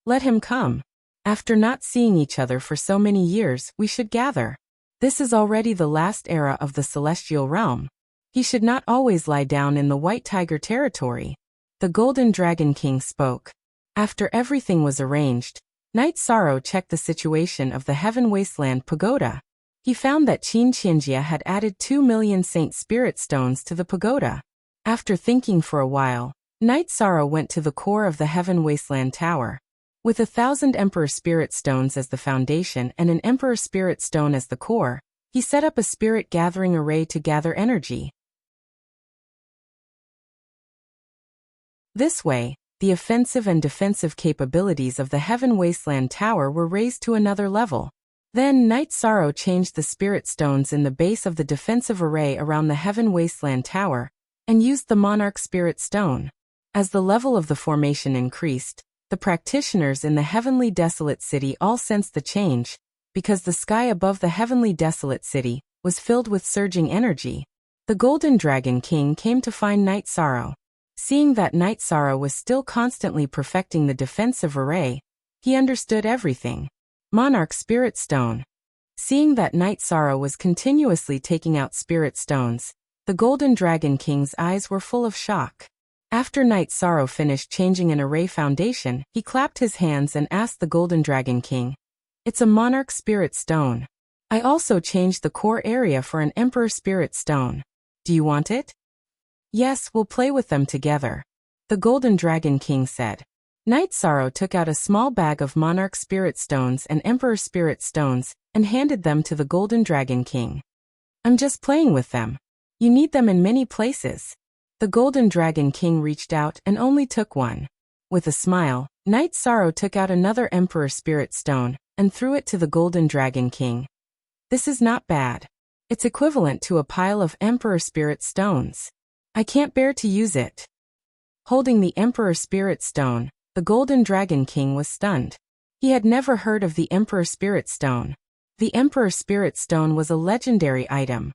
Let him come. After not seeing each other for so many years, we should gather. This is already the last era of the celestial realm. He should not always lie down in the White Tiger territory. The Golden Dragon King spoke. After everything was arranged, Knight Sorrow checked the situation of the Heaven Wasteland Pagoda. He found that Qin Qianjia had added 2 million Saint Spirit Stones to the pagoda. After thinking for a while, Knight Sorrow went to the core of the Heaven Wasteland Tower. With 1,000 Emperor Spirit Stones as the foundation and an Emperor Spirit Stone as the core, he set up a spirit gathering array to gather energy. This way, the offensive and defensive capabilities of the Heaven Wasteland Tower were raised to another level. Then Knight Sorrow changed the Spirit Stones in the base of the defensive array around the Heaven Wasteland Tower, and used the Monarch Spirit Stone. As the level of the formation increased, the practitioners in the Heavenly Desolate City all sensed the change, because the sky above the Heavenly Desolate City was filled with surging energy. The Golden Dragon King came to find Knight Sorrow. Seeing that Knight Sorrow was still constantly perfecting the defensive array, he understood everything. Monarch Spirit Stone. Seeing that Knight Sorrow was continuously taking out Spirit Stones, the Golden Dragon King's eyes were full of shock. After Knight Sorrow finished changing an array foundation, he clapped his hands and asked the Golden Dragon King, "It's a Monarch Spirit Stone. I also changed the core area for an Emperor Spirit Stone. Do you want it?" "Yes, we'll play with them together," the Golden Dragon King said. Knight Sorrow took out a small bag of Monarch Spirit Stones and Emperor Spirit Stones and handed them to the Golden Dragon King. "I'm just playing with them. You need them in many places." The Golden Dragon King reached out and only took one. With a smile, Knight Sorrow took out another Emperor Spirit Stone and threw it to the Golden Dragon King. "This is not bad. It's equivalent to a pile of Emperor Spirit Stones. I can't bear to use it." Holding the Emperor Spirit Stone, the Golden Dragon King was stunned. He had never heard of the Emperor Spirit Stone. The Emperor Spirit Stone was a legendary item.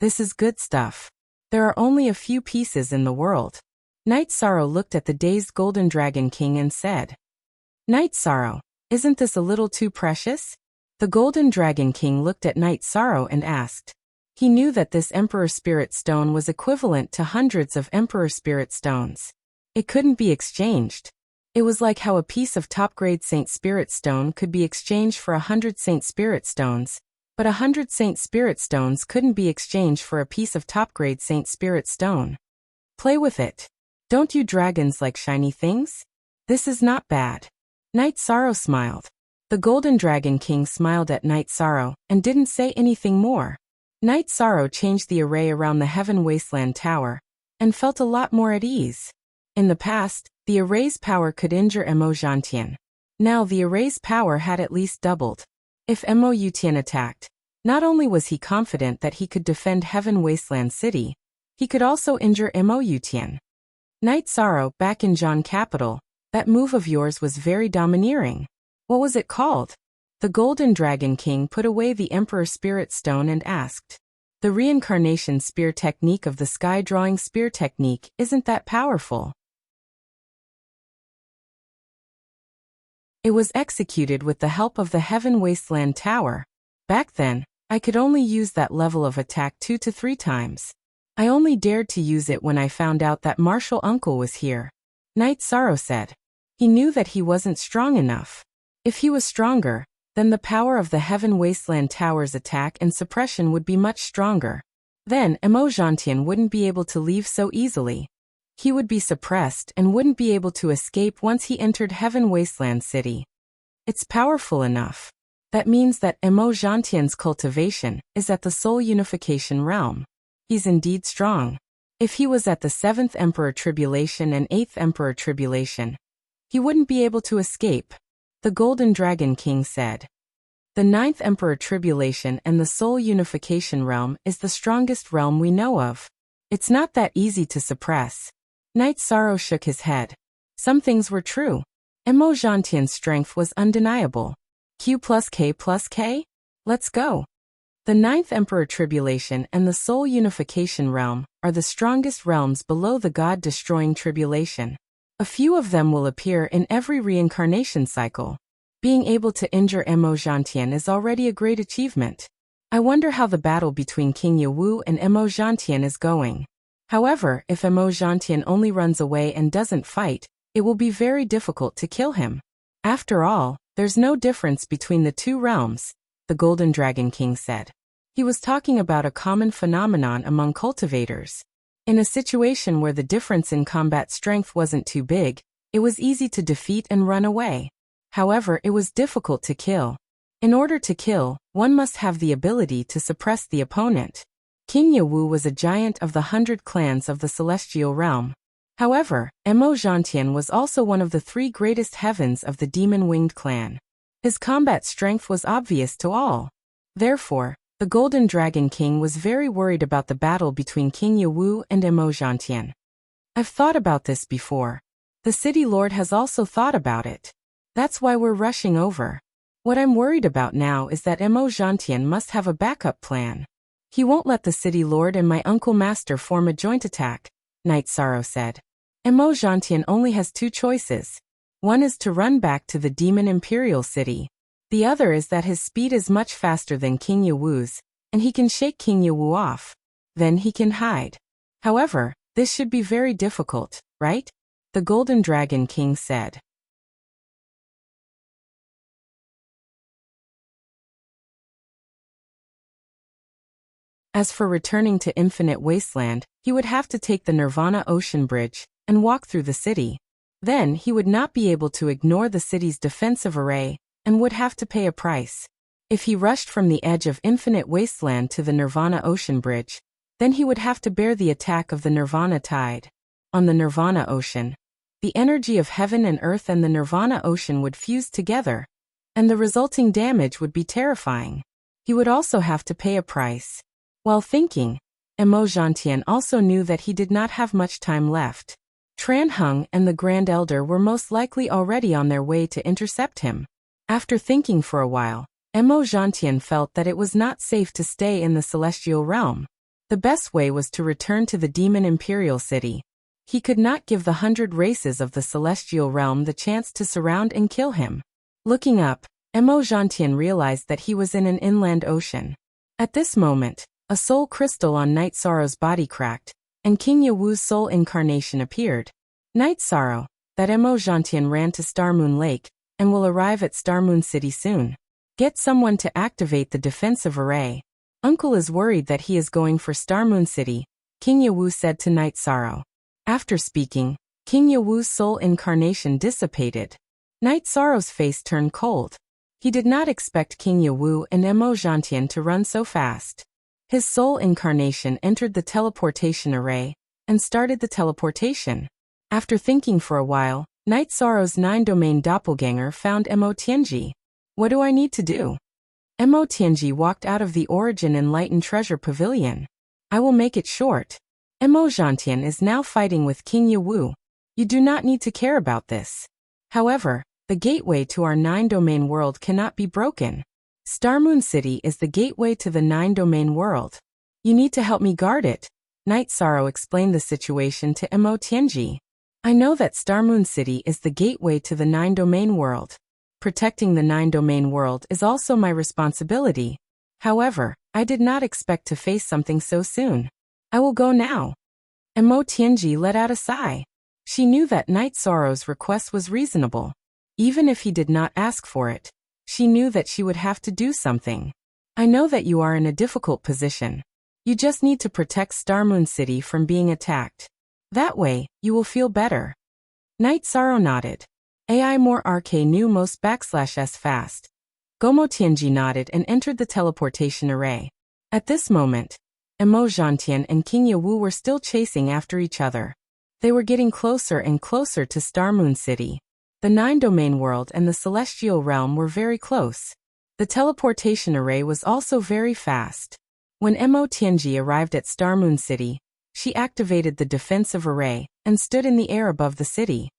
This is good stuff. There are only a few pieces in the world. Knight Sorrow looked at the dazed Golden Dragon King and said, "Knight Sorrow, isn't this a little too precious?" The Golden Dragon King looked at Knight Sorrow and asked. He knew that this Emperor Spirit Stone was equivalent to hundreds of Emperor Spirit Stones. It couldn't be exchanged. It was like how a piece of top-grade Saint Spirit Stone could be exchanged for 100 Saint Spirit Stones, but 100 Saint Spirit Stones couldn't be exchanged for a piece of top-grade Saint Spirit Stone. "Play with it. Don't you dragons like shiny things? This is not bad." Knight Sorrow smiled. The Golden Dragon King smiled at Knight Sorrow and didn't say anything more. Knight Sorrow changed the array around the Heaven Wasteland Tower and felt a lot more at ease. In the past, the array's power could injure Mo Zhantian. Now the array's power had at least doubled. If Mo Yutian attacked, not only was he confident that he could defend Heaven Wasteland City, he could also injure Mo Yutian. Knight Sorrow, back in Zhan Capital, that move of yours was very domineering. What was it called? The Golden Dragon King put away the Emperor Spirit Stone and asked. The reincarnation spear technique of the sky drawing spear technique isn't that powerful. It was executed with the help of the Heaven Wasteland Tower. Back then, I could only use that level of attack 2 to 3 times. I only dared to use it when I found out that Martial Uncle was here. Knight Sorrow said. He knew that he wasn't strong enough. If he was stronger, then the power of the Heaven Wasteland Tower's attack and suppression would be much stronger. Then Mo Zhantian wouldn't be able to leave so easily. He would be suppressed and wouldn't be able to escape once he entered Heaven Wasteland City. It's powerful enough. That means that Mo Zhantian's cultivation is at the Soul Unification realm. He's indeed strong. If he was at the 7th Emperor Tribulation and 8th Emperor Tribulation, he wouldn't be able to escape. The Golden Dragon King said. The 9th Emperor Tribulation and the Soul Unification realm is the strongest realm we know of. It's not that easy to suppress. Knight Sorrow shook his head. Some things were true. Mo Zhantian's strength was undeniable. Q plus K plus K? Let's go. The ninth Emperor Tribulation and the Soul Unification Realm are the strongest realms below the God-destroying Tribulation. A few of them will appear in every reincarnation cycle. Being able to injure Mo Zhantian is already a great achievement. I wonder how the battle between King Yawu and Mo Zhantian is going. However, if Mo Zhantian only runs away and doesn't fight, it will be very difficult to kill him. After all, there's no difference between the two realms, the Golden Dragon King said. He was talking about a common phenomenon among cultivators. In a situation where the difference in combat strength wasn't too big, it was easy to defeat and run away. However, it was difficult to kill. In order to kill, one must have the ability to suppress the opponent. King Yawu was a giant of the 100 clans of the celestial realm. However, Mo Zhantian was also one of the 3 greatest heavens of the demon-winged clan. His combat strength was obvious to all. Therefore, the Golden Dragon King was very worried about the battle between King Yawu and Mo Zhantian. I've thought about this before. The City Lord has also thought about it. That's why we're rushing over. What I'm worried about now is that Mo Zhantian must have a backup plan. He won't let the City Lord and my Uncle Master form a joint attack, Night Sorrow said. Mo Zhantian only has 2 choices. One is to run back to the Demon Imperial City. The other is that his speed is much faster than King Yawu's, and he can shake King Yawu off. Then he can hide. However, this should be very difficult, right? The Golden Dragon King said. As for returning to Infinite Wasteland, he would have to take the Nirvana Ocean Bridge and walk through the city. Then he would not be able to ignore the city's defensive array and would have to pay a price. If he rushed from the edge of Infinite Wasteland to the Nirvana Ocean Bridge, then he would have to bear the attack of the Nirvana Tide. On the Nirvana Ocean, the energy of heaven and earth and the Nirvana Ocean would fuse together, and the resulting damage would be terrifying. He would also have to pay a price. While thinking, Mo Zhantian also knew that he did not have much time left. Tran Hung and the Grand Elder were most likely already on their way to intercept him. After thinking for a while, Mo Zhantian felt that it was not safe to stay in the Celestial Realm. The best way was to return to the Demon Imperial City. He could not give the 100 races of the Celestial Realm the chance to surround and kill him. Looking up, Mo Zhantian realized that he was in an inland ocean. At this moment, a soul crystal on Night Sorrow's body cracked, and King Yawu's soul incarnation appeared. Night Sorrow, that Mo Zhantian ran to Starmoon Lake, and will arrive at Starmoon City soon. Get someone to activate the defensive array. Uncle is worried that he is going for Starmoon City, King Yawu said to Night Sorrow. After speaking, King Yawu's soul incarnation dissipated. Night Sorrow's face turned cold. He did not expect King Yawu and Mo Zhantian to run so fast. His soul incarnation entered the teleportation array and started the teleportation. After thinking for a while, Night Sorrow's 9-domain doppelganger found Mo Tianji. What do I need to do? Mo Tianji walked out of the Origin Enlightened Treasure Pavilion. I will make it short. Mo Zhantian is now fighting with King Yawu. You do not need to care about this. However, the gateway to our 9-domain world cannot be broken. Starmoon City is the gateway to the 9-domain world. You need to help me guard it. Night Sorrow explained the situation to Mo Tianji. I know that Starmoon City is the gateway to the 9-domain world. Protecting the 9-domain world is also my responsibility. However, I did not expect to face something so soon. I will go now. Mo Tianji let out a sigh. She knew that Night Sorrow's request was reasonable. Even if he did not ask for it, she knew that she would have to do something. I know that you are in a difficult position. You just need to protect Starmoon City from being attacked. That way, you will feel better. Night Sorrow nodded. AI more RK new most /s fast. Gomo Tianji nodded and entered the teleportation array. At this moment, Mo Zhantian and King Yawu were still chasing after each other. They were getting closer and closer to Starmoon City. The 9-domain world and the celestial realm were very close. The teleportation array was also very fast. When Mo Tianji arrived at Starmoon City, she activated the defensive array and stood in the air above the city.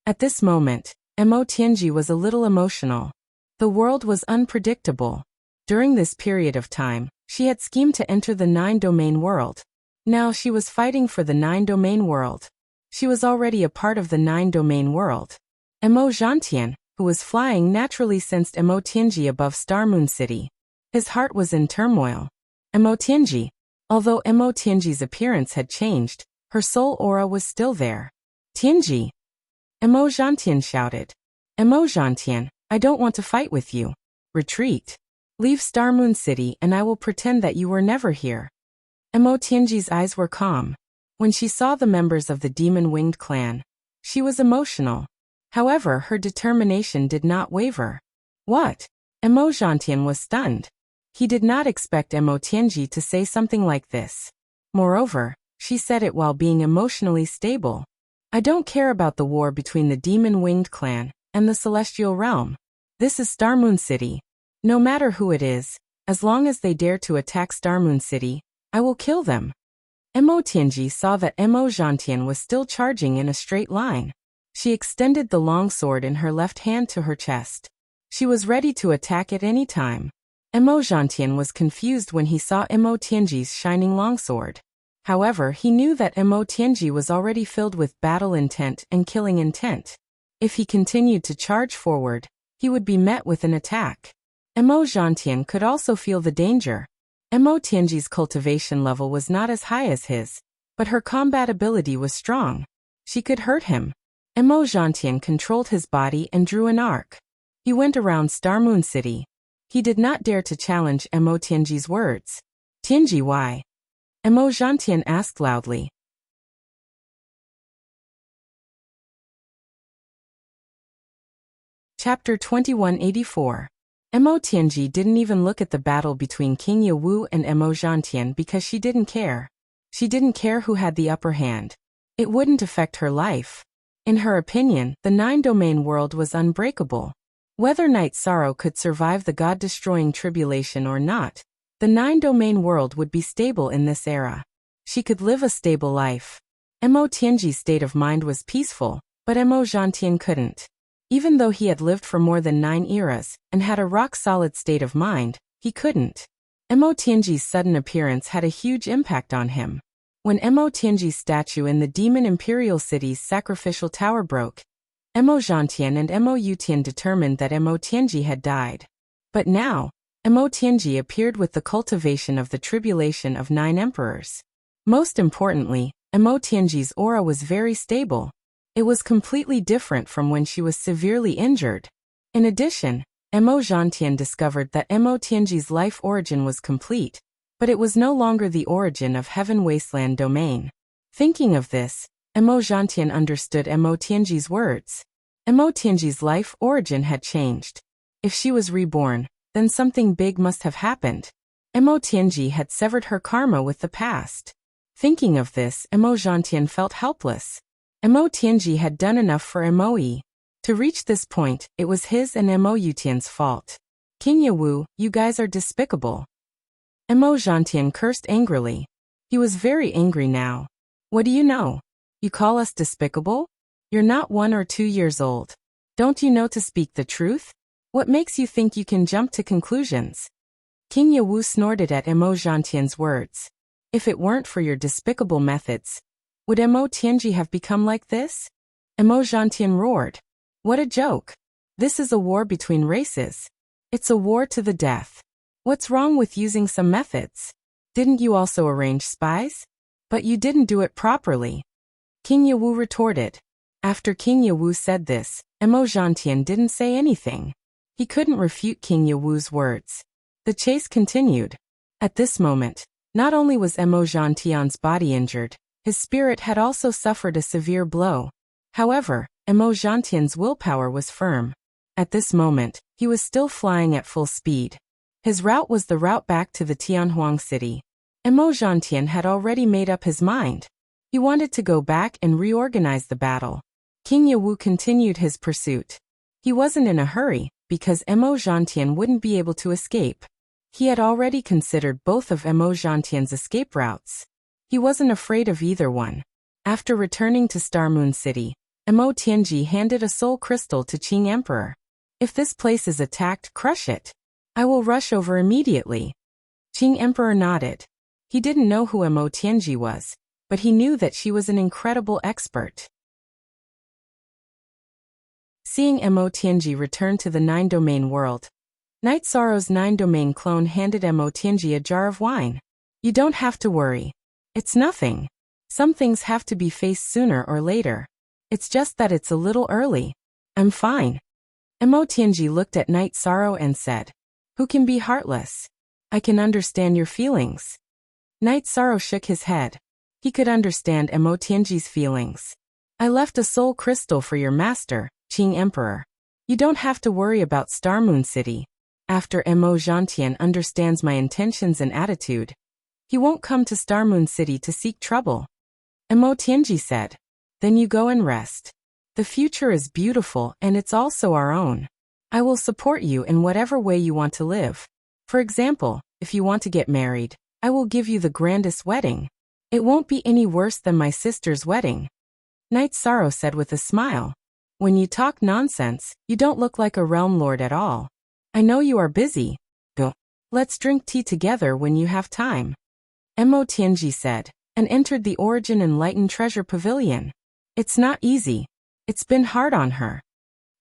At this moment, Mo Tianji was a little emotional. The world was unpredictable. During this period of time, she had schemed to enter the 9-domain world. Now she was fighting for the 9-domain world. She was already a part of the 9-domain world. Mo Zhantian, who was flying, naturally sensed Mo Tianji above Star Moon City. His heart was in turmoil. Mo Tianji. Although Mo Tianji's appearance had changed, her soul aura was still there. Tianji. Mo Zhantian shouted. Mo Zhantian, I don't want to fight with you. Retreat. Leave Star Moon City and I will pretend that you were never here. Mo Tianji's eyes were calm. When she saw the members of the demon-winged clan, she was emotional. However, her determination did not waver. What? Mo Zhantian was stunned. He did not expect Mo Tianji to say something like this. Moreover, she said it while being emotionally stable. I don't care about the war between the demon-winged clan and the celestial realm. This is Star Moon City. No matter who it is, as long as they dare to attack Star Moon City, I will kill them. Mo Tianji saw that Mo Zhantian was still charging in a straight line. She extended the long sword in her left hand to her chest. She was ready to attack at any time. Mo Zhantian was confused when he saw Mo Tianji's shining longsword. However, he knew that Mo Tianji was already filled with battle intent and killing intent. If he continued to charge forward, he would be met with an attack. Mo Zhantian could also feel the danger. Mo Tianji's cultivation level was not as high as his, but her combat ability was strong. She could hurt him. Mo Zhantian controlled his body and drew an arc. He went around Star Moon City. He did not dare to challenge Mo Tianji's words. Tianji, why? Mo Zhantian asked loudly. Chapter 2184. Mo Tianji didn't even look at the battle between King Yewu and Mo Zhantian because she didn't care. She didn't care who had the upper hand. It wouldn't affect her life. In her opinion, the 9-domain world was unbreakable. Whether Night Sorrow could survive the god-destroying tribulation or not, the 9-domain world would be stable in this era. She could live a stable life. Mo Tianji's state of mind was peaceful, but Mo Zhantian couldn't. Even though he had lived for more than 9 eras and had a rock-solid state of mind, he couldn't. Mo Tianji's sudden appearance had a huge impact on him. When Mo Tianji's statue in the Demon Imperial City's sacrificial tower broke, Mo Zhantian and Mo Yutian determined that Mo Tianji had died. But now, Mo Tianji appeared with the cultivation of the tribulation of 9 emperors. Most importantly, Mo Tianji's aura was very stable. It was completely different from when she was severely injured. In addition, Mo Zhantian discovered that Mo Tianji's life origin was complete, but it was no longer the origin of Heaven Wasteland domain. Thinking of this, Mo Zhantian understood Mo Tianji's words. Mo Tianji's life origin had changed. If she was reborn, then something big must have happened. Mo Tianji had severed her karma with the past. Thinking of this, Mo Zhantian felt helpless. Mo Tianji had done enough for Moe. To reach this point, it was his and Mo Yutian's fault. King Yewu, you guys are despicable. Mo Zhantian cursed angrily. He was very angry now. What do you know? You call us despicable? You're not 1 or 2 years old. Don't you know to speak the truth? What makes you think you can jump to conclusions? King Yewu snorted at Mo Zhantian's words. If it weren't for your despicable methods, would Mo Tianji have become like this? Mo Zhantian roared. What a joke. This is a war between races. It's a war to the death. What's wrong with using some methods? Didn't you also arrange spies? But you didn't do it properly. King Yewu retorted. After King Yewu said this, Mo Zhantian didn't say anything. He couldn't refute King Yewu's words. The chase continued. At this moment, not only was Mo Zhantian's body injured, his spirit had also suffered a severe blow. However, Mo Zhantian's willpower was firm. At this moment, he was still flying at full speed. His route was the route back to the Tianhuang city. Mo Zhantian had already made up his mind. He wanted to go back and reorganize the battle. King Yewu continued his pursuit. He wasn't in a hurry, because Mo Zhantian wouldn't be able to escape. He had already considered both of Mo Zhantian's escape routes. He wasn't afraid of either one. After returning to Star Moon City, Mo Tianji handed a soul crystal to Qing Emperor. If this place is attacked, crush it. I will rush over immediately. Qing Emperor nodded. He didn't know who Mo Tianji was, but he knew that she was an incredible expert. Seeing Mo Tianji return to the 9-domain world, Night Sorrow's 9-domain clone handed Mo Tianji a jar of wine. You don't have to worry. It's nothing. Some things have to be faced sooner or later. It's just that it's a little early. I'm fine. Mo Tianji looked at Night Sorrow and said, "Who can be heartless? I can understand your feelings." Night Sorrow shook his head. He could understand Mo Tianji's feelings. I left a soul crystal for your master, Qing Emperor. You don't have to worry about Star Moon City. After Mo Zhantian understands my intentions and attitude, he won't come to Star Moon City to seek trouble. Mo Tianji said, "Then you go and rest. The future is beautiful and it's also our own. I will support you in whatever way you want to live. For example, if you want to get married, I will give you the grandest wedding. It won't be any worse than my sister's wedding." Night Sorrow said with a smile, "When you talk nonsense, you don't look like a realm lord at all. I know you are busy. Go. Let's drink tea together when you have time." Mo Tianji said, and entered the Origin Enlightened Treasure Pavilion. It's not easy. It's been hard on her.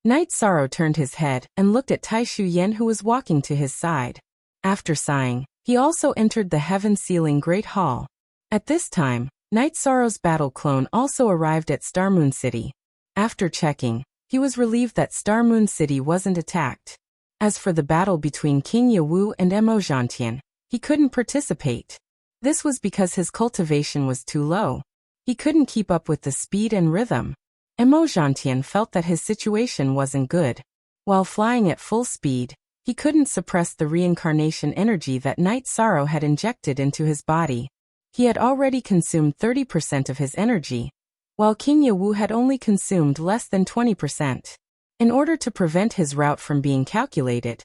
Night Sorrow turned his head and looked at Tai Shu Yen, who was walking to his side. After sighing, he also entered the heaven-sealing Great Hall. At this time, Night Sorrow's battle clone also arrived at Star Moon City. After checking, he was relieved that Star Moon City wasn't attacked. As for the battle between King Yawu and Mo Zhantian, he couldn't participate. This was because his cultivation was too low. He couldn't keep up with the speed and rhythm. Mo Zhantian felt that his situation wasn't good. While flying at full speed, he couldn't suppress the reincarnation energy that Night Sorrow had injected into his body. He had already consumed 30% of his energy, while King Yawu had only consumed less than 20%. In order to prevent his route from being calculated,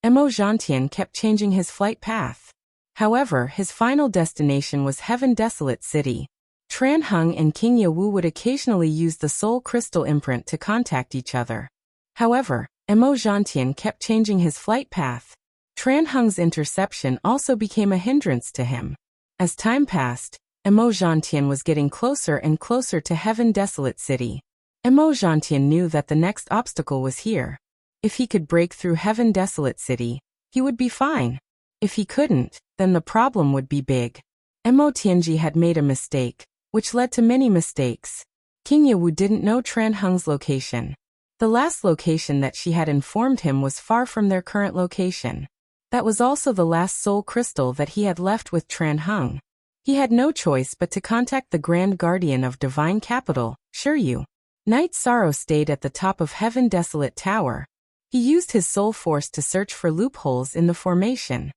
Mo Zhantian kept changing his flight path. However, his final destination was Heaven Desolate City. Tran Hung and King Yawu would occasionally use the soul crystal imprint to contact each other. However, Mo Zhantian kept changing his flight path. Tran Hung's interception also became a hindrance to him. As time passed, Mo Zhantian was getting closer and closer to Heaven Desolate City. Mo Zhantian knew that the next obstacle was here. If he could break through Heaven Desolate City, he would be fine. If he couldn't, then the problem would be big. Mo Tianji had made a mistake, which led to many mistakes. King Yawu didn't know Tran Hung's location. The last location that she had informed him was far from their current location. That was also the last soul crystal that he had left with Tran Hung. He had no choice but to contact the Grand Guardian of Divine Capital, Shiryu. Night Sorrow stayed at the top of Heaven Desolate Tower. He used his soul force to search for loopholes in the formation.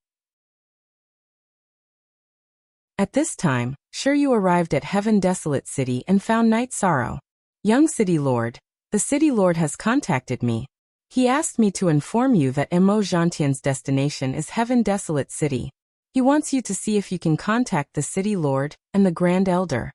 At this time, Shiryu arrived at Heaven Desolate City and found Night Sorrow. "Young City Lord, the City Lord has contacted me. He asked me to inform you that Mo Zhantian's destination is Heaven Desolate City. He wants you to see if you can contact the City Lord and the Grand Elder.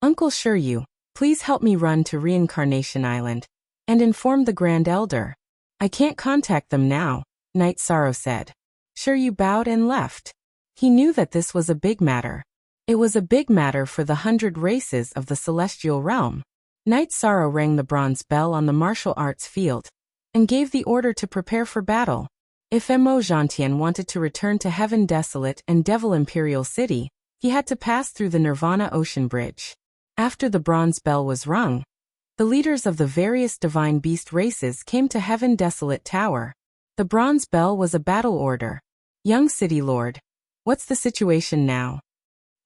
Uncle Shiryu, please help me run to Reincarnation Island and inform the Grand Elder." "I can't contact them now," Night Sorrow said. Shiryu bowed and left. He knew that this was a big matter. It was a big matter for the 100 races of the celestial realm. Night Sorrow rang the bronze bell on the martial arts field and gave the order to prepare for battle. If Mo Zhantian wanted to return to Heaven Desolate and Devil Imperial City, he had to pass through the Nirvana Ocean Bridge. After the bronze bell was rung, the leaders of the various divine beast races came to Heaven Desolate Tower. The bronze bell was a battle order. "Young City Lord, what's the situation now?"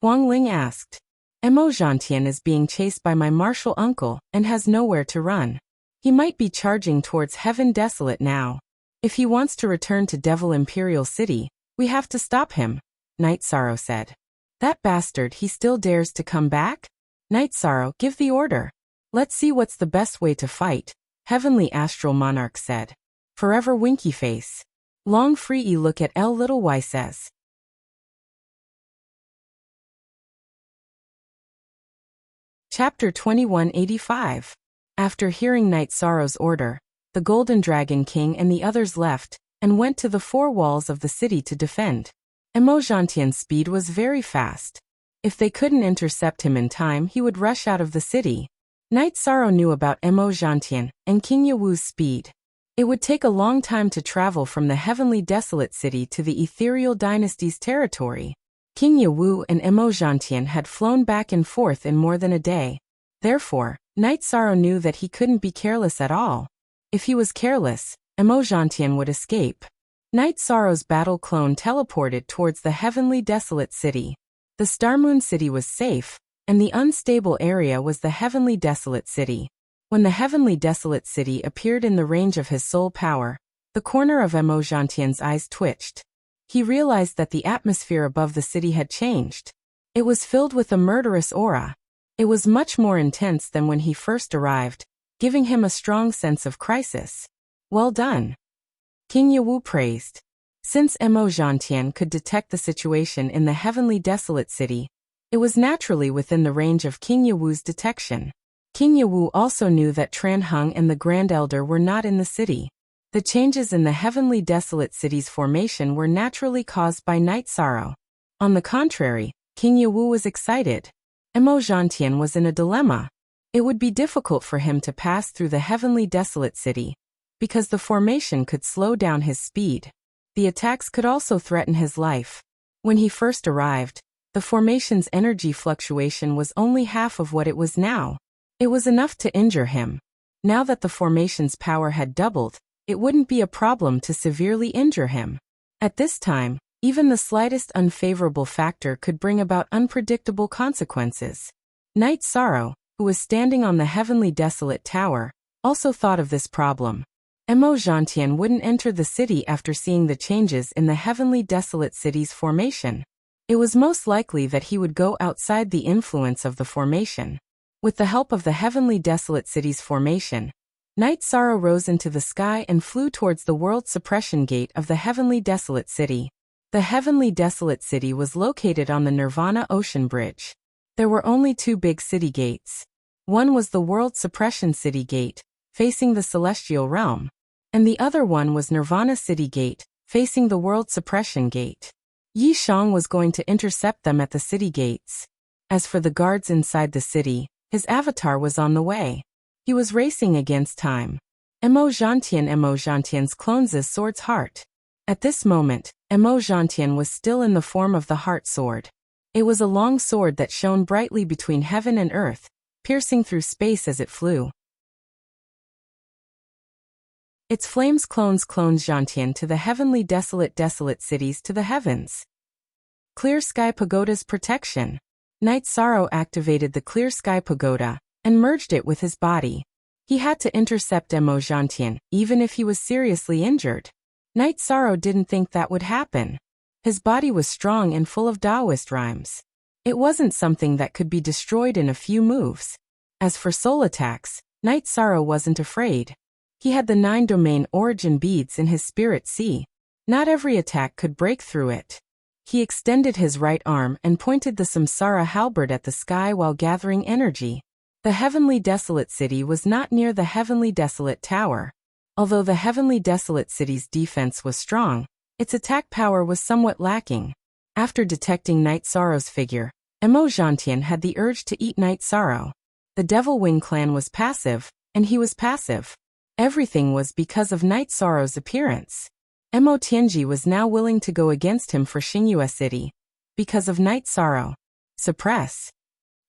Huang Ling asked. "Mo Zhantian is being chased by my martial uncle and has nowhere to run. He might be charging towards Heaven Desolate now. If he wants to return to Devil Imperial City, we have to stop him," Night Sorrow said. "That bastard, he still dares to come back?" "Night Sorrow, give the order. Let's see what's the best way to fight," Heavenly Astral Monarch said. Forever Winky Face. Long Free look at L Little Y says. Chapter 2185. After hearing Night Sorrow's order, the Golden Dragon King and the others left, and went to the four walls of the city to defend. Emojantian's speed was very fast. If they couldn't intercept him in time, he would rush out of the city. Night Sorrow knew about Emojantian and King Yawu's speed. It would take a long time to travel from the heavenly desolate city to the ethereal dynasty's territory. King Yawu and Emojantian had flown back and forth in more than a day. Therefore, Night Sorrow knew that he couldn't be careless at all. If he was careless, Emojantian would escape. Night Sorrow's battle clone teleported towards the heavenly desolate city. The Star Moon City was safe, and the unstable area was the heavenly desolate city. When the heavenly desolate city appeared in the range of his soul power, the corner of Emojantian's eyes twitched. He realized that the atmosphere above the city had changed. It was filled with a murderous aura. It was much more intense than when he first arrived, giving him a strong sense of crisis. Well done. King Yawu praised. Since Emojantian could detect the situation in the heavenly desolate city, it was naturally within the range of King Yawu's detection. King Yawu also knew that Tran Hung and the Grand Elder were not in the city. The changes in the heavenly desolate city's formation were naturally caused by Night Sorrow. On the contrary, King Yawu was excited. Emojantian was in a dilemma. It would be difficult for him to pass through the heavenly desolate city, because the formation could slow down his speed. The attacks could also threaten his life. When he first arrived, the formation's energy fluctuation was only half of what it was now. It was enough to injure him. Now that the formation's power had doubled, it wouldn't be a problem to severely injure him. At this time, even the slightest unfavorable factor could bring about unpredictable consequences. Night Sorrow, who was standing on the heavenly desolate tower, also thought of this problem. Emojantian wouldn't enter the city after seeing the changes in the heavenly desolate city's formation. It was most likely that he would go outside the influence of the formation. With the help of the heavenly desolate city's formation, Night Sorrow rose into the sky and flew towards the world suppression gate of the heavenly desolate city. The heavenly desolate city was located on the Nirvana Ocean Bridge. There were only two big city gates. One was the world suppression city gate, facing the celestial realm, and the other one was Nirvana City Gate, facing the World Suppression Gate. Yi Shang was going to intercept them at the city gates. As for the guards inside the city, his avatar was on the way. He was racing against time. Emojantian's clones' sword's heart. At this moment, Emojantian was still in the form of the heart sword. It was a long sword that shone brightly between heaven and earth, piercing through space as it flew. Its flames clones Jantian to the heavenly desolate cities to the heavens. Clear Sky Pagoda's protection. Night Sorrow activated the Clear Sky Pagoda and merged it with his body. He had to intercept Emojantian, even if he was seriously injured. Night Sorrow didn't think that would happen. His body was strong and full of Taoist rhymes. It wasn't something that could be destroyed in a few moves. As for soul attacks, Night Sorrow wasn't afraid. He had the 9-domain origin beads in his spirit sea. Not every attack could break through it. He extended his right arm and pointed the Samsara halberd at the sky while gathering energy. The heavenly desolate city was not near the heavenly desolate tower. Although the heavenly desolate city's defense was strong, its attack power was somewhat lacking. After detecting Night Sorrow's figure, Emojantian had the urge to eat Night Sorrow. The Devil Wing clan was passive, and he was passive. Everything was because of Night Sorrow's appearance. Emo Tianji was now willing to go against him for Xingyue City. Because of Night Sorrow. Suppress.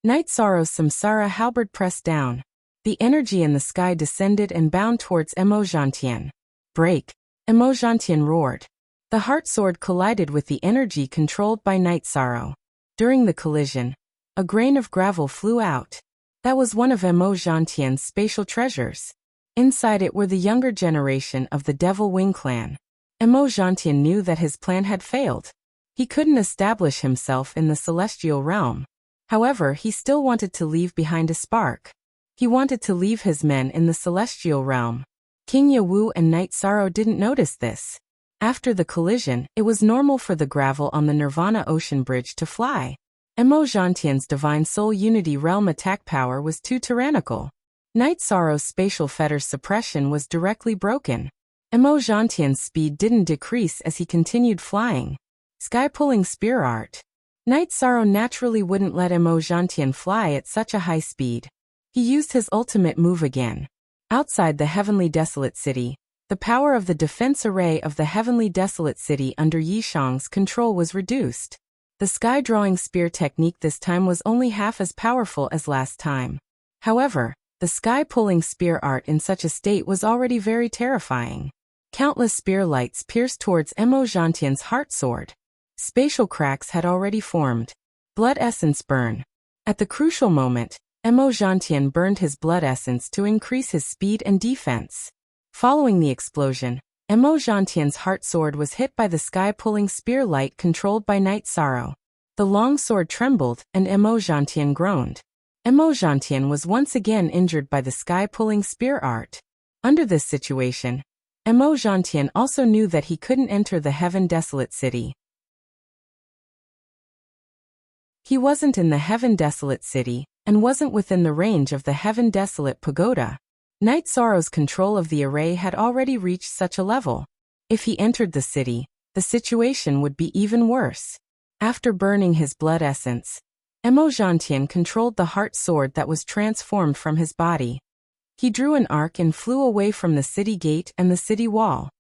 Night Sorrow's Samsara halberd pressed down. The energy in the sky descended and bound towards Emojantian. Break. Emojantian roared. The heart sword collided with the energy controlled by Night Sorrow. During the collision, a grain of gravel flew out. That was one of Emojantian's spatial treasures. Inside it were the younger generation of the Devil Wing clan. Emojantian knew that his plan had failed. He couldn't establish himself in the celestial realm. However, he still wanted to leave behind a spark. He wanted to leave his men in the celestial realm. King Yawu and Night Sorrow didn't notice this. After the collision, it was normal for the gravel on the Nirvana Ocean Bridge to fly. Emojantian's Divine Soul Unity Realm attack power was too tyrannical. Night Sorrow's spatial fetter suppression was directly broken. Emo Gentian's speed didn't decrease as he continued flying. Sky-pulling spear art. Night Sorrow naturally wouldn't let Emo Gentian fly at such a high speed. He used his ultimate move again. Outside the Heavenly Desolate City, the power of the defense array of the Heavenly Desolate City under Yishang's control was reduced. The sky-drawing spear technique this time was only half as powerful as last time. However, the sky-pulling spear art in such a state was already very terrifying. Countless spear lights pierced towards Emo Gentian's heart sword. Spatial cracks had already formed. Blood essence burn. At the crucial moment, Emo Gentian burned his blood essence to increase his speed and defense. Following the explosion, Emo Gentian's heart sword was hit by the sky-pulling spear light controlled by Night Sorrow. The long sword trembled and Emo Gentian groaned. Emo Gentian was once again injured by the sky-pulling spear art. Under this situation, Emo Gentian also knew that he couldn't enter the Heaven Desolate City. He wasn't in the Heaven Desolate City, and wasn't within the range of the Heaven Desolate Pagoda. Night Sorrow's control of the array had already reached such a level. If he entered the city, the situation would be even worse. After burning his blood essence, Emo Gentian controlled the heart sword that was transformed from his body. He drew an arc and flew away from the city gate and the city wall.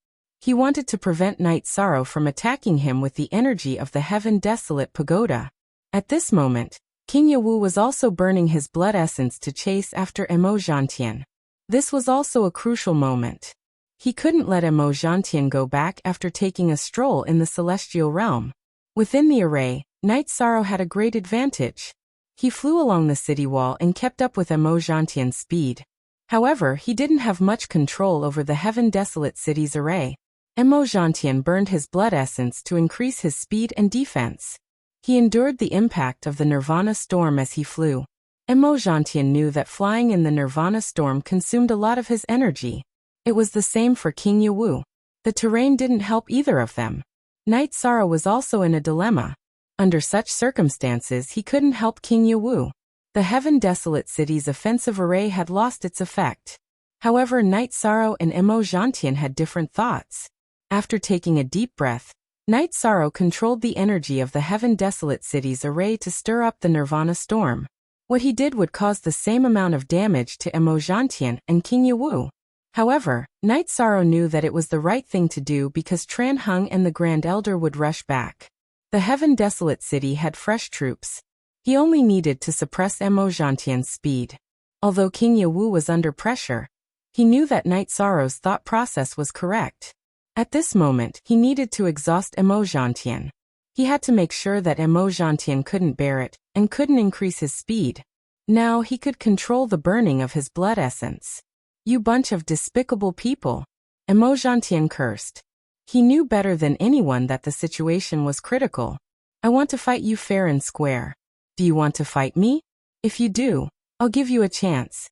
He wanted to prevent Night Sorrow from attacking him with the energy of the Heaven Desolate Pagoda. At this moment, King Yawu was also burning his blood essence to chase after Emo Gentian. This was also a crucial moment. He couldn't let Emo Gentian go back after taking a stroll in the celestial realm. Within the array, Night Sorrow had a great advantage. He flew along the city wall and kept up with Emo Gentian's speed. However, he didn't have much control over the Heaven Desolate City's array. Emo Gentian burned his blood essence to increase his speed and defense. He endured the impact of the Nirvana storm as he flew. Emo Gentian knew that flying in the Nirvana storm consumed a lot of his energy. It was the same for King Yawu. The terrain didn't help either of them. Night Sorrow was also in a dilemma. Under such circumstances, he couldn't help King Yawu. The Heaven Desolate City's offensive array had lost its effect. However, Night Sorrow and Emo Gentian had different thoughts. After taking a deep breath, Night Sorrow controlled the energy of the Heaven Desolate City's array to stir up the Nirvana storm. What he did would cause the same amount of damage to Emo Gentian and King Yawu. However, Night Sorrow knew that it was the right thing to do because Tran Hung and the Grand Elder would rush back. The Heaven Desolate City had fresh troops. He only needed to suppress Emo Gentian's speed. Although King Yawu was under pressure, he knew that Night Sorrow's thought process was correct. At this moment, he needed to exhaust Emo Gentian. He had to make sure that Emo Gentian couldn't bear it, and couldn't increase his speed. Now he could control the burning of his blood essence. "You bunch of despicable people," Emo Gentian cursed. He knew better than anyone that the situation was critical. "I want to fight you fair and square. Do you want to fight me? If you do, I'll give you a chance."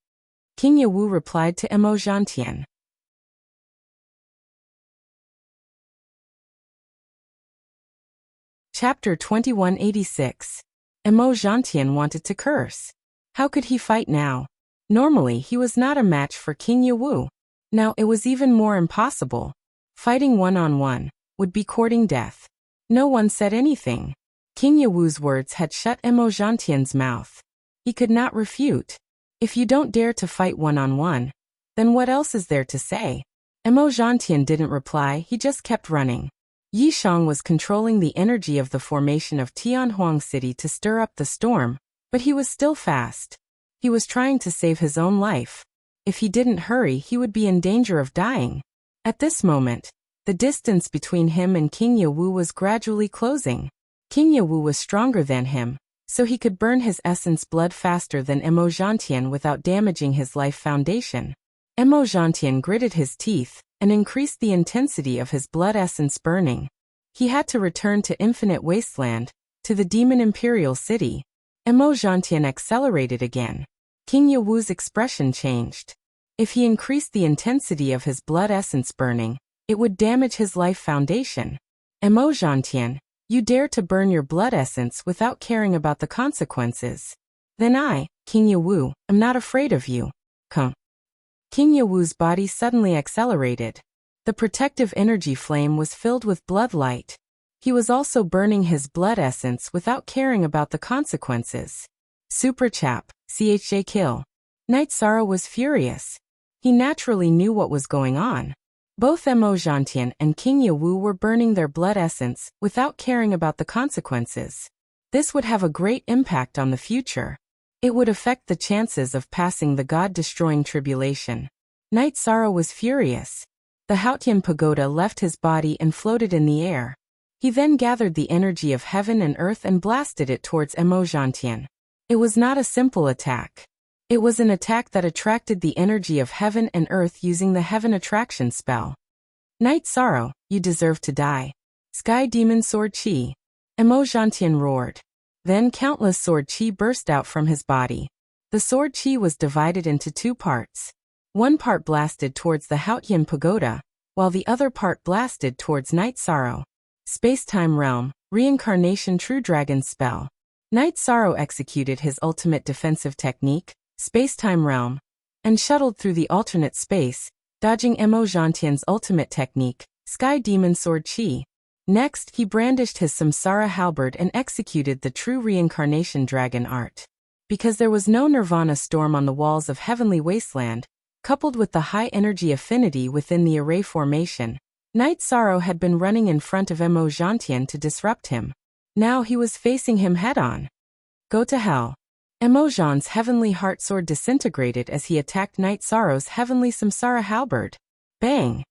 King Yawu replied to Emo Gentian. Chapter 2186. Emo Gentian wanted to curse. How could he fight now? Normally he was not a match for King Yawu. Now it was even more impossible. Fighting one-on-one would be courting death. No one said anything. King Yawu's words had shut Emo Gentian's mouth. He could not refute. If you don't dare to fight one-on-one, then what else is there to say? Emo Gentian didn't reply, he just kept running. Yishang was controlling the energy of the formation of Tianhuang City to stir up the storm, but he was still fast. He was trying to save his own life. If he didn't hurry, he would be in danger of dying. At this moment, the distance between him and King Yawu was gradually closing. King Yawu was stronger than him, so he could burn his essence blood faster than Emo Gentian without damaging his life foundation. Emo Gentian gritted his teeth and increased the intensity of his blood essence burning. He had to return to Infinite Wasteland, to the Demon Imperial City. Emo Gentian accelerated again. King Yawu's expression changed. If he increased the intensity of his blood essence burning, it would damage his life foundation. "Emo Gentian, you dare to burn your blood essence without caring about the consequences. Then I, King Yawu, am not afraid of you. Huh. King Yawu's body suddenly accelerated. The protective energy flame was filled with blood light. He was also burning his blood essence without caring about the consequences. Super chap, CHJ kill. Night Sorrow was furious. He naturally knew what was going on. Both Emo Zhantian and King Yawu were burning their blood essence without caring about the consequences. This would have a great impact on the future. It would affect the chances of passing the God-destroying tribulation. Night Sorrow was furious. The Haotian pagoda left his body and floated in the air. He then gathered the energy of heaven and earth and blasted it towards Emo Zhantian. It was not a simple attack. It was an attack that attracted the energy of heaven and earth using the heaven attraction spell. Night Sorrow, you deserve to die. Sky Demon Sword Chi. Emo Zhantian roared. Then countless sword chi burst out from his body. The sword chi was divided into two parts. One part blasted towards the Haotian pagoda, while the other part blasted towards Night Sorrow. Space-time realm, reincarnation true dragon spell. Night Sorrow executed his ultimate defensive technique, space-time realm, and shuttled through the alternate space, dodging Emo Zhantian's ultimate technique, Sky Demon Sword Chi. Next, he brandished his Samsara halberd and executed the true reincarnation dragon art. Because there was no nirvana storm on the walls of Heavenly Wasteland, coupled with the high energy affinity within the array formation, Night Sorrow had been running in front of Emo Zhantian to disrupt him. Now he was facing him head-on. Go to hell. Emo Zhan's heavenly heart sword disintegrated as he attacked Night Sorrow's heavenly Samsara halberd. Bang!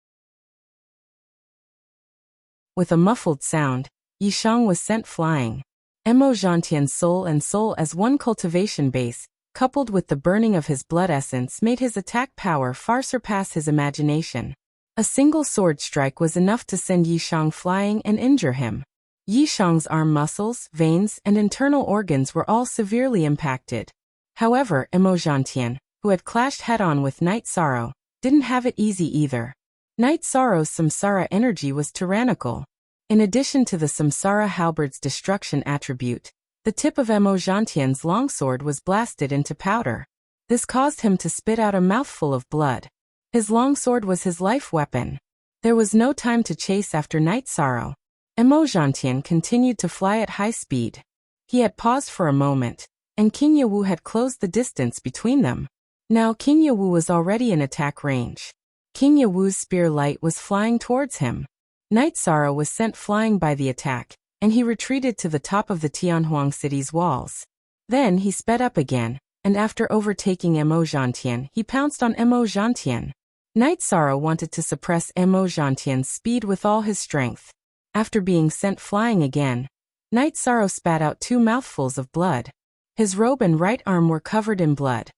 With a muffled sound, Yishang was sent flying. Emo Zhantian's soul and soul as one cultivation base, coupled with the burning of his blood essence, made his attack power far surpass his imagination. A single sword strike was enough to send Yishang flying and injure him. Yishang's arm muscles, veins, and internal organs were all severely impacted. However, Emo Zhantian, who had clashed head-on with Night Sorrow, didn't have it easy either. Night Sorrow's Samsara energy was tyrannical. In addition to the Samsara halberd's destruction attribute, the tip of Emo Zhantian's longsword was blasted into powder. This caused him to spit out a mouthful of blood. His longsword was his life weapon. There was no time to chase after Night Sorrow. Emo Zhantian continued to fly at high speed. He had paused for a moment, and King Yawu had closed the distance between them. Now King Yawu was already in attack range. King Yawu's spear light was flying towards him. Night Sorrow was sent flying by the attack, and he retreated to the top of the Tianhuang city's walls. Then he sped up again, and after overtaking Emo Zhantian, he pounced on Emo Zhantian. Night Sorrow wanted to suppress Emo Zhantian's speed with all his strength. After being sent flying again, Night Sorrow spat out 2 mouthfuls of blood. His robe and right arm were covered in blood.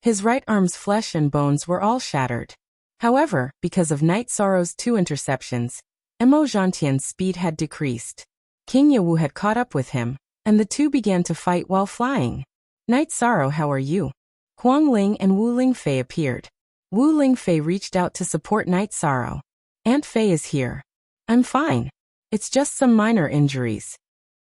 His right arm's flesh and bones were all shattered. However, because of Night Sorrow's 2 interceptions, Emo Zhantian's speed had decreased. King Yawu had caught up with him, and the two began to fight while flying. Night Sorrow, how are you? Huang Ling and Wu Lingfei appeared. Wu Lingfei reached out to support Night Sorrow. Aunt Fei is here. I'm fine. It's just some minor injuries.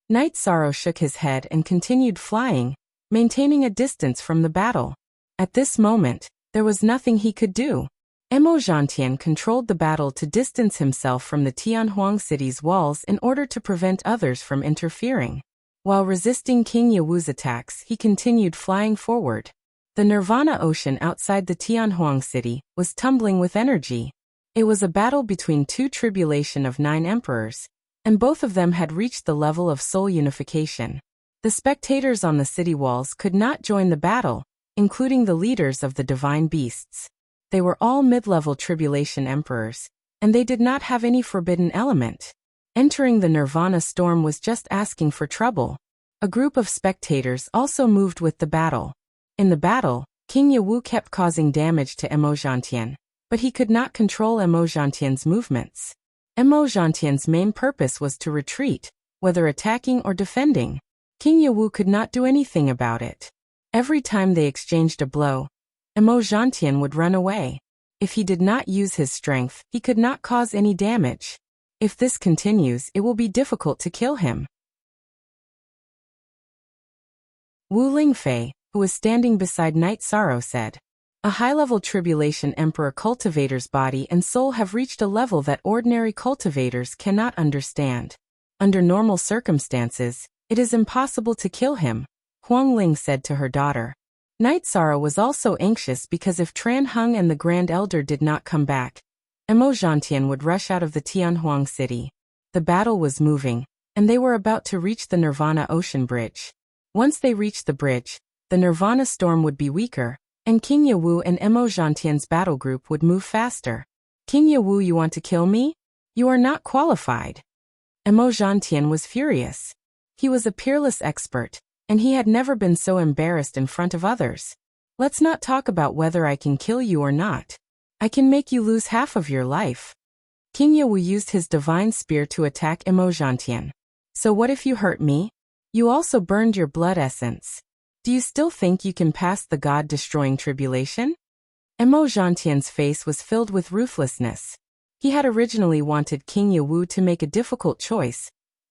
Night Sorrow shook his head and continued flying, maintaining a distance from the battle. At this moment, there was nothing he could do. Emo Zhantian controlled the battle to distance himself from the Tianhuang city's walls in order to prevent others from interfering. While resisting King Yawu's attacks, he continued flying forward. The Nirvana Ocean outside the Tianhuang city was tumbling with energy. It was a battle between 2 tribulation of 9 emperors, and both of them had reached the level of soul unification. The spectators on the city walls could not join the battle, including the leaders of the divine beasts. They were all mid-level tribulation emperors, and they did not have any forbidden element. Entering the Nirvana storm was just asking for trouble. A group of spectators also moved with the battle. In the battle, King Yawu kept causing damage to Emo Zhantian, but he could not control Emo Zhantian's movements. Emo Zhantian's main purpose was to retreat, whether attacking or defending. King Yawu could not do anything about it. Every time they exchanged a blow, Emo Zhantian would run away. If he did not use his strength, he could not cause any damage. If this continues, it will be difficult to kill him. Wu Lingfei, who was standing beside Night Sorrow, said, A high-level tribulation emperor cultivator's body and soul have reached a level that ordinary cultivators cannot understand. Under normal circumstances, it is impossible to kill him, Huang Ling said to her daughter. Night Sorrow was also anxious because if Tran Hung and the Grand Elder did not come back, Emo Zhantian would rush out of the Tianhuang city. The battle was moving, and they were about to reach the Nirvana Ocean Bridge. Once they reached the bridge, the Nirvana storm would be weaker, and King Yawu and Emo Zhantian's battle group would move faster. King Yawu, you want to kill me? You are not qualified. Emo Zhantian was furious. He was a peerless expert, and he had never been so embarrassed in front of others. Let's not talk about whether I can kill you or not. I can make you lose half of your life. King Yawu used his divine spear to attack Emo Zhantian. So what if you hurt me? You also burned your blood essence. Do you still think you can pass the god-destroying tribulation? Emo Zhantian's face was filled with ruthlessness. He had originally wanted King Yawu to make a difficult choice,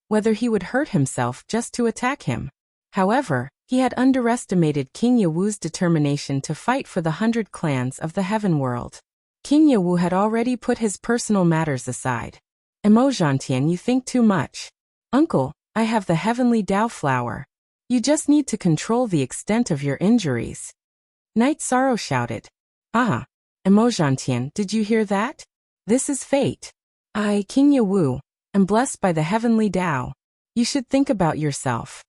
whether he would hurt himself just to attack him. However, he had underestimated King Yawu's determination to fight for the 100 clans of the heaven world. King Yawu had already put his personal matters aside. Emo Zhantian, you think too much. Uncle, I have the heavenly Dao flower. You just need to control the extent of your injuries. Night Sorrow shouted. Ah, Emo Zhantian, did you hear that? This is fate. I, King Yawu, am blessed by the heavenly Dao. You should think about yourself.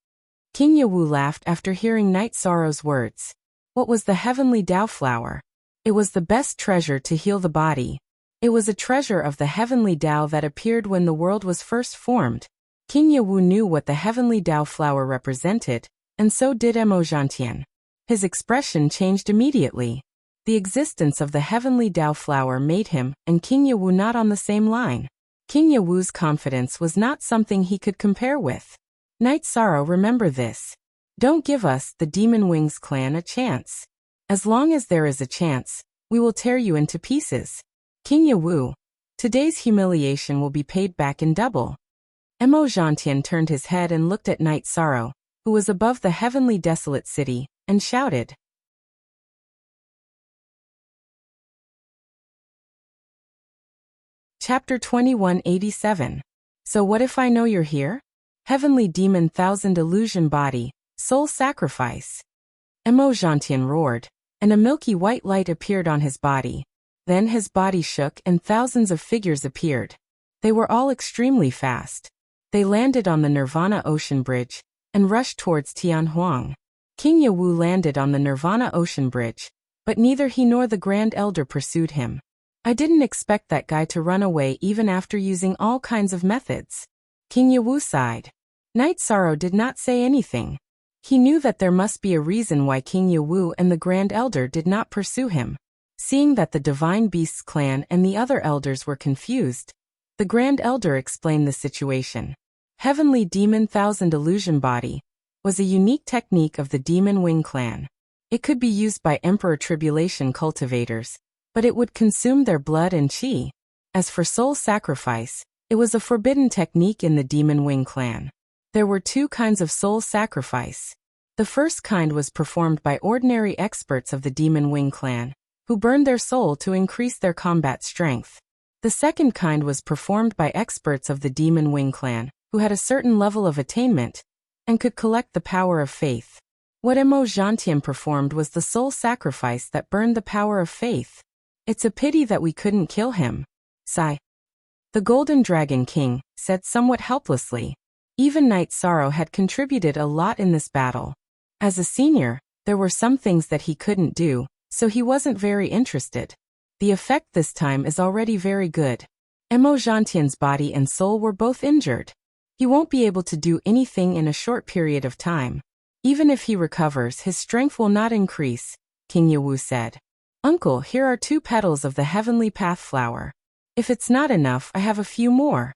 King Yawu laughed after hearing Night Sorrow's words. What was the heavenly Dao flower? It was the best treasure to heal the body. It was a treasure of the heavenly Dao that appeared when the world was first formed. King Yawu knew what the heavenly Dao flower represented, and so did Emo Zhantian. His expression changed immediately. The existence of the heavenly Dao flower made him and King Yawu not on the same line. King Yawu's confidence was not something he could compare with. Night Sorrow, remember this. Don't give us, the Demon Wings clan, a chance. As long as there is a chance, we will tear you into pieces. King Yawu, today's humiliation will be paid back in double. Emo Zhantian turned his head and looked at Night Sorrow, who was above the heavenly desolate city, and shouted. Chapter 2187. So what if I know you're here? Heavenly Demon Thousand Illusion Body, Soul Sacrifice. Emo Zhantian roared, and a milky white light appeared on his body. Then his body shook and thousands of figures appeared. They were all extremely fast. They landed on the Nirvana Ocean Bridge and rushed towards Tianhuang. King Yawu landed on the Nirvana Ocean Bridge, but neither he nor the Grand Elder pursued him. I didn't expect that guy to run away even after using all kinds of methods. King Yawu sighed. Night Sorrow did not say anything. He knew that there must be a reason why King Yawu and the Grand Elder did not pursue him. Seeing that the Divine Beasts clan and the other elders were confused, the Grand Elder explained the situation. Heavenly Demon Thousand Illusion Body was a unique technique of the Demon Wing clan. It could be used by Emperor Tribulation cultivators, but it would consume their blood and chi. As for soul sacrifice, it was a forbidden technique in the Demon Wing clan. There were two kinds of soul sacrifice. The first kind was performed by ordinary experts of the Demon Wing clan, who burned their soul to increase their combat strength. The second kind was performed by experts of the Demon Wing clan, who had a certain level of attainment and could collect the power of faith. What Emo Zhantian performed was the soul sacrifice that burned the power of faith. It's a pity that we couldn't kill him. Sigh. The Golden Dragon King said somewhat helplessly. Even Night Sorrow had contributed a lot in this battle. As a senior, there were some things that he couldn't do, so he wasn't very interested. The effect this time is already very good. Emo Zhantian's body and soul were both injured. He won't be able to do anything in a short period of time. Even if he recovers, his strength will not increase, King Yawu said. Uncle, here are 2 petals of the Heavenly Path flower. If it's not enough, I have a few more.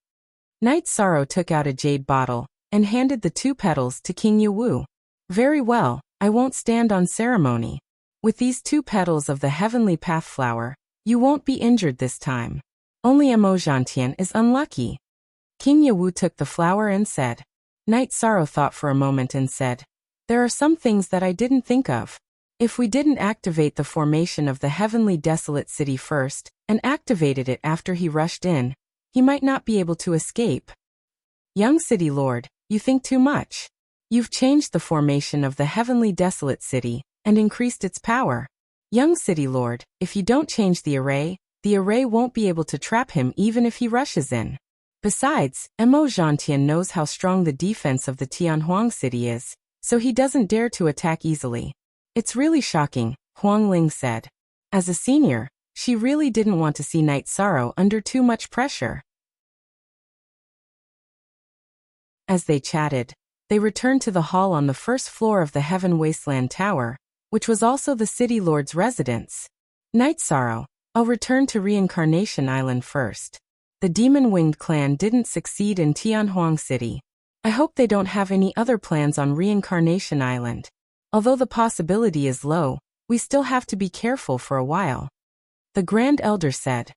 Night Sorrow took out a jade bottle and handed the 2 petals to King Yawu. Very well, I won't stand on ceremony. With these 2 petals of the Heavenly Path flower, you won't be injured this time. Only Emo Zhantian is unlucky. King Yawu took the flower and said. Night Sorrow thought for a moment and said, there are some things that I didn't think of. If we didn't activate the formation of the heavenly desolate city first, and activated it after he rushed in, he might not be able to escape. Young City Lord, you think too much. You've changed the formation of the heavenly desolate city, and increased its power. Young City Lord, if you don't change the array won't be able to trap him even if he rushes in. Besides, Mo Zhantian knows how strong the defense of the Tianhuang city is, so he doesn't dare to attack easily. It's really shocking, Huang Ling said. As a senior, she really didn't want to see Night Sorrow under too much pressure. As they chatted, they returned to the hall on the first floor of the Heaven Wasteland Tower, which was also the City Lord's residence. Night Sorrow, I'll return to Reincarnation Island first. The Demon-Winged clan didn't succeed in Tianhuang City. I hope they don't have any other plans on Reincarnation Island. Although the possibility is low, we still have to be careful for a while. The Grand Elder said.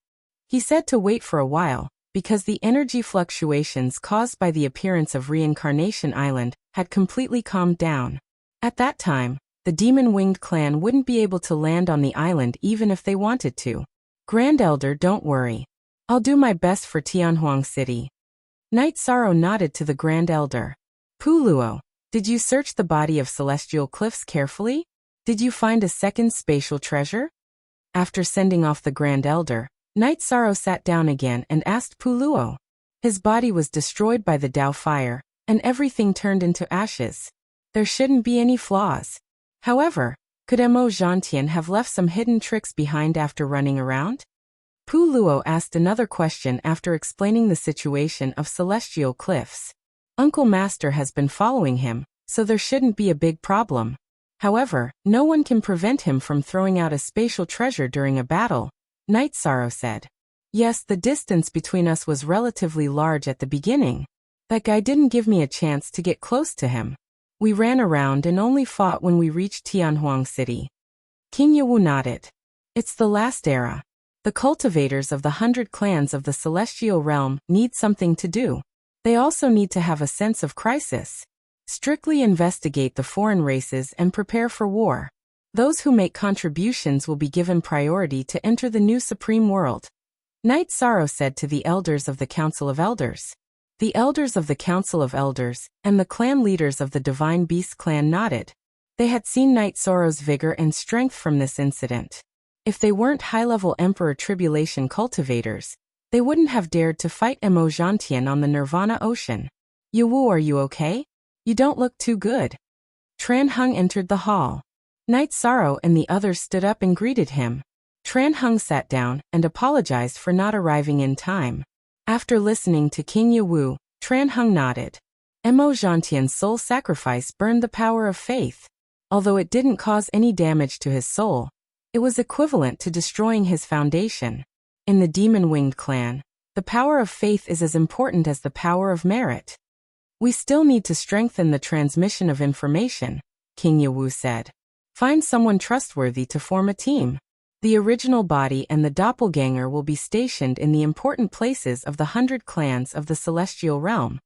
He said to wait for a while, because the energy fluctuations caused by the appearance of Reincarnation Island had completely calmed down. At that time, the Demon-Winged clan wouldn't be able to land on the island even if they wanted to. Grand Elder, don't worry. I'll do my best for Tianhuang City. Night Sorrow nodded to the Grand Elder. Puluo, did you search the body of Celestial Cliffs carefully? Did you find a second spatial treasure? After sending off the Grand Elder, Night Sorrow sat down again and asked Puluo. His body was destroyed by the Dao fire, and everything turned into ashes. There shouldn't be any flaws. However, could Mo Zhantian have left some hidden tricks behind after running around? Puluo asked another question after explaining the situation of Celestial Cliffs. Uncle Master has been following him, so there shouldn't be a big problem. However, no one can prevent him from throwing out a spatial treasure during a battle, Night Sorrow said. Yes, the distance between us was relatively large at the beginning. That guy didn't give me a chance to get close to him. We ran around and only fought when we reached Tianhuang City. King Yewu nodded. It's the last era. The cultivators of the 100 clans of the Celestial Realm need something to do. They also need to have a sense of crisis. Strictly investigate the foreign races and prepare for war. Those who make contributions will be given priority to enter the new Supreme World. Night Sorrow said to the elders of the Council of Elders. The elders of the Council of Elders and the clan leaders of the Divine Beast clan nodded. They had seen Night Sorrow's vigor and strength from this incident. If they weren't high-level Emperor Tribulation cultivators, they wouldn't have dared to fight Mo Zhantian on the Nirvana Ocean. Yewu, are you okay? You don't look too good. Tran Hung entered the hall. Night Sorrow and the others stood up and greeted him. Tran Hung sat down and apologized for not arriving in time. After listening to King Yewu, Tran Hung nodded. Mo Zhantian's soul sacrifice burned the power of faith. Although it didn't cause any damage to his soul, it was equivalent to destroying his foundation. In the Demon-Winged clan, the power of faith is as important as the power of merit. We still need to strengthen the transmission of information, King Yewu said. Find someone trustworthy to form a team. The original body and the doppelganger will be stationed in the important places of the 100 clans of the Celestial Realm.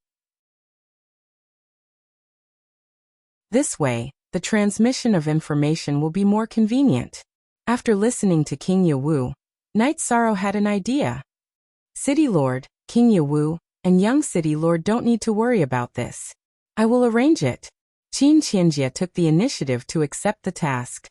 This way, the transmission of information will be more convenient. After listening to King Yewu, Night Sorrow had an idea. City Lord, King Yewu, and Young City Lord don't need to worry about this. I will arrange it. Qin Qianjia took the initiative to accept the task.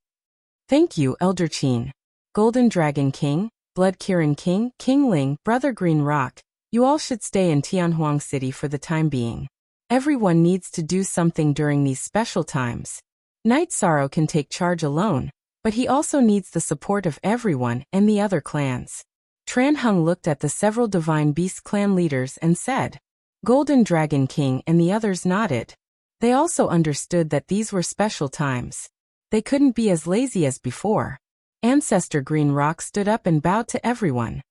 Thank you, Elder Qin. Golden Dragon King, Blood Kirin King, King Ling, Brother Green Rock, you all should stay in Tianhuang City for the time being. Everyone needs to do something during these special times. Night Sorrow can take charge alone, but he also needs the support of everyone and the other clans. Tran Hung looked at the several Divine Beast clan leaders and said. Golden Dragon King and the others nodded. They also understood that these were special times. They couldn't be as lazy as before. Ancestor Green Rock stood up and bowed to everyone.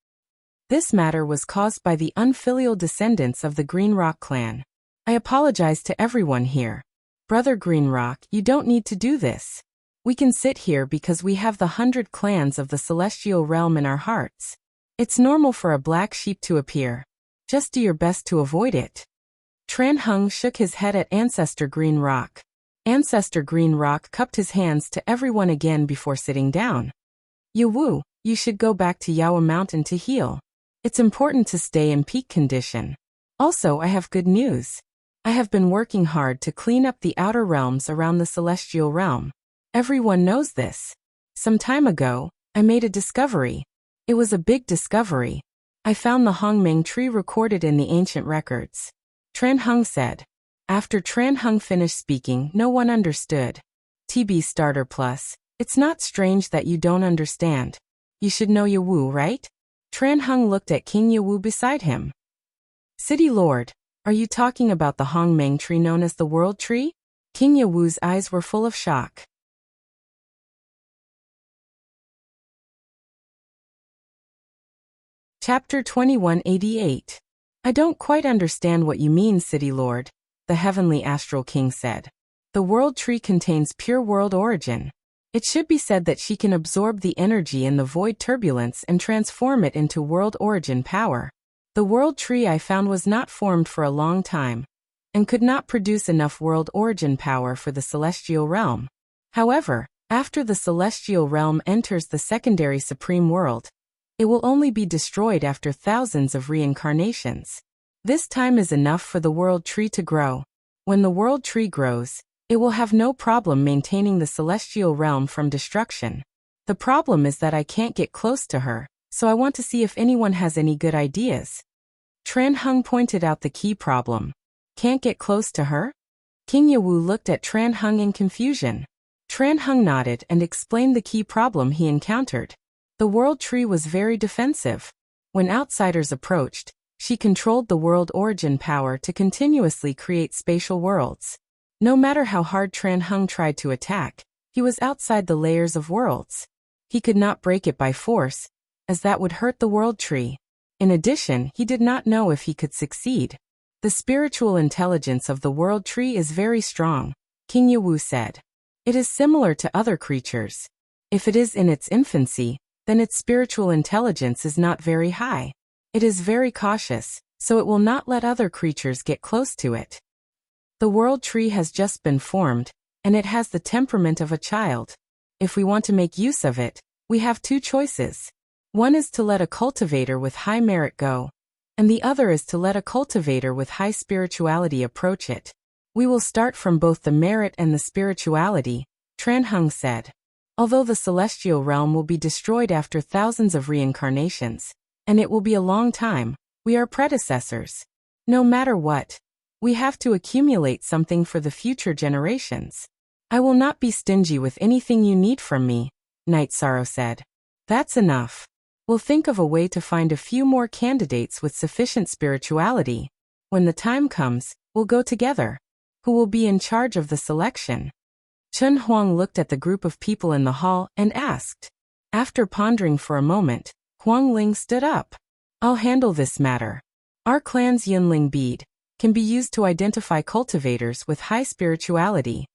This matter was caused by the unfilial descendants of the Green Rock clan. I apologize to everyone here. Brother Green Rock, you don't need to do this. We can sit here because we have the 100 clans of the Celestial Realm in our hearts. It's normal for a black sheep to appear. Just do your best to avoid it. Tran Hung shook his head at Ancestor Green Rock. Ancestor Green Rock cupped his hands to everyone again before sitting down. Yawu, you should go back to Yawa Mountain to heal. It's important to stay in peak condition. Also, I have good news. I have been working hard to clean up the outer realms around the celestial realm. Everyone knows this. Some time ago, I made a discovery. It was a big discovery. I found the Hongmeng tree recorded in the ancient records. Tran Hung said. After Tran Hung finished speaking, no one understood. TB Starter Plus, it's not strange that you don't understand. You should know Yawu, right? Tran Hung looked at King Yawu beside him. City Lord, are you talking about the Hongmeng tree known as the World Tree? King Yawu's eyes were full of shock. Chapter 2188. I don't quite understand what you mean, City Lord, the Heavenly Astral King said. The World Tree contains pure world origin. It should be said that she can absorb the energy in the void turbulence and transform it into world origin power. The World Tree I found was not formed for a long time, and could not produce enough world origin power for the celestial realm. However, after the celestial realm enters the secondary supreme world, it will only be destroyed after thousands of reincarnations. This time is enough for the World Tree to grow. When the World Tree grows, it will have no problem maintaining the celestial realm from destruction. The problem is that I can't get close to her, so I want to see if anyone has any good ideas. Tran Hung pointed out the key problem. Can't get close to her? King Yawu looked at Tran Hung in confusion. Tran Hung nodded and explained the key problem he encountered. The World Tree was very defensive. When outsiders approached, she controlled the world origin power to continuously create spatial worlds. No matter how hard Tran Hung tried to attack, he was outside the layers of worlds. He could not break it by force, as that would hurt the World Tree. In addition, he did not know if he could succeed. The spiritual intelligence of the World Tree is very strong, King Yawu said. It is similar to other creatures. If it is in its infancy, then its spiritual intelligence is not very high. It is very cautious, so it will not let other creatures get close to it. The World Tree has just been formed, and it has the temperament of a child. If we want to make use of it, we have two choices. One is to let a cultivator with high merit go, and the other is to let a cultivator with high spirituality approach it. We will start from both the merit and the spirituality, Tran Hung said. Although the celestial realm will be destroyed after thousands of reincarnations, and it will be a long time, we are predecessors. No matter what, we have to accumulate something for the future generations. I will not be stingy with anything you need from me, Night Sorrow said. That's enough. We'll think of a way to find a few more candidates with sufficient spirituality. When the time comes, we'll go together. Who will be in charge of the selection? Chun Huang looked at the group of people in the hall and asked. After pondering for a moment, Huang Ling stood up. I'll handle this matter. Our clan's Yunling bead can be used to identify cultivators with high spirituality.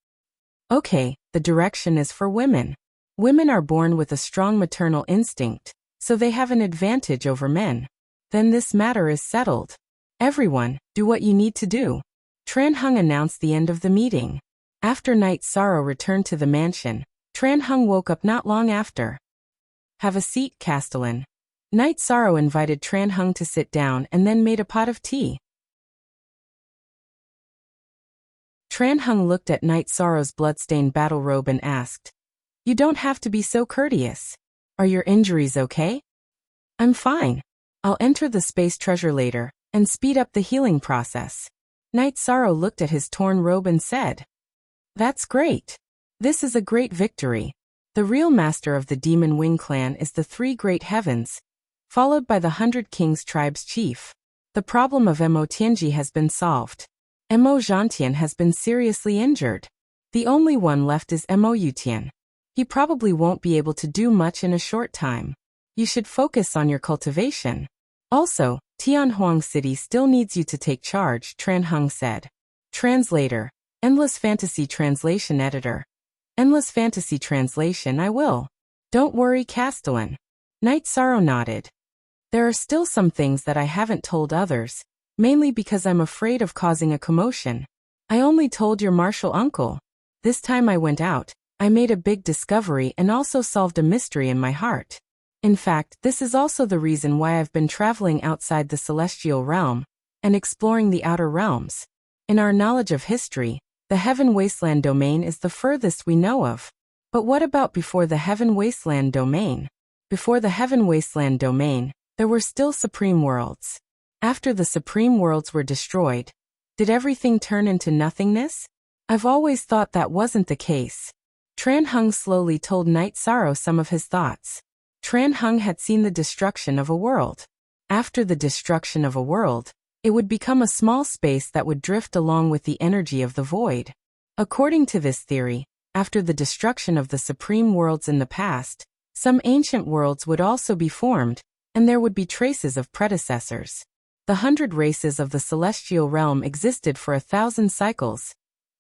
Okay, the direction is for women. Women are born with a strong maternal instinct, so they have an advantage over men. Then this matter is settled. Everyone, do what you need to do. Tran Hung announced the end of the meeting. After Night Sorrow returned to the mansion, Tran Hung woke up not long after. Have a seat, Castellan. Night Sorrow invited Tran Hung to sit down and then made a pot of tea. Tran Hung looked at Night Sorrow's bloodstained battle robe and asked, You don't have to be so courteous. Are your injuries okay? I'm fine. I'll enter the space treasure later and speed up the healing process. Night Sorrow looked at his torn robe and said, That's great. This is a great victory. The real master of the Demon Wing clan is the Three Great Heavens, followed by the 100 Kings tribe's chief. The problem of Mo Tianji has been solved. Mo Zhantian has been seriously injured. The only one left is Mo Yutian. He probably won't be able to do much in a short time. You should focus on your cultivation. Also, Tianhuang City still needs you to take charge, Tran Hung said. Translator. Endless Fantasy Translation Editor. Endless Fantasy Translation I will. Don't worry, Castellan. Night Sorrow nodded. There are still some things that I haven't told others, mainly because I'm afraid of causing a commotion. I only told your martial uncle. This time I went out, I made a big discovery and also solved a mystery in my heart. In fact, this is also the reason why I've been traveling outside the celestial realm and exploring the outer realms. In our knowledge of history, the Heaven Wasteland domain is the furthest we know of. But what about before the Heaven Wasteland domain? Before the Heaven Wasteland domain, there were still supreme worlds. After the supreme worlds were destroyed, did everything turn into nothingness? I've always thought that wasn't the case. Tran Hung slowly told Night Sorrow some of his thoughts. Tran Hung had seen the destruction of a world. After the destruction of a world, it would become a small space that would drift along with the energy of the void. According to this theory, after the destruction of the supreme worlds in the past, some ancient worlds would also be formed, and there would be traces of predecessors. The 100 races of the celestial realm existed for 1,000 cycles,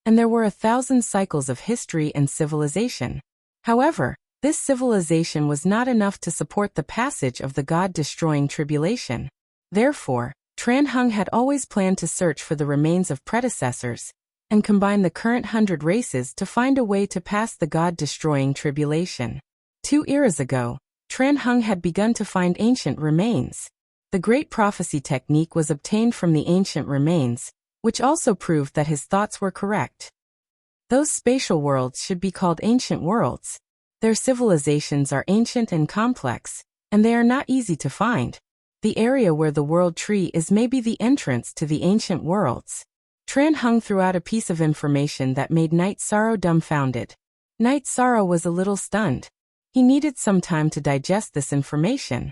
and there were 1,000 cycles of history and civilization. However, this civilization was not enough to support the passage of the God-destroying tribulation. Therefore, Tran Hung had always planned to search for the remains of predecessors and combine the current 100 races to find a way to pass the God-destroying tribulation. 2 eras ago, Tran Hung had begun to find ancient remains. The Great Prophecy technique was obtained from the ancient remains, which also proved that his thoughts were correct. Those spatial worlds should be called ancient worlds. Their civilizations are ancient and complex, and they are not easy to find. The area where the world tree is may be the entrance to the ancient worlds. Tran Hung threw out a piece of information that made Night Sorrow dumbfounded. Night Sorrow was a little stunned. He needed some time to digest this information.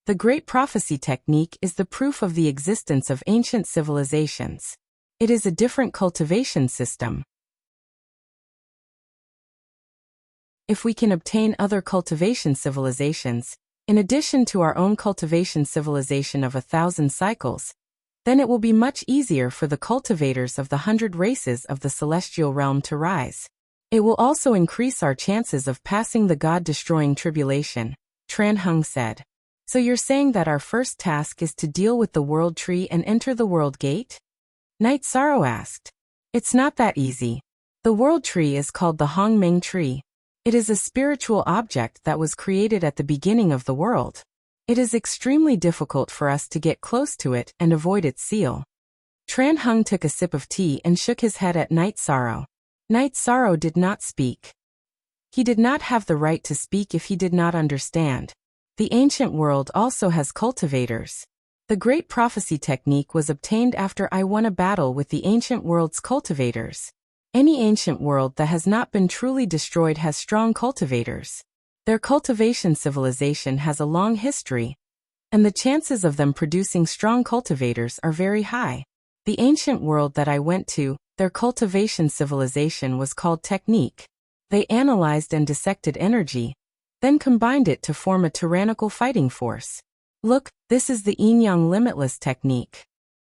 The Great Prophecy technique is the proof of the existence of ancient civilizations. It is a different cultivation system. If we can obtain other cultivation civilizations, in addition to our own cultivation civilization of 1,000 cycles, then it will be much easier for the cultivators of the 100 races of the celestial realm to rise. It will also increase our chances of passing the God-destroying tribulation, Tran Hung said. So you're saying that our first task is to deal with the world tree and enter the world gate? Night Sorrow asked. It's not that easy. The world tree is called the Hong Meng tree. It is a spiritual object that was created at the beginning of the world. It is extremely difficult for us to get close to it and avoid its seal. Tran Hung took a sip of tea and shook his head at Night Sorrow. Night Sorrow did not speak. He did not have the right to speak if he did not understand. The ancient world also has cultivators. The Great Prophecy technique was obtained after I won a battle with the ancient world's cultivators. Any ancient world that has not been truly destroyed has strong cultivators. Their cultivation civilization has a long history, and the chances of them producing strong cultivators are very high. The ancient world that I went to, their cultivation civilization was called technique. They analyzed and dissected energy, then combined it to form a tyrannical fighting force. Look, this is the yin-yang limitless technique.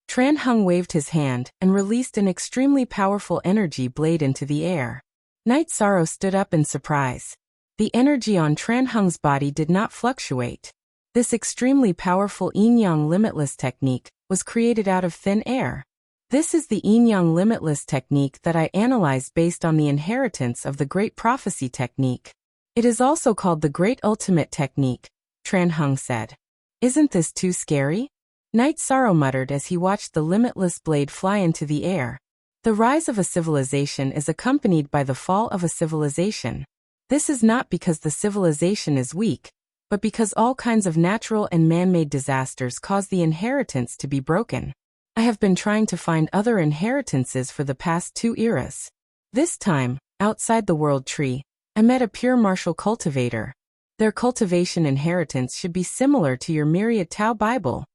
Tran Hung waved his hand and released an extremely powerful energy blade into the air. Night Sorrow stood up in surprise. The energy on Tran Hung's body did not fluctuate. This extremely powerful yin-yang limitless technique was created out of thin air. This is the yin-yang limitless technique that I analyzed based on the inheritance of the Great Prophecy technique. It is also called the Great Ultimate technique, Tran Hung said. Isn't this too scary? Night Sorrow muttered as he watched the limitless blade fly into the air. The rise of a civilization is accompanied by the fall of a civilization. This is not because the civilization is weak, but because all kinds of natural and man-made disasters cause the inheritance to be broken. I have been trying to find other inheritances for the past 2 eras. This time, outside the world tree, I met a pure martial cultivator. Their cultivation inheritance should be similar to your Myriad Tao Bible,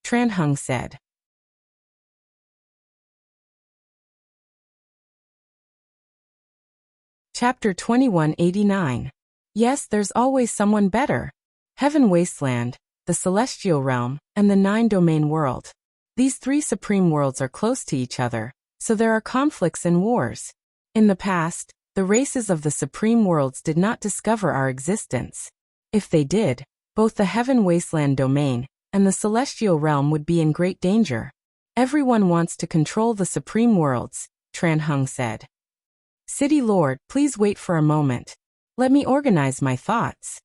Tran Hung said. Chapter 2189. Yes, there's always someone better. Heaven Wasteland, the Celestial Realm, and the 9-domain world. These 3 supreme worlds are close to each other, so there are conflicts and wars. In the past, the races of the supreme worlds did not discover our existence. If they did, both the Heaven Wasteland domain and the Celestial Realm would be in great danger. Everyone wants to control the supreme worlds, Tran Hung said. City Lord, please wait for a moment. Let me organize my thoughts.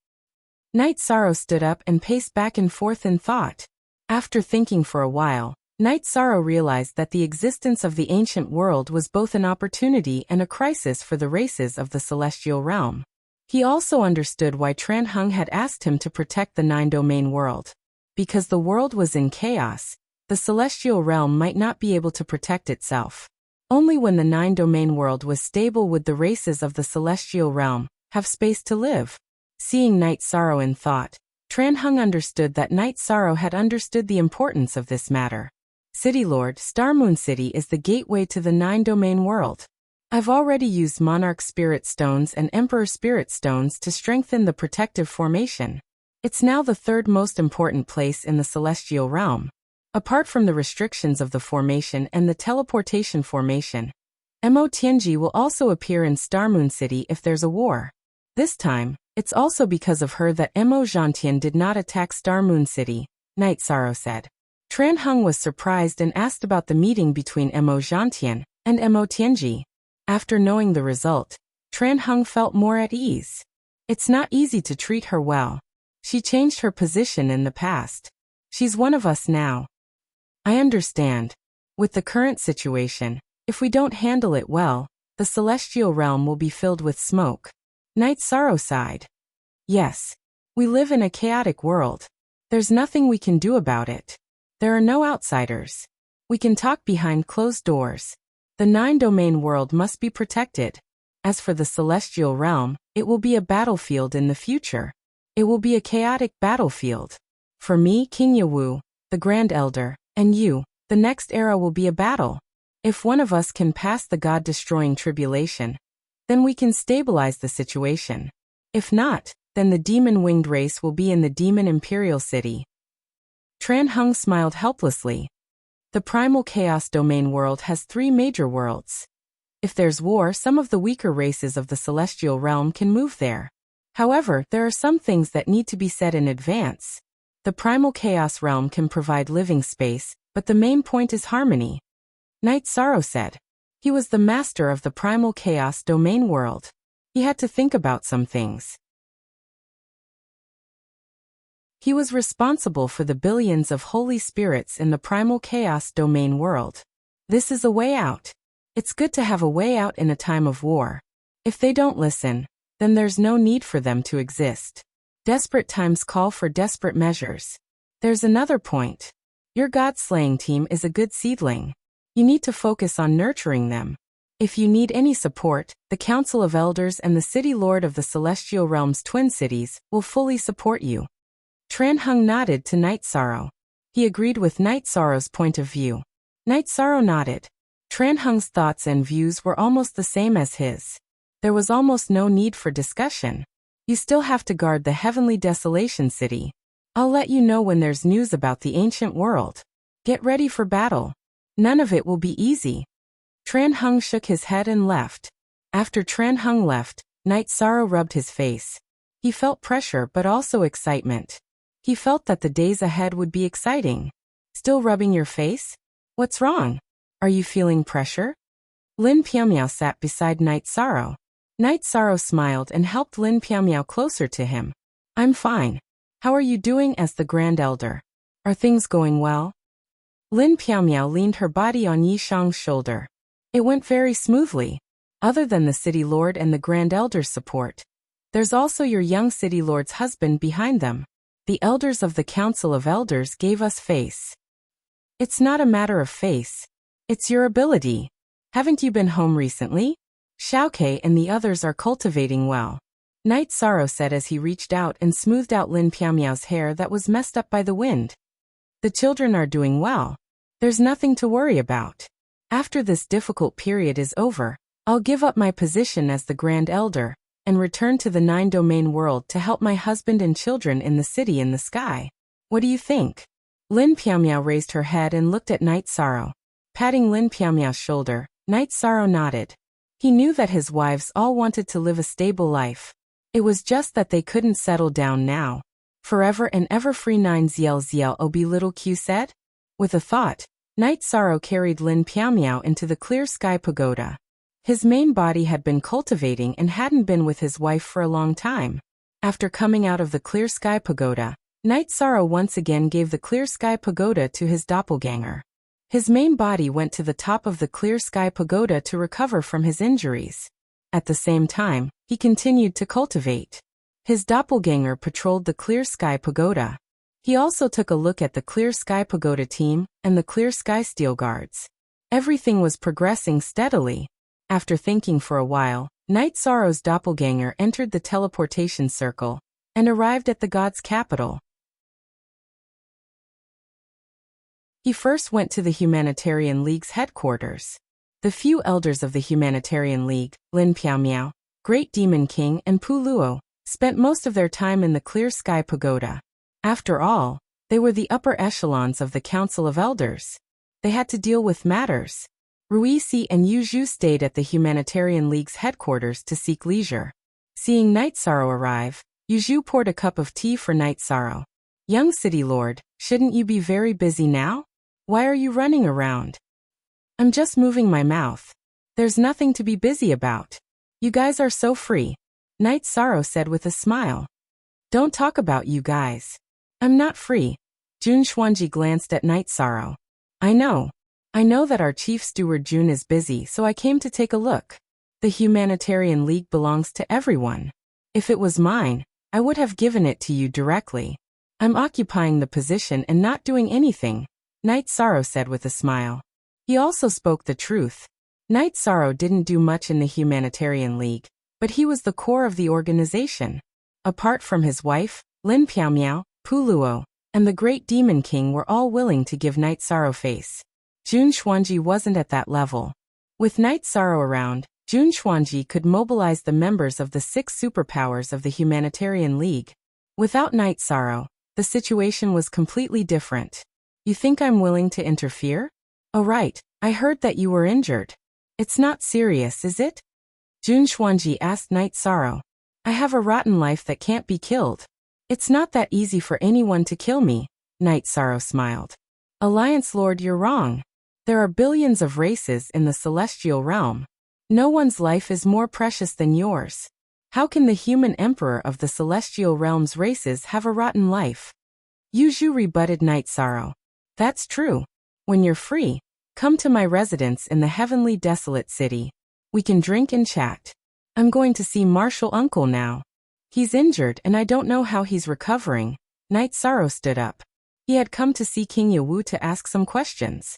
Night Sorrow stood up and paced back and forth in thought. After thinking for a while, Night Sorrow realized that the existence of the ancient world was both an opportunity and a crisis for the races of the celestial realm. He also understood why Tran Hung had asked him to protect the nine-domain world. Because the world was in chaos, the celestial realm might not be able to protect itself. Only when the nine-domain world was stable would the races of the celestial realm have space to live. Seeing Night Sorrow in thought, Tran Hung understood that Night Sorrow had understood the importance of this matter. City Lord, Star Moon City is the gateway to the nine-domain world. I've already used Monarch Spirit Stones and Emperor Spirit Stones to strengthen the protective formation. It's now the third most important place in the celestial realm. Apart from the restrictions of the formation and the teleportation formation, Mo Tianji will also appear in Star Moon City if there's a war. This time, it's also because of her that Mo Zhantian did not attack Star Moon City, Night Sorrow said. Tran Hung was surprised and asked about the meeting between Mo Zhantian and Mo Tianji. After knowing the result, Tran Hung felt more at ease. It's not easy to treat her well. She changed her position in the past. She's one of us now. I understand. With the current situation, if we don't handle it well, the celestial realm will be filled with smoke. Night Sorrow sighed. Yes. We live in a chaotic world. There's nothing we can do about it. There are no outsiders. We can talk behind closed doors. The nine-domain world must be protected. As for the celestial realm, it will be a battlefield in the future. It will be a chaotic battlefield. For me, King Yawu, the Grand Elder, and you, the next era will be a battle. If one of us can pass the God-destroying tribulation, then we can stabilize the situation. If not, then the demon-winged race will be in the Demon Imperial City. Tran Hung smiled helplessly. The primal chaos domain world has 3 major worlds. If there's war, some of the weaker races of the celestial realm can move there. However, there are some things that need to be said in advance. The primal chaos realm can provide living space, but the main point is harmony. Night Sorrow said. He was the master of the primal chaos domain world. He had to think about some things. He was responsible for the billions of holy spirits in the primal chaos domain world. This is a way out. It's good to have a way out in a time of war. If they don't listen, then there's no need for them to exist. Desperate times call for desperate measures. There's another point. Your God-slaying team is a good seedling. You need to focus on nurturing them. If you need any support, the Council of Elders and the City Lord of the Celestial Realm's twin cities will fully support you. Tran Hung nodded to Night Sorrow. He agreed with Night Sorrow's point of view. Night Sorrow nodded. Tran Hung's thoughts and views were almost the same as his. There was almost no need for discussion. You still have to guard the Heavenly Desolation City. I'll let you know when there's news about the ancient world. Get ready for battle. None of it will be easy. Tran Hung shook his head and left. After Tran Hung left, Night Sorrow rubbed his face. He felt pressure but also excitement. He felt that the days ahead would be exciting. Still rubbing your face? What's wrong? Are you feeling pressure? Lin Piamiao sat beside Night Sorrow. Night Sorrow smiled and helped Lin Piamiao closer to him. I'm fine. How are you doing as the Grand Elder? Are things going well? Lin Piamiao leaned her body on Yi Shang's shoulder. It went very smoothly. Other than the City Lord and the Grand Elder's support, there's also your young City Lord's husband behind them. The elders of the Council of Elders gave us face. It's not a matter of face. It's your ability. Haven't you been home recently? Xiaokei and the others are cultivating well. Night Sorrow said as he reached out and smoothed out Lin Piamiao's hair that was messed up by the wind. The children are doing well. There's nothing to worry about. After this difficult period is over, I'll give up my position as the Grand Elder and return to the nine-domain world to help my husband and children in the city in the sky. What do you think? Lin Piamiao raised her head and looked at Night Sorrow. Patting Lin Piamiao's shoulder, Night Sorrow nodded. He knew that his wives all wanted to live a stable life. It was just that they couldn't settle down now. Forever and ever free 9ZLZLOB little Q said. With a thought, Night Sorrow carried Lin Piamiao into the clear sky pagoda. His main body had been cultivating and hadn't been with his wife for a long time. After coming out of the Clear Sky Pagoda, Night Sorrow once again gave the Clear Sky Pagoda to his doppelganger. His main body went to the top of the Clear Sky Pagoda to recover from his injuries. At the same time, he continued to cultivate. His doppelganger patrolled the Clear Sky Pagoda. He also took a look at the Clear Sky Pagoda team and the Clear Sky Steel Guards. Everything was progressing steadily. After thinking for a while, Night Sorrow's doppelganger entered the teleportation circle and arrived at the god's capital. He first went to the Humanitarian League's headquarters. The few elders of the Humanitarian League, Lin Piao Miao, Great Demon King and Pu Luo, spent most of their time in the Clear Sky Pagoda. After all, they were the upper echelons of the Council of Elders. They had to deal with matters. Ruisi and Yu Zhu stayed at the Humanitarian League's headquarters to seek leisure. Seeing Night Sorrow arrive, Yu Zhu poured a cup of tea for Night Sorrow. "Young City Lord, shouldn't you be very busy now? Why are you running around?" "I'm just moving my mouth. There's nothing to be busy about. You guys are so free," Night Sorrow said with a smile. "Don't talk about you guys. I'm not free." Jun Xuanji glanced at Night Sorrow. I know that our chief steward Jun is busy, so I came to take a look. The Humanitarian League belongs to everyone. If it was mine, I would have given it to you directly. I'm occupying the position and not doing anything," Night Sorrow said with a smile. He also spoke the truth. Night Sorrow didn't do much in the Humanitarian League, but he was the core of the organization. Apart from his wife, Lin Piao Miao, Pu Luo, and the Great Demon King were all willing to give Night Sorrow face. Jun Xuanji wasn't at that level. With Night Sorrow around, Jun Xuanji could mobilize the members of the 6 superpowers of the Humanitarian League. Without Night Sorrow, the situation was completely different. "You think I'm willing to interfere?" "Oh right, I heard that you were injured. It's not serious, is it?" Jun Xuanji asked Night Sorrow. "I have a rotten life that can't be killed. It's not that easy for anyone to kill me," Night Sorrow smiled. "Alliance Lord, you're wrong. There are billions of races in the celestial realm. No one's life is more precious than yours. How can the human emperor of the celestial realm's races have a rotten life?" Yu Zhu rebutted Night Sorrow. "That's true. When you're free, come to my residence in the heavenly desolate city. We can drink and chat. I'm going to see Martial Uncle now. He's injured and I don't know how he's recovering." Night Sorrow stood up. He had come to see King Yawu to ask some questions.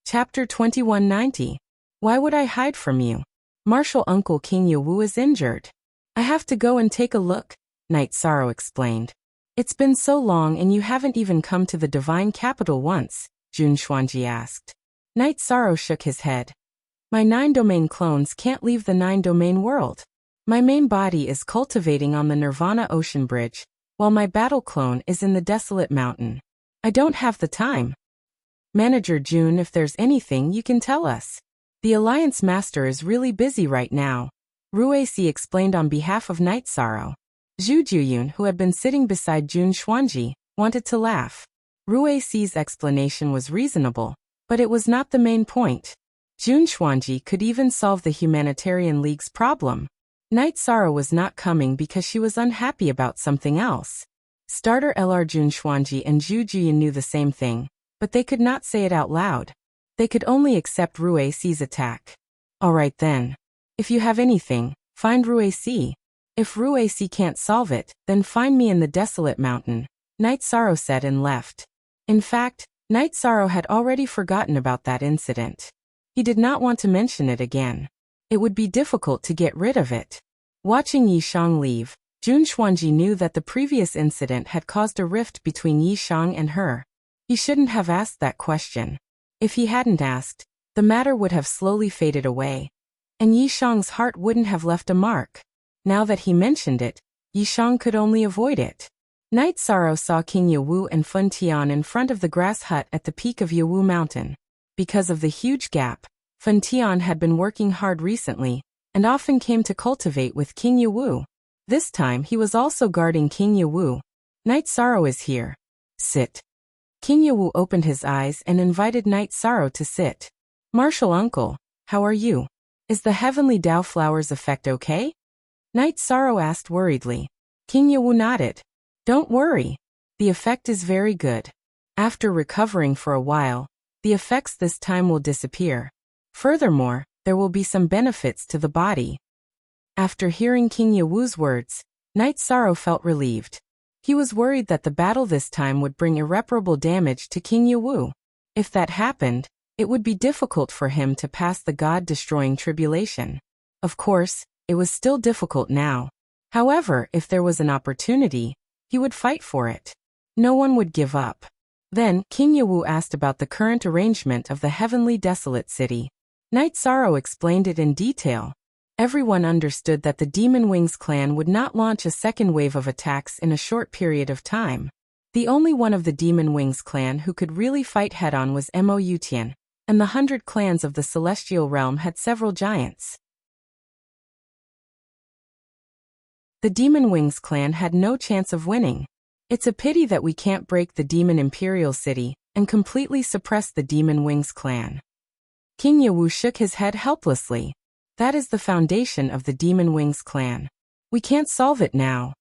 Chapter 2190. Why would I hide from you? Martial Uncle King Yawu is injured. I have to go and take a look, Night Sorrow explained. It's been so long and you haven't even come to the divine capital once, Jun Xuanji asked. Night Sorrow shook his head. My 9-domain clones can't leave the 9-domain world. My main body is cultivating on the Nirvana Ocean Bridge, while my battle clone is in the Desolate Mountain. I don't have the time. Manager Jun, if there's anything you can tell us. The Alliance Master is really busy right now, Ruisi explained on behalf of Night Sorrow. Zhu Juyun, who had been sitting beside Jun Xuanji, wanted to laugh. Ruisi's explanation was reasonable, but it was not the main point. Jun Xuanji could even solve the Humanitarian League's problem. Night Sorrow was not coming because she was unhappy about something else. Starter LR Jun Xuanji and Zhu Juyun knew the same thing, but they could not say it out loud. They could only accept Ruisi's attack. Alright then. If you have anything, find Ruisi. If Ruisi can't solve it, then find me in the Desolate Mountain, Night Sorrow said and left. In fact, Night Sorrow had already forgotten about that incident. He did not want to mention it again. It would be difficult to get rid of it. Watching Yishang leave, Jun Xuanji knew that the previous incident had caused a rift between Yishang and her. He shouldn't have asked that question. If he hadn't asked, the matter would have slowly faded away, and Yishang's heart wouldn't have left a mark. Now that he mentioned it, Yishang could only avoid it. Night Sorrow saw King Yawu and Fun Tian in front of the grass hut at the peak of Yawu Mountain. Because of the huge gap, Fun Tian had been working hard recently, and often came to cultivate with King Yawu. This time he was also guarding King Yawu. Night Sorrow is here. Sit. King Yawu opened his eyes and invited Knight Sorrow to sit. Martial uncle, how are you? Is the heavenly Tao flower's effect okay? Knight Sorrow asked worriedly. King Yawu nodded. Don't worry. The effect is very good. After recovering for a while, the effects this time will disappear. Furthermore, there will be some benefits to the body. After hearing King Yawu's words, Knight Sorrow felt relieved. He was worried that the battle this time would bring irreparable damage to King Yawu. If that happened, it would be difficult for him to pass the god-destroying tribulation. Of course, it was still difficult now. However, if there was an opportunity, he would fight for it. No one would give up. Then, King Yawu asked about the current arrangement of the heavenly desolate city. Knight Sorrow explained it in detail. Everyone understood that the Demon Wings clan would not launch a second wave of attacks in a short period of time. The only one of the Demon Wings clan who could really fight head-on was Mo Yutian, and the 100 clans of the Celestial Realm had several giants. The Demon Wings clan had no chance of winning. It's a pity that we can't break the Demon Imperial City and completely suppress the Demon Wings clan. King Yawu shook his head helplessly. That is the foundation of the Demon Wings clan. We can't solve it now.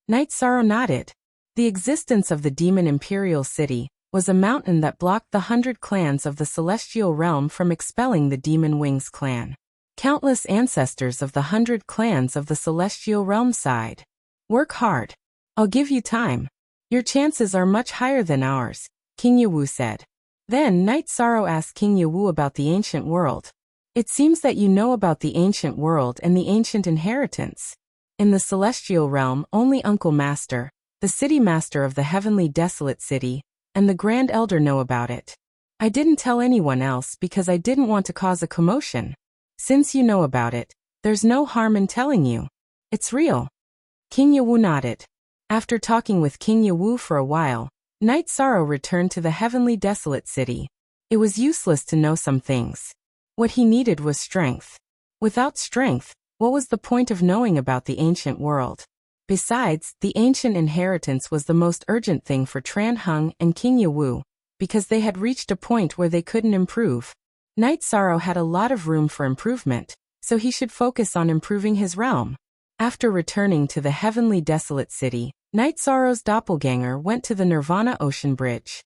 Knight Sorrow nodded. The existence of the Demon Imperial City was a mountain that blocked the 100 clans of the Celestial Realm from expelling the Demon Wings clan. Countless ancestors of the 100 clans of the Celestial Realm sighed. Work hard. I'll give you time. Your chances are much higher than ours, King Yawu said. Then Knight Sorrow asked King Yawu about the ancient world. It seems that you know about the ancient world and the ancient inheritance. In the Celestial Realm, only Uncle Master, the City Master of the Heavenly Desolate City, and the Grand Elder know about it. I didn't tell anyone else because I didn't want to cause a commotion. Since you know about it, there's no harm in telling you. It's real. King Yawu nodded. After talking with King Yawu for a while, Knight Sorrow returned to the Heavenly Desolate City. It was useless to know some things. What he needed was strength. Without strength, what was the point of knowing about the ancient world? Besides, the ancient inheritance was the most urgent thing for Tran Hung and King Yawu, because they had reached a point where they couldn't improve. Knight Sorrow had a lot of room for improvement, so he should focus on improving his realm. After returning to the Heavenly Desolate City, Knight Sorrow's doppelganger went to the Nirvana Ocean Bridge.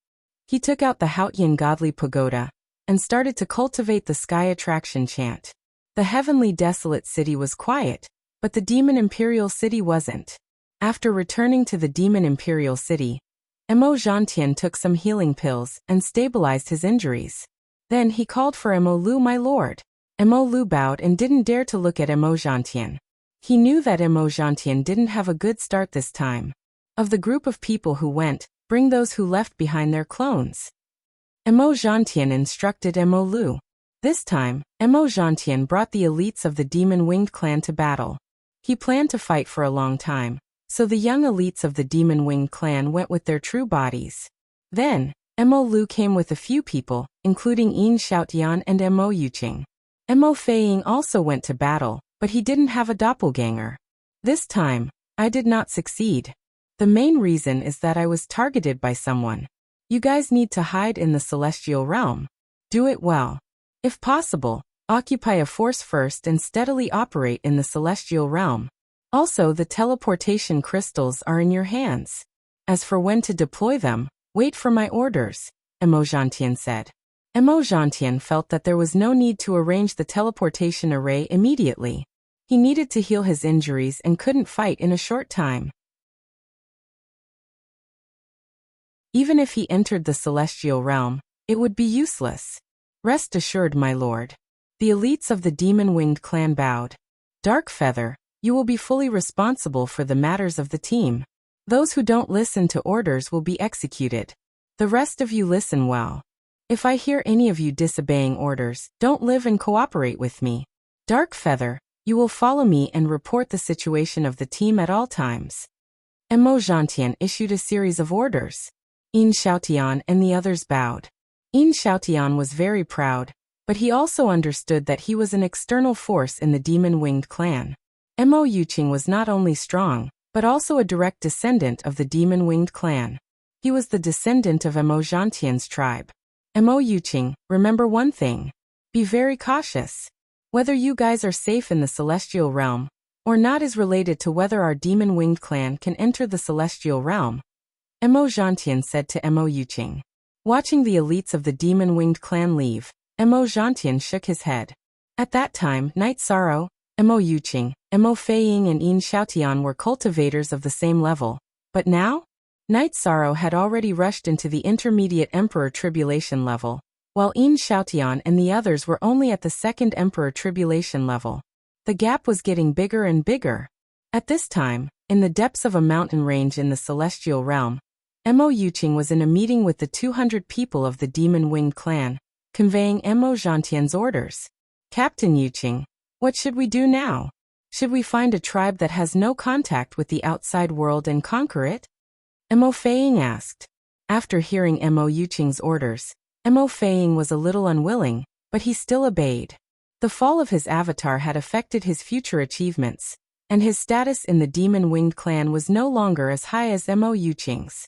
He took out the Haotian Godly Pagoda and started to cultivate the Sky Attraction chant. The Heavenly Desolate City was quiet, but the Demon Imperial City wasn't. After returning to the Demon Imperial City, Mo Zhantian took some healing pills and stabilized his injuries. Then he called for Mo Lu, my lord. Mo Lu bowed and didn't dare to look at Mo Zhantian. He knew that Mo Zhantian didn't have a good start this time. Of the group of people who went, bring those who left behind their clones. Mo Zhantian instructed Mo Lu. This time, Mo Zhantian brought the elites of the Demon Winged clan to battle. He planned to fight for a long time, so the young elites of the Demon Winged clan went with their true bodies. Then, Mo Lu came with a few people, including Yin Xiaotian and Mo Yuqing. Mo Feiying also went to battle, but he didn't have a doppelganger. This time, I did not succeed. The main reason is that I was targeted by someone. You guys need to hide in the Celestial Realm. Do it well. If possible, occupy a force first and steadily operate in the Celestial Realm. Also, the teleportation crystals are in your hands. As for when to deploy them, wait for my orders, Mo Zhantian said. Mo Zhantian felt that there was no need to arrange the teleportation array immediately. He needed to heal his injuries and couldn't fight in a short time. Even if he entered the Celestial Realm, it would be useless. Rest assured, my lord. The elites of the Demon Winged clan bowed. Darkfeather, you will be fully responsible for the matters of the team. Those who don't listen to orders will be executed. The rest of you listen well. If I hear any of you disobeying orders, don't live and cooperate with me. Darkfeather, you will follow me and report the situation of the team at all times. Mo Zhantian issued a series of orders. Yin Xiaotian and the others bowed. Yin Xiaotian was very proud, but he also understood that he was an external force in the Demon Winged clan. Mo Yuqing was not only strong, but also a direct descendant of the Demon Winged clan. He was the descendant of Mo Zhantian's tribe. Mo Yuqing, remember one thing. Be very cautious. Whether you guys are safe in the celestial realm or not is related to whether our demon-winged clan can enter the celestial realm, Mo Zhantian said to Mo Yuqing. Watching the elites of the demon-winged clan leave, Mo Zhantian shook his head. At that time, Knight Sorrow, Mo Yuqing, Mo Feiying and Yin Xiaotian were cultivators of the same level. But now? Knight Sorrow had already rushed into the intermediate Emperor Tribulation level, while Yin Xiaotian and the others were only at the second Emperor Tribulation level. The gap was getting bigger and bigger. At this time, in the depths of a mountain range in the celestial realm, Mo Yuqing was in a meeting with the 200 people of the demon-winged clan, conveying Mo Zhantian's orders. Captain Yuqing, what should we do now? Should we find a tribe that has no contact with the outside world and conquer it? Mo Feiying asked. After hearing Mo Yuqing's orders, Mo Feiying was a little unwilling, but he still obeyed. The fall of his avatar had affected his future achievements, and his status in the demon-winged clan was no longer as high as Mo Yuqing's.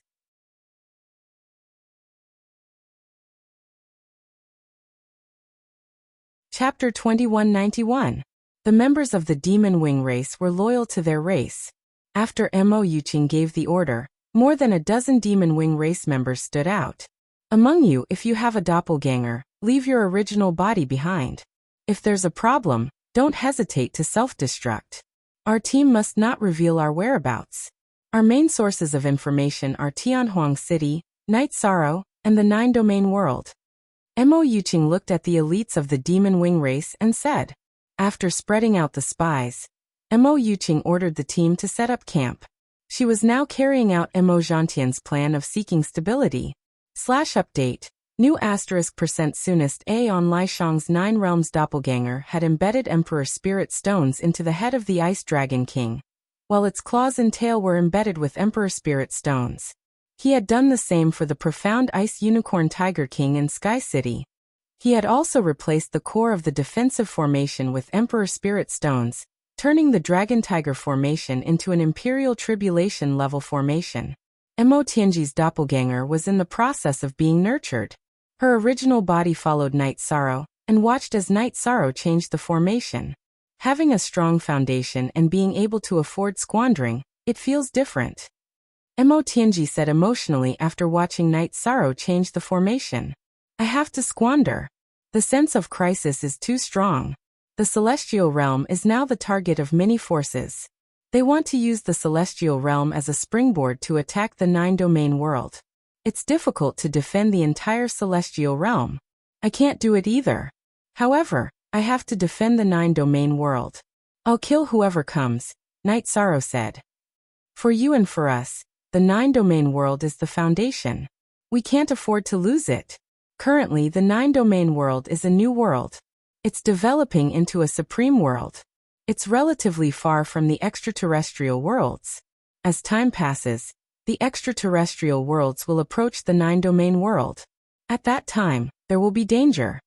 Chapter 2191. The members of the Demon Wing race were loyal to their race. After Mo Yuqing gave the order, more than a dozen Demon Wing race members stood out. Among you, if you have a doppelganger, leave your original body behind. If there's a problem, don't hesitate to self-destruct. Our team must not reveal our whereabouts. Our main sources of information are Tianhuang City, Night Sorrow, and the Nine Domain World. Mo Yuqing looked at the elites of the Demon Wing race and said. After spreading out the spies, Mo Yuqing ordered the team to set up camp. She was now carrying out Mo Zhantian's plan of seeking stability. /update. New *% soonest A on Lai Shang's 9 Realms doppelganger had embedded Emperor Spirit Stones into the head of the Ice Dragon King, while its claws and tail were embedded with Emperor Spirit Stones. He had done the same for the profound Ice Unicorn Tiger King in Sky City. He had also replaced the core of the defensive formation with Emperor Spirit Stones, turning the Dragon Tiger formation into an Imperial Tribulation level formation. Mo Tianji's doppelganger was in the process of being nurtured. Her original body followed Night Sorrow, and watched as Night Sorrow changed the formation. Having a strong foundation and being able to afford squandering, it feels different. Mo Tianji said emotionally after watching Night Sorrow change the formation. I have to squander. The sense of crisis is too strong. The celestial realm is now the target of many forces. They want to use the celestial realm as a springboard to attack the Nine Domain World. It's difficult to defend the entire celestial realm. I can't do it either. However, I have to defend the Nine Domain World. I'll kill whoever comes, Night Sorrow said. For you and for us, the Nine Domain World is the foundation. We can't afford to lose it. Currently, the Nine Domain World is a new world. It's developing into a supreme world. It's relatively far from the extraterrestrial worlds. As time passes, the extraterrestrial worlds will approach the Nine Domain World. At that time, there will be danger.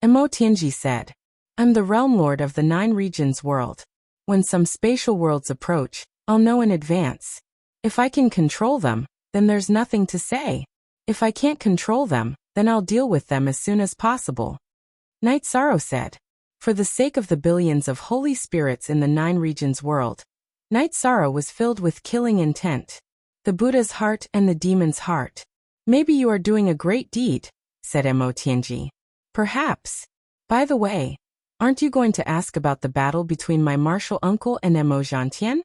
Mo Tianji said. I'm the Realm Lord of the Nine Regions world. When some spatial worlds approach, I'll know in advance. If I can control them, then there's nothing to say. If I can't control them, then I'll deal with them as soon as possible. Night Sorrow said. For the sake of the billions of holy spirits in the Nine Regions world, Night Sorrow was filled with killing intent. The Buddha's heart and the demon's heart. Maybe you are doing a great deed, said Mo Tianji. Perhaps. By the way, aren't you going to ask about the battle between my martial uncle and Mo Zhantian?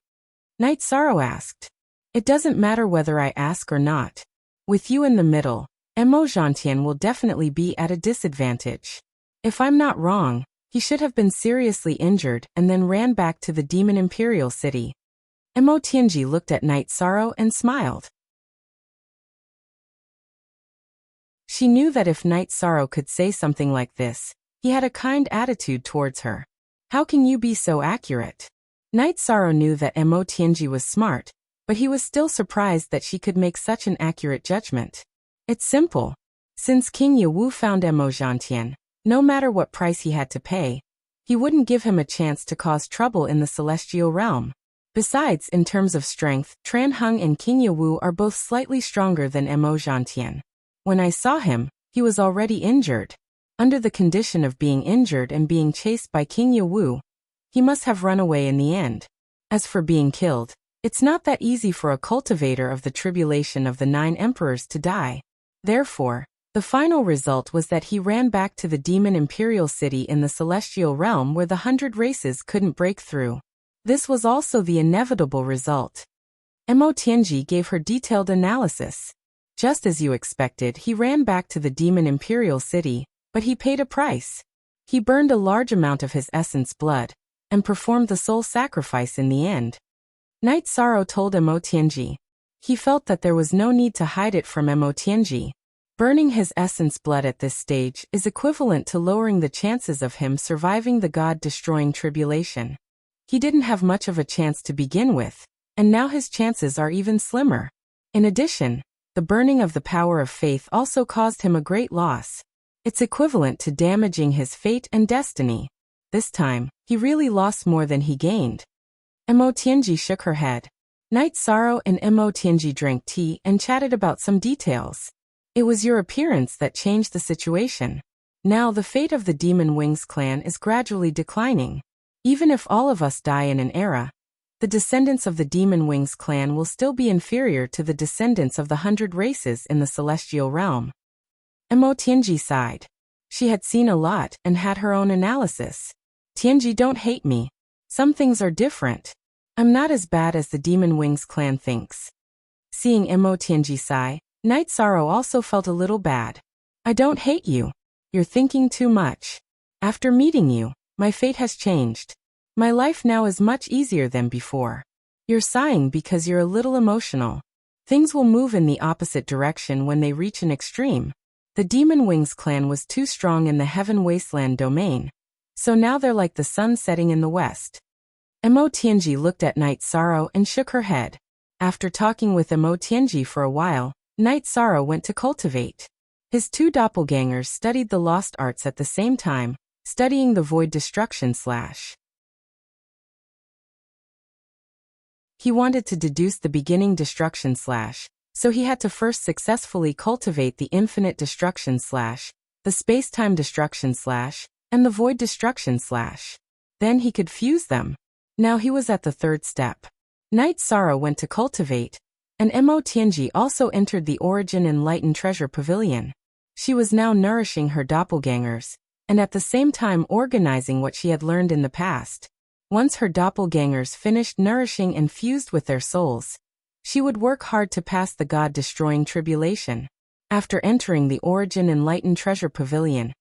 Night Sorrow asked. It doesn't matter whether I ask or not. With you in the middle, Mo Zhantian will definitely be at a disadvantage. If I'm not wrong, he should have been seriously injured and then ran back to the Demon Imperial City. Mo Tianji looked at Night Sorrow and smiled. She knew that if Night Sorrow could say something like this, he had a kind attitude towards her. How can you be so accurate? Night Sorrow knew that Mo Tianji was smart, but he was still surprised that she could make such an accurate judgment. It's simple. Since King Yewu found Mo Zhantian, no matter what price he had to pay, he wouldn't give him a chance to cause trouble in the celestial realm. Besides, in terms of strength, Tran Hung and King Yawu are both slightly stronger than Mo Zhantian. When I saw him, he was already injured. Under the condition of being injured and being chased by King Yawu, he must have run away in the end. As for being killed, it's not that easy for a cultivator of the tribulation of the 9 emperors to die. Therefore, the final result was that he ran back to the demon imperial city in the celestial realm where the 100 races couldn't break through. This was also the inevitable result. Mo Tianji gave her detailed analysis. Just as you expected, he ran back to the demon imperial city, but he paid a price. He burned a large amount of his essence blood, and performed the soul sacrifice in the end. Knight Sorrow told Mo Tianji. He felt that there was no need to hide it from Mo Tianji. Burning his essence blood at this stage is equivalent to lowering the chances of him surviving the God-destroying tribulation. He didn't have much of a chance to begin with, and now his chances are even slimmer. In addition, the burning of the power of faith also caused him a great loss. It's equivalent to damaging his fate and destiny. This time, he really lost more than he gained. Mo Tianji shook her head. Knight Sorrow and Mo Tianji drank tea and chatted about some details. It was your appearance that changed the situation. Now the fate of the Demon Wings clan is gradually declining. Even if all of us die in an era, the descendants of the Demon Wings clan will still be inferior to the descendants of the 100 races in the celestial realm. Mo Tianji sighed. She had seen a lot and had her own analysis. Tianji, don't hate me. Some things are different. I'm not as bad as the Demon Wings clan thinks. Seeing Mo Tianji sigh, Knight Sorrow also felt a little bad. I don't hate you. You're thinking too much. After meeting you, my fate has changed. My life now is much easier than before. You're sighing because you're a little emotional. Things will move in the opposite direction when they reach an extreme. The Demon Wings clan was too strong in the Heaven Wasteland domain, so now they're like the sun setting in the west. Mo Tianji looked at Knight Sorrow and shook her head. After talking with Mo Tianji for a while, Knight Sorrow went to cultivate. His 2 doppelgangers studied the lost arts at the same time, studying the void destruction slash. He wanted to deduce the beginning destruction slash, so he had to first successfully cultivate the infinite destruction slash, the space-time destruction slash, and the void destruction slash. Then he could fuse them. Now he was at the 3rd step. Knight Sorrow went to cultivate, and Mo Tianji also entered the Origin Enlightened Treasure Pavilion. She was now nourishing her doppelgangers, and at the same time organizing what she had learned in the past. Once her doppelgangers finished nourishing and fused with their souls, she would work hard to pass the God-destroying tribulation. After entering the Origin Enlightened Treasure Pavilion,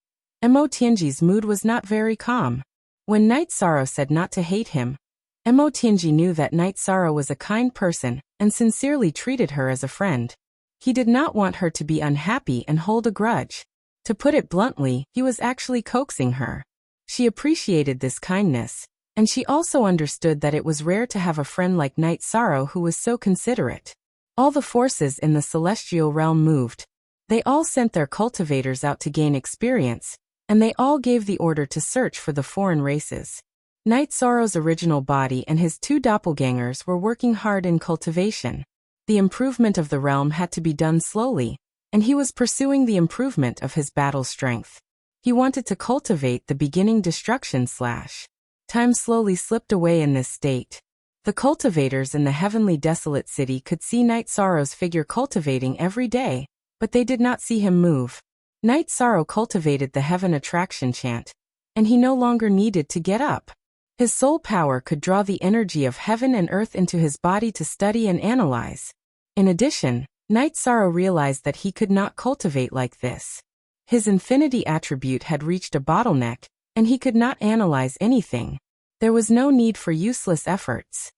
Mo Tianji's mood was not very calm. When Knight Sorrow said not to hate him, Mo Tianji knew that Knight Sorrow was a kind person and sincerely treated her as a friend. He did not want her to be unhappy and hold a grudge. To put it bluntly, he was actually coaxing her. She appreciated this kindness, and she also understood that it was rare to have a friend like Knight Sorrow who was so considerate. All the forces in the celestial realm moved. They all sent their cultivators out to gain experience, and they all gave the order to search for the foreign races. Knight Sorrow's original body and his 2 doppelgangers were working hard in cultivation. The improvement of the realm had to be done slowly, and he was pursuing the improvement of his battle strength. He wanted to cultivate the beginning destruction slash. Time slowly slipped away in this state. The cultivators in the heavenly desolate city could see Knight Sorrow's figure cultivating every day, but they did not see him move. Knight Sorrow cultivated the heaven attraction chant, and he no longer needed to get up. His soul power could draw the energy of heaven and earth into his body to study and analyze. In addition, Knight Sorrow realized that he could not cultivate like this. His infinity attribute had reached a bottleneck, and he could not analyze anything. There was no need for useless efforts.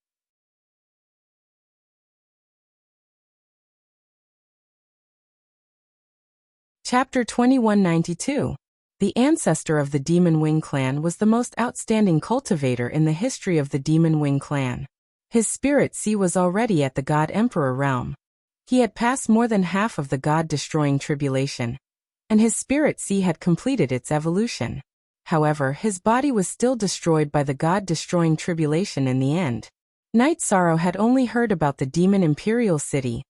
Chapter 2192. The ancestor of the Demon Wing clan was the most outstanding cultivator in the history of the Demon Wing clan. His spirit sea was already at the God Emperor realm. He had passed more than half of the God-destroying tribulation, and his spirit sea had completed its evolution. However, his body was still destroyed by the God-destroying tribulation in the end. Night Sorrow had only heard about the demon imperial city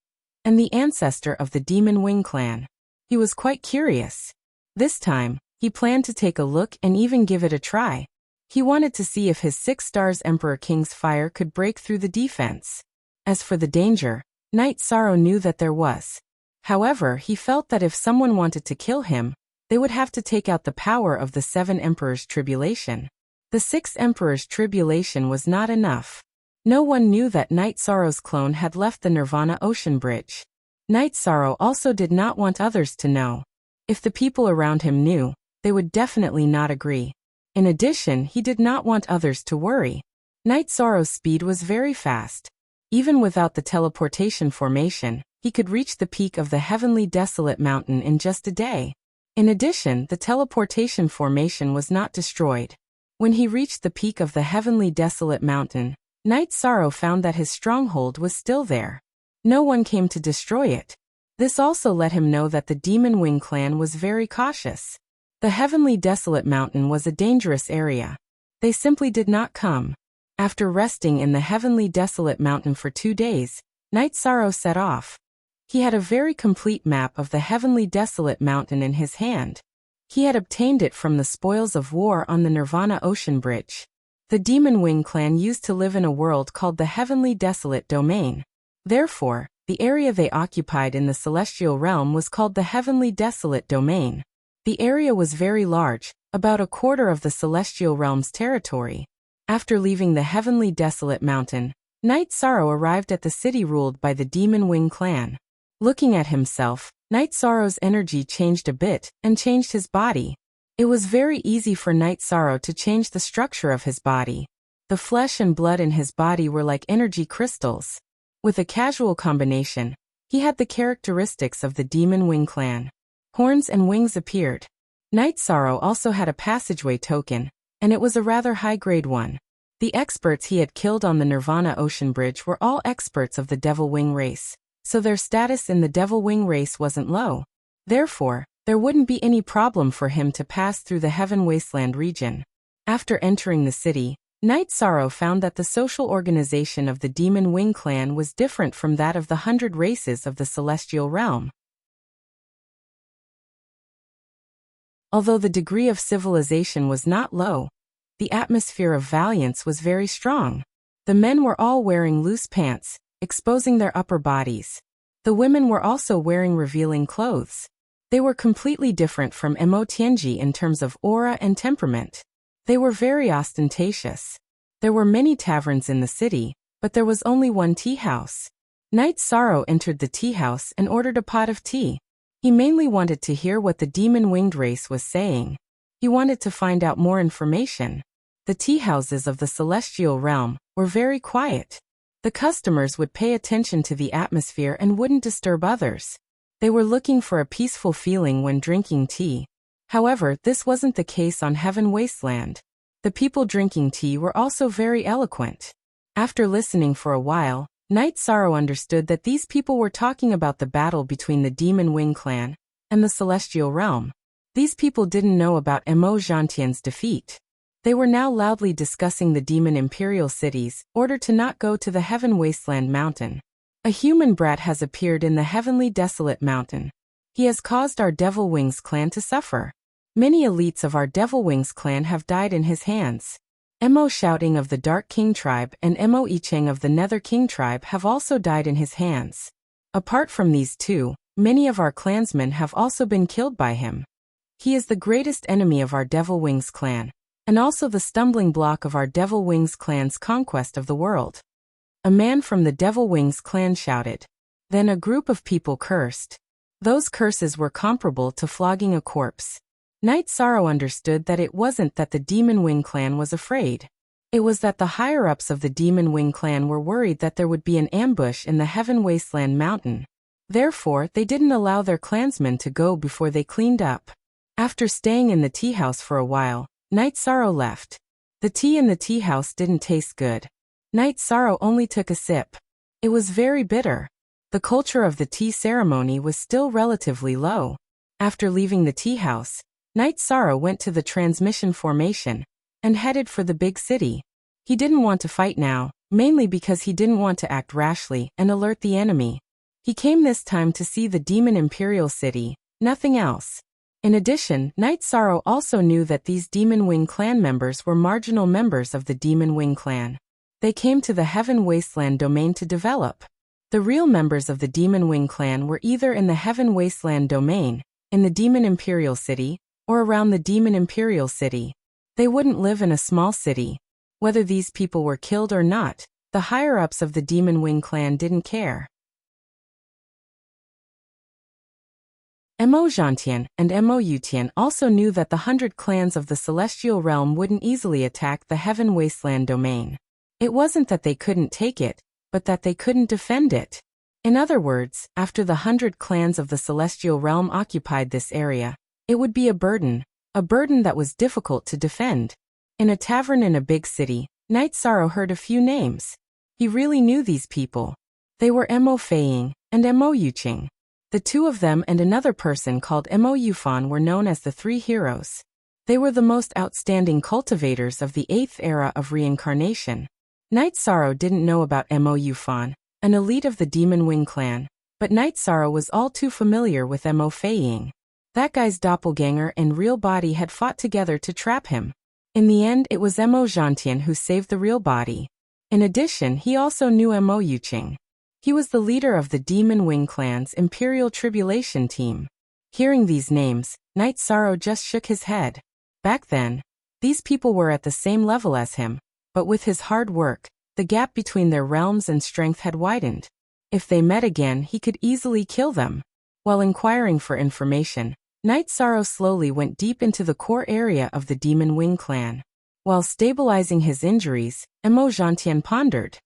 and the ancestor of the demon wing clan. He was quite curious. This time, he planned to take a look and even give it a try. He wanted to see if his 6 stars Emperor King's fire could break through the defense. As for the danger, Night Sorrow knew that there was. However, he felt that if someone wanted to kill him, they would have to take out the power of the 7 Emperors' tribulation. The 6 Emperors' tribulation was not enough. No one knew that Night Sorrow's clone had left the Nirvana Ocean Bridge. Night Sorrow also did not want others to know. If the people around him knew, they would definitely not agree. In addition, he did not want others to worry. Night Sorrow's speed was very fast. Even without the teleportation formation, he could reach the peak of the Heavenly Desolate Mountain in just a day. In addition, the teleportation formation was not destroyed. When he reached the peak of the Heavenly Desolate Mountain, Night Sorrow found that his stronghold was still there. No one came to destroy it. This also let him know that the Demon Wing clan was very cautious. The Heavenly Desolate Mountain was a dangerous area. They simply did not come. After resting in the Heavenly Desolate Mountain for 2 days, Night Sorrow set off. He had a very complete map of the Heavenly Desolate Mountain in his hand. He had obtained it from the spoils of war on the Nirvana Ocean Bridge. The Demon Wing clan used to live in a world called the Heavenly Desolate Domain. Therefore, the area they occupied in the Celestial Realm was called the Heavenly Desolate Domain. The area was very large, about a quarter of the Celestial Realm's territory. After leaving the Heavenly Desolate Mountain, Night Sorrow arrived at the city ruled by the Demon Wing clan. Looking at himself, Night Sorrow's energy changed a bit and changed his body. It was very easy for Night Sorrow to change the structure of his body. The flesh and blood in his body were like energy crystals. With a casual combination, he had the characteristics of the Demon Wing clan. Horns and wings appeared. Night Sorrow also had a passageway token, and it was a rather high-grade one. The experts he had killed on the Nirvana Ocean Bridge were all experts of the Devil Wing race, so their status in the Devil Wing race wasn't low. Therefore, there wouldn't be any problem for him to pass through the Heaven Wasteland region. After entering the city, Night Sorrow found that the social organization of the Demon Wing clan was different from that of the 100 races of the Celestial Realm. Although the degree of civilization was not low, the atmosphere of valiance was very strong. The men were all wearing loose pants, exposing their upper bodies. The women were also wearing revealing clothes. They were completely different from Mo Tianji in terms of aura and temperament. They were very ostentatious. There were many taverns in the city, but there was only one tea house. Night Sorrow entered the tea house and ordered a pot of tea. He mainly wanted to hear what the demon-winged race was saying. He wanted to find out more information. The tea houses of the Celestial Realm were very quiet. The customers would pay attention to the atmosphere and wouldn't disturb others. They were looking for a peaceful feeling when drinking tea. However, this wasn't the case on Heaven Wasteland. The people drinking tea were also very eloquent. After listening for a while, Night Sorrow understood that these people were talking about the battle between the Demon Wing clan and the Celestial Realm. These people didn't know about Mo Zhantian's defeat. They were now loudly discussing the Demon Imperial cities, ordered to not go to the Heaven Wasteland Mountain. A human brat has appeared in the Heavenly Desolate Mountain. He has caused our Devil Wings clan to suffer. Many elites of our Devil Wings clan have died in his hands. Mo Shouting of the Dark King tribe and Mo Icheng of the Nether King tribe have also died in his hands. Apart from these two, many of our clansmen have also been killed by him. He is the greatest enemy of our Devil Wings clan, and also the stumbling block of our Devil Wings clan's conquest of the world. A man from the Devil Wings clan shouted. Then a group of people cursed. Those curses were comparable to flogging a corpse. Night Sorrow understood that it wasn't that the Demon Wing clan was afraid. It was that the higher-ups of the Demon Wing clan were worried that there would be an ambush in the Heaven Wasteland Mountain. Therefore, they didn't allow their clansmen to go before they cleaned up. After staying in the tea house for a while, Night Sorrow left. The tea in the tea house didn't taste good. Night Sorrow only took a sip. It was very bitter. The culture of the tea ceremony was still relatively low. After leaving the tea house, Night Sorrow went to the transmission formation and headed for the big city. He didn't want to fight now, mainly because he didn't want to act rashly and alert the enemy. He came this time to see the demon imperial city, nothing else. In addition, Night Sorrow also knew that these Demon Wing clan members were marginal members of the Demon Wing clan. They came to the Heaven Wasteland domain to develop. The real members of the Demon Wing clan were either in the Heaven Wasteland domain, in the Demon Imperial City, or around the Demon Imperial City. They wouldn't live in a small city. Whether these people were killed or not, the higher-ups of the Demon Wing clan didn't care. Mo Zhantian and Mo Yutian also knew that the 100 clans of the Celestial Realm wouldn't easily attack the Heaven Wasteland domain. It wasn't that they couldn't take it, but that they couldn't defend it. In other words, after the 100 clans of the Celestial Realm occupied this area, it would be a burden that was difficult to defend. In a tavern in a big city, Night Sorrow heard a few names. He really knew these people. They were Mo Feiying and Mo Yuqing. The two of them and another person called Mo Yufan were known as the Three Heroes. They were the most outstanding cultivators of the 8th era of reincarnation. Night Sorrow didn't know about Mo Yufan, an elite of the Demon Wing clan, but Night Sorrow was all too familiar with Mo Feiying. That guy's doppelganger and real body had fought together to trap him. In the end, it was Mo Zhantian who saved the real body. In addition, he also knew Mo Yuqing. He was the leader of the Demon Wing clan's Imperial Tribulation team. Hearing these names, Night Sorrow just shook his head. Back then, these people were at the same level as him, but with his hard work, the gap between their realms and strength had widened. If they met again, he could easily kill them. While inquiring for information, Night Sorrow slowly went deep into the core area of the Demon Wing clan. While stabilizing his injuries, Mo Zhantian pondered.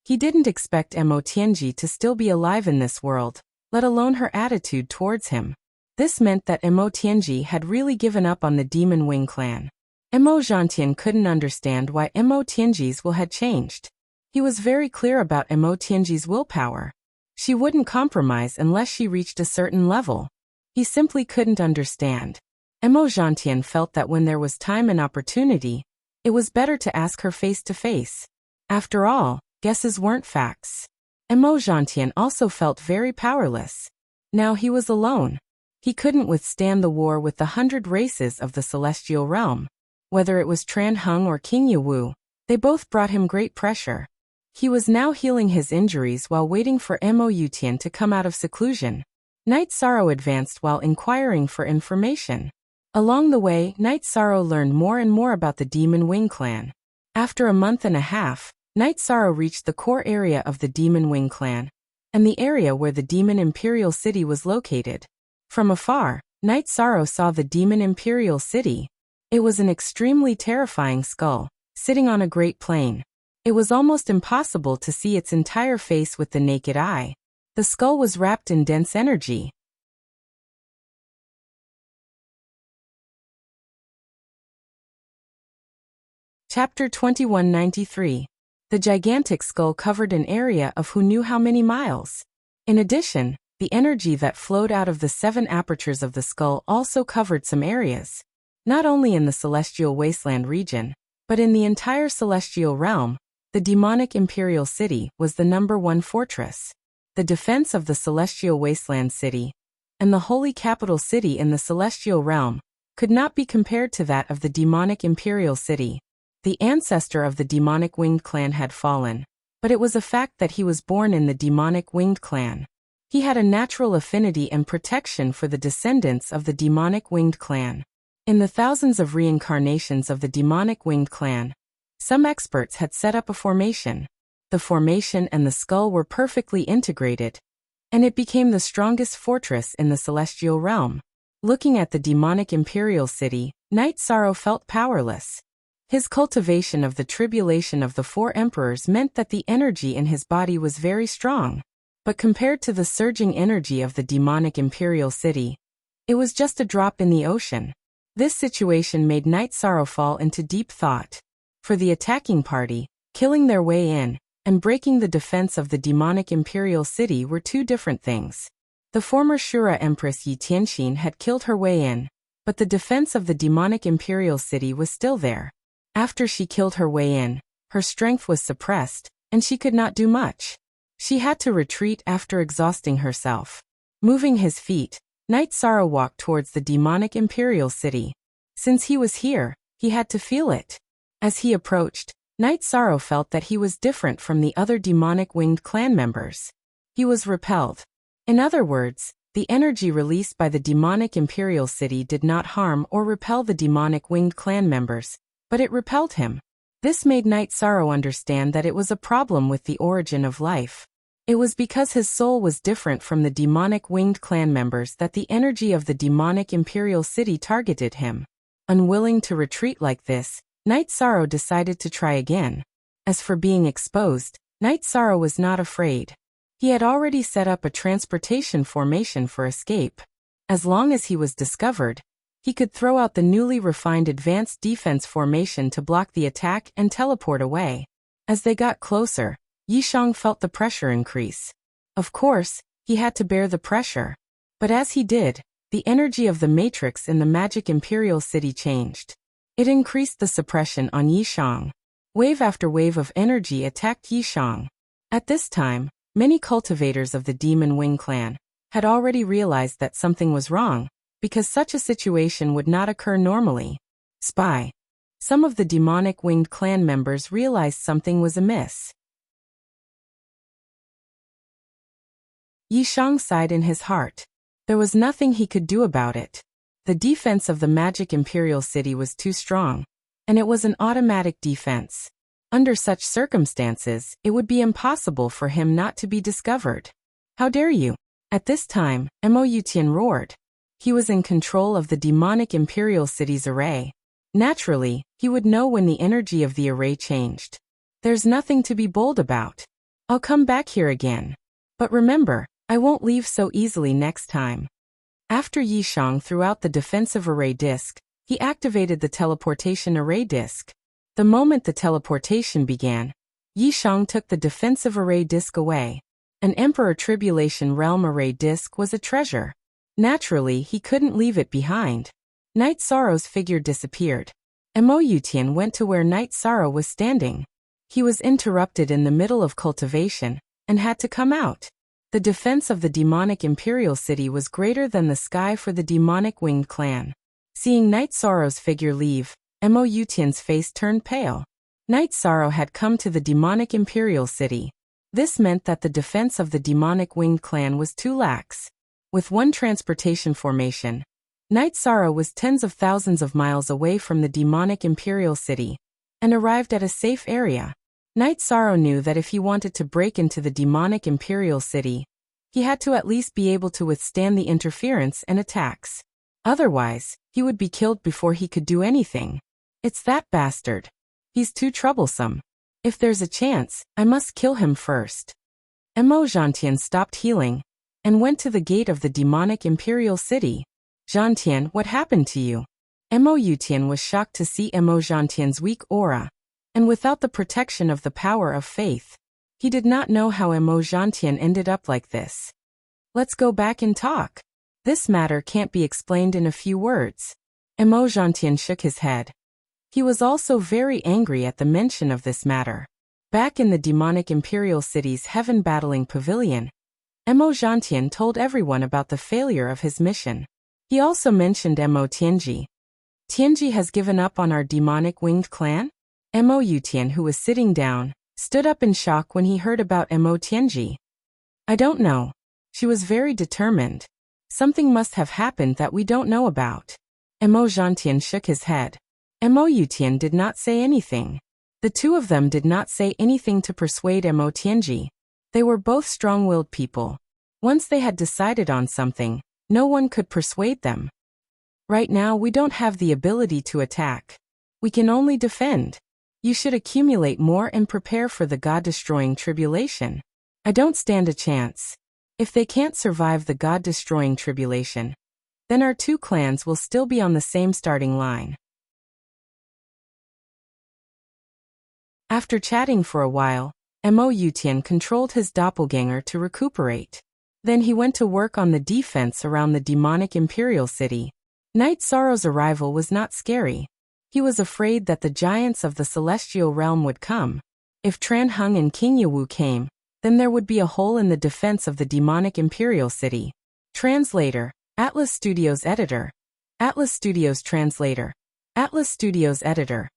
He didn't expect Mo Tianji to still be alive in this world, let alone her attitude towards him. This meant that Mo Tianji had really given up on the Demon Wing clan. Mo Zhantian couldn't understand why Mo Tianji's will had changed. He was very clear about Mo Tianji's willpower. She wouldn't compromise unless she reached a certain level. He simply couldn't understand. Mo Zhantian felt that when there was time and opportunity, it was better to ask her face to face. After all, guesses weren't facts. Mo Zhantian also felt very powerless. Now he was alone. He couldn't withstand the war with the 100 races of the Celestial Realm. Whether it was Tran Hung or King Yawu, they both brought him great pressure. He was now healing his injuries while waiting for Mo Yutian to come out of seclusion. Night Sorrow advanced while inquiring for information. Along the way, Night Sorrow learned more and more about the Demon Wing clan. After a month and a half, Night Sorrow reached the core area of the Demon Wing clan, and the area where the Demon Imperial City was located. From afar, Night Sorrow saw the Demon Imperial City. It was an extremely terrifying skull, sitting on a great plain. It was almost impossible to see its entire face with the naked eye. The skull was wrapped in dense energy. Chapter 2193. The gigantic skull covered an area of who knew how many miles. In addition, the energy that flowed out of the 7 apertures of the skull also covered some areas. Not only in the Celestial Wasteland region, but in the entire Celestial Realm, the demonic Imperial City was the #1 fortress. The defense of the Celestial Wasteland City, and the holy capital city in the Celestial Realm, could not be compared to that of the demonic Imperial City. The ancestor of the demonic winged clan had fallen, but it was a fact that he was born in the demonic winged clan. He had a natural affinity and protection for the descendants of the demonic winged clan. In the thousands of reincarnations of the demonic winged clan, some experts had set up a formation. The formation and the skull were perfectly integrated, and it became the strongest fortress in the Celestial Realm. Looking at the demonic Imperial City, Night Sorrow felt powerless. His cultivation of the tribulation of the 4 emperors meant that the energy in his body was very strong, but compared to the surging energy of the demonic Imperial City, it was just a drop in the ocean. This situation made Night Sorrow fall into deep thought. For the attacking party, killing their way in, and breaking the defense of the demonic Imperial City were 2 different things. The former Shura Empress Yi Tianxin had killed her way in, but the defense of the demonic Imperial City was still there. After she killed her way in, Her strength was suppressed, and she could not do much. She had to retreat after exhausting herself. Moving his feet, Night Sorrow walked towards the demonic imperial city. Since he was here, he had to feel it. As he approached, Night Sorrow felt that he was different from the other demonic winged clan members. He was repelled. In other words, the energy released by the demonic imperial city did not harm or repel the demonic winged clan members, but it repelled him. This made Night Sorrow understand that it was a problem with the origin of life. It was because his soul was different from the demonic winged clan members that the energy of the demonic imperial city targeted him. Unwilling to retreat like this, Night Sorrow decided to try again. As for being exposed, Night Sorrow was not afraid. He had already set up a transportation formation for escape. As long as he was discovered, he could throw out the newly refined advanced defense formation to block the attack and teleport away. As they got closer, Yishang felt the pressure increase. Of course, he had to bear the pressure. But as he did, the energy of the matrix in the magic imperial city changed. It increased the suppression on Yishang. Wave after wave of energy attacked Yishang. At this time, many cultivators of the Demon Wing clan had already realized that something was wrong, because such a situation would not occur normally. Spy. Some of the demonic winged clan members realized something was amiss. Yishang sighed in his heart. There was nothing he could do about it. The defense of the magic imperial city was too strong, and it was an automatic defense. Under such circumstances, it would be impossible for him not to be discovered. How dare you? At this time, Moutian roared. He was in control of the demonic imperial city's array. Naturally, he would know when the energy of the array changed. There's nothing to be bold about. I'll come back here again. But remember, I won't leave so easily next time. After Yishang threw out the defensive array disc, he activated the teleportation array disc. The moment the teleportation began, Yishang took the defensive array disc away. An Emperor Tribulation Realm array disc was a treasure. Naturally, he couldn't leave it behind. Night Sorrow's figure disappeared. Moutian went to where Night Sorrow was standing. He was interrupted in the middle of cultivation, and had to come out. The defense of the demonic imperial city was greater than the sky for the demonic winged clan. Seeing Night Sorrow's figure leave, Moutian's face turned pale. Night Sorrow had come to the demonic imperial city. This meant that the defense of the demonic winged clan was too lax. With one transportation formation, Night Sorrow was tens of thousands of miles away from the demonic imperial city, and arrived at a safe area. Night Sorrow knew that if he wanted to break into the demonic imperial city, he had to at least be able to withstand the interference and attacks. Otherwise, he would be killed before he could do anything. It's that bastard. He's too troublesome. If there's a chance, I must kill him first. Zhantian stopped healing, and went to the gate of the demonic imperial city. Zhantian, what happened to you? Moutian was shocked to see Zhantian's weak aura, and without the protection of the power of faith. He did not know how Zhantian ended up like this. Let's go back and talk. This matter can't be explained in a few words. Zhantian shook his head. He was also very angry at the mention of this matter. Back in the demonic imperial city's heaven battling pavilion, Zhantian told everyone about the failure of his mission. He also mentioned Tianji. Tianji has given up on our demonic winged clan? Moutian, who was sitting down, stood up in shock when he heard about Tianji. I don't know. She was very determined. Something must have happened that we don't know about. Zhantian shook his head. Moutian did not say anything. The two of them did not say anything to persuade Tianji. They were both strong-willed people. Once they had decided on something, no one could persuade them. Right now we don't have the ability to attack. We can only defend. You should accumulate more and prepare for the God-destroying tribulation. I don't stand a chance. If they can't survive the God-destroying tribulation, then our two clans will still be on the same starting line. After chatting for a while, Moutian controlled his doppelganger to recuperate. Then he went to work on the defense around the demonic imperial city. Night Sorrow's arrival was not scary. He was afraid that the giants of the celestial realm would come. If Tran Hung and King Yawu came, then there would be a hole in the defense of the demonic imperial city. Translator, Atlas Studios Editor. Atlas Studios Translator. Atlas Studios Editor.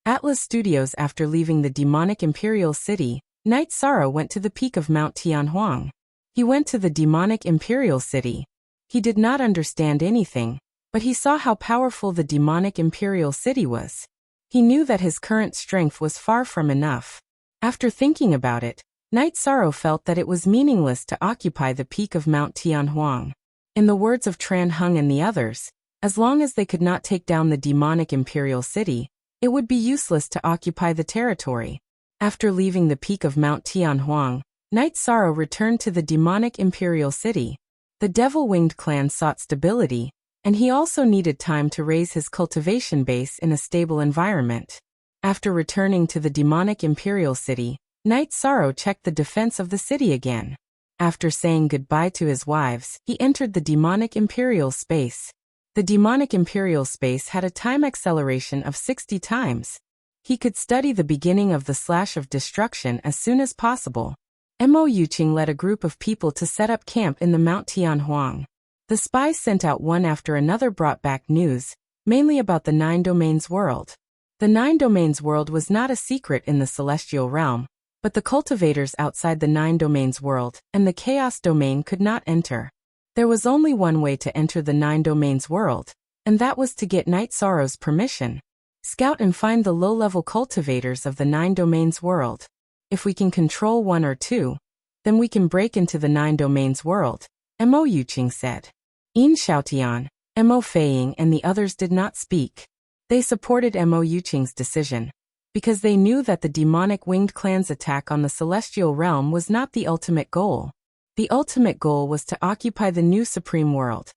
Atlas Studios. After leaving the demonic imperial city, Knight Sorrow went to the peak of Mount Tianhuang. He went to the demonic imperial city. He did not understand anything, but he saw how powerful the demonic imperial city was. He knew that his current strength was far from enough. After thinking about it, Knight Sorrow felt that it was meaningless to occupy the peak of Mount Tianhuang. In the words of Tran Hung and the others, as long as they could not take down the demonic imperial city, it would be useless to occupy the territory. After leaving the peak of Mount Tianhuang, Knight Sorrow returned to the demonic imperial city. The Devil-Winged clan sought stability, and he also needed time to raise his cultivation base in a stable environment. After returning to the demonic imperial city, Knight Sorrow checked the defense of the city again. After saying goodbye to his wives, he entered the demonic imperial space. The demonic imperial space had a time acceleration of 60 times. He could study the beginning of the slash of destruction as soon as possible. Mo Yuqing led a group of people to set up camp in the Mount Tianhuang. The spies sent out one after another brought back news, mainly about the Nine Domains world. The Nine Domains world was not a secret in the celestial realm, but the cultivators outside the Nine Domains world and the Chaos Domain could not enter. There was only one way to enter the Nine Domains world, and that was to get Knight Sorrow's permission. Scout and find the low-level cultivators of the Nine Domains world. If we can control one or two, then we can break into the Nine Domains world, Mo Yuqing said. Yin Xiaotian, Mo Feiying and the others did not speak. They supported Mo Yuqing's decision, because they knew that the demonic winged clan's attack on the celestial realm was not the ultimate goal. The ultimate goal was to occupy the new supreme world.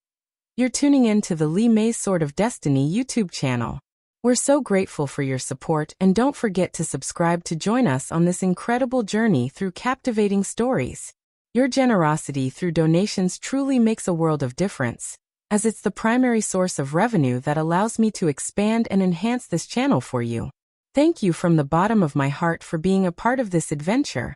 You're tuning in to the Li Mei's Sword of Destiny YouTube channel. We're so grateful for your support, and don't forget to subscribe to join us on this incredible journey through captivating stories. Your generosity through donations truly makes a world of difference, as it's the primary source of revenue that allows me to expand and enhance this channel for you. Thank you from the bottom of my heart for being a part of this adventure.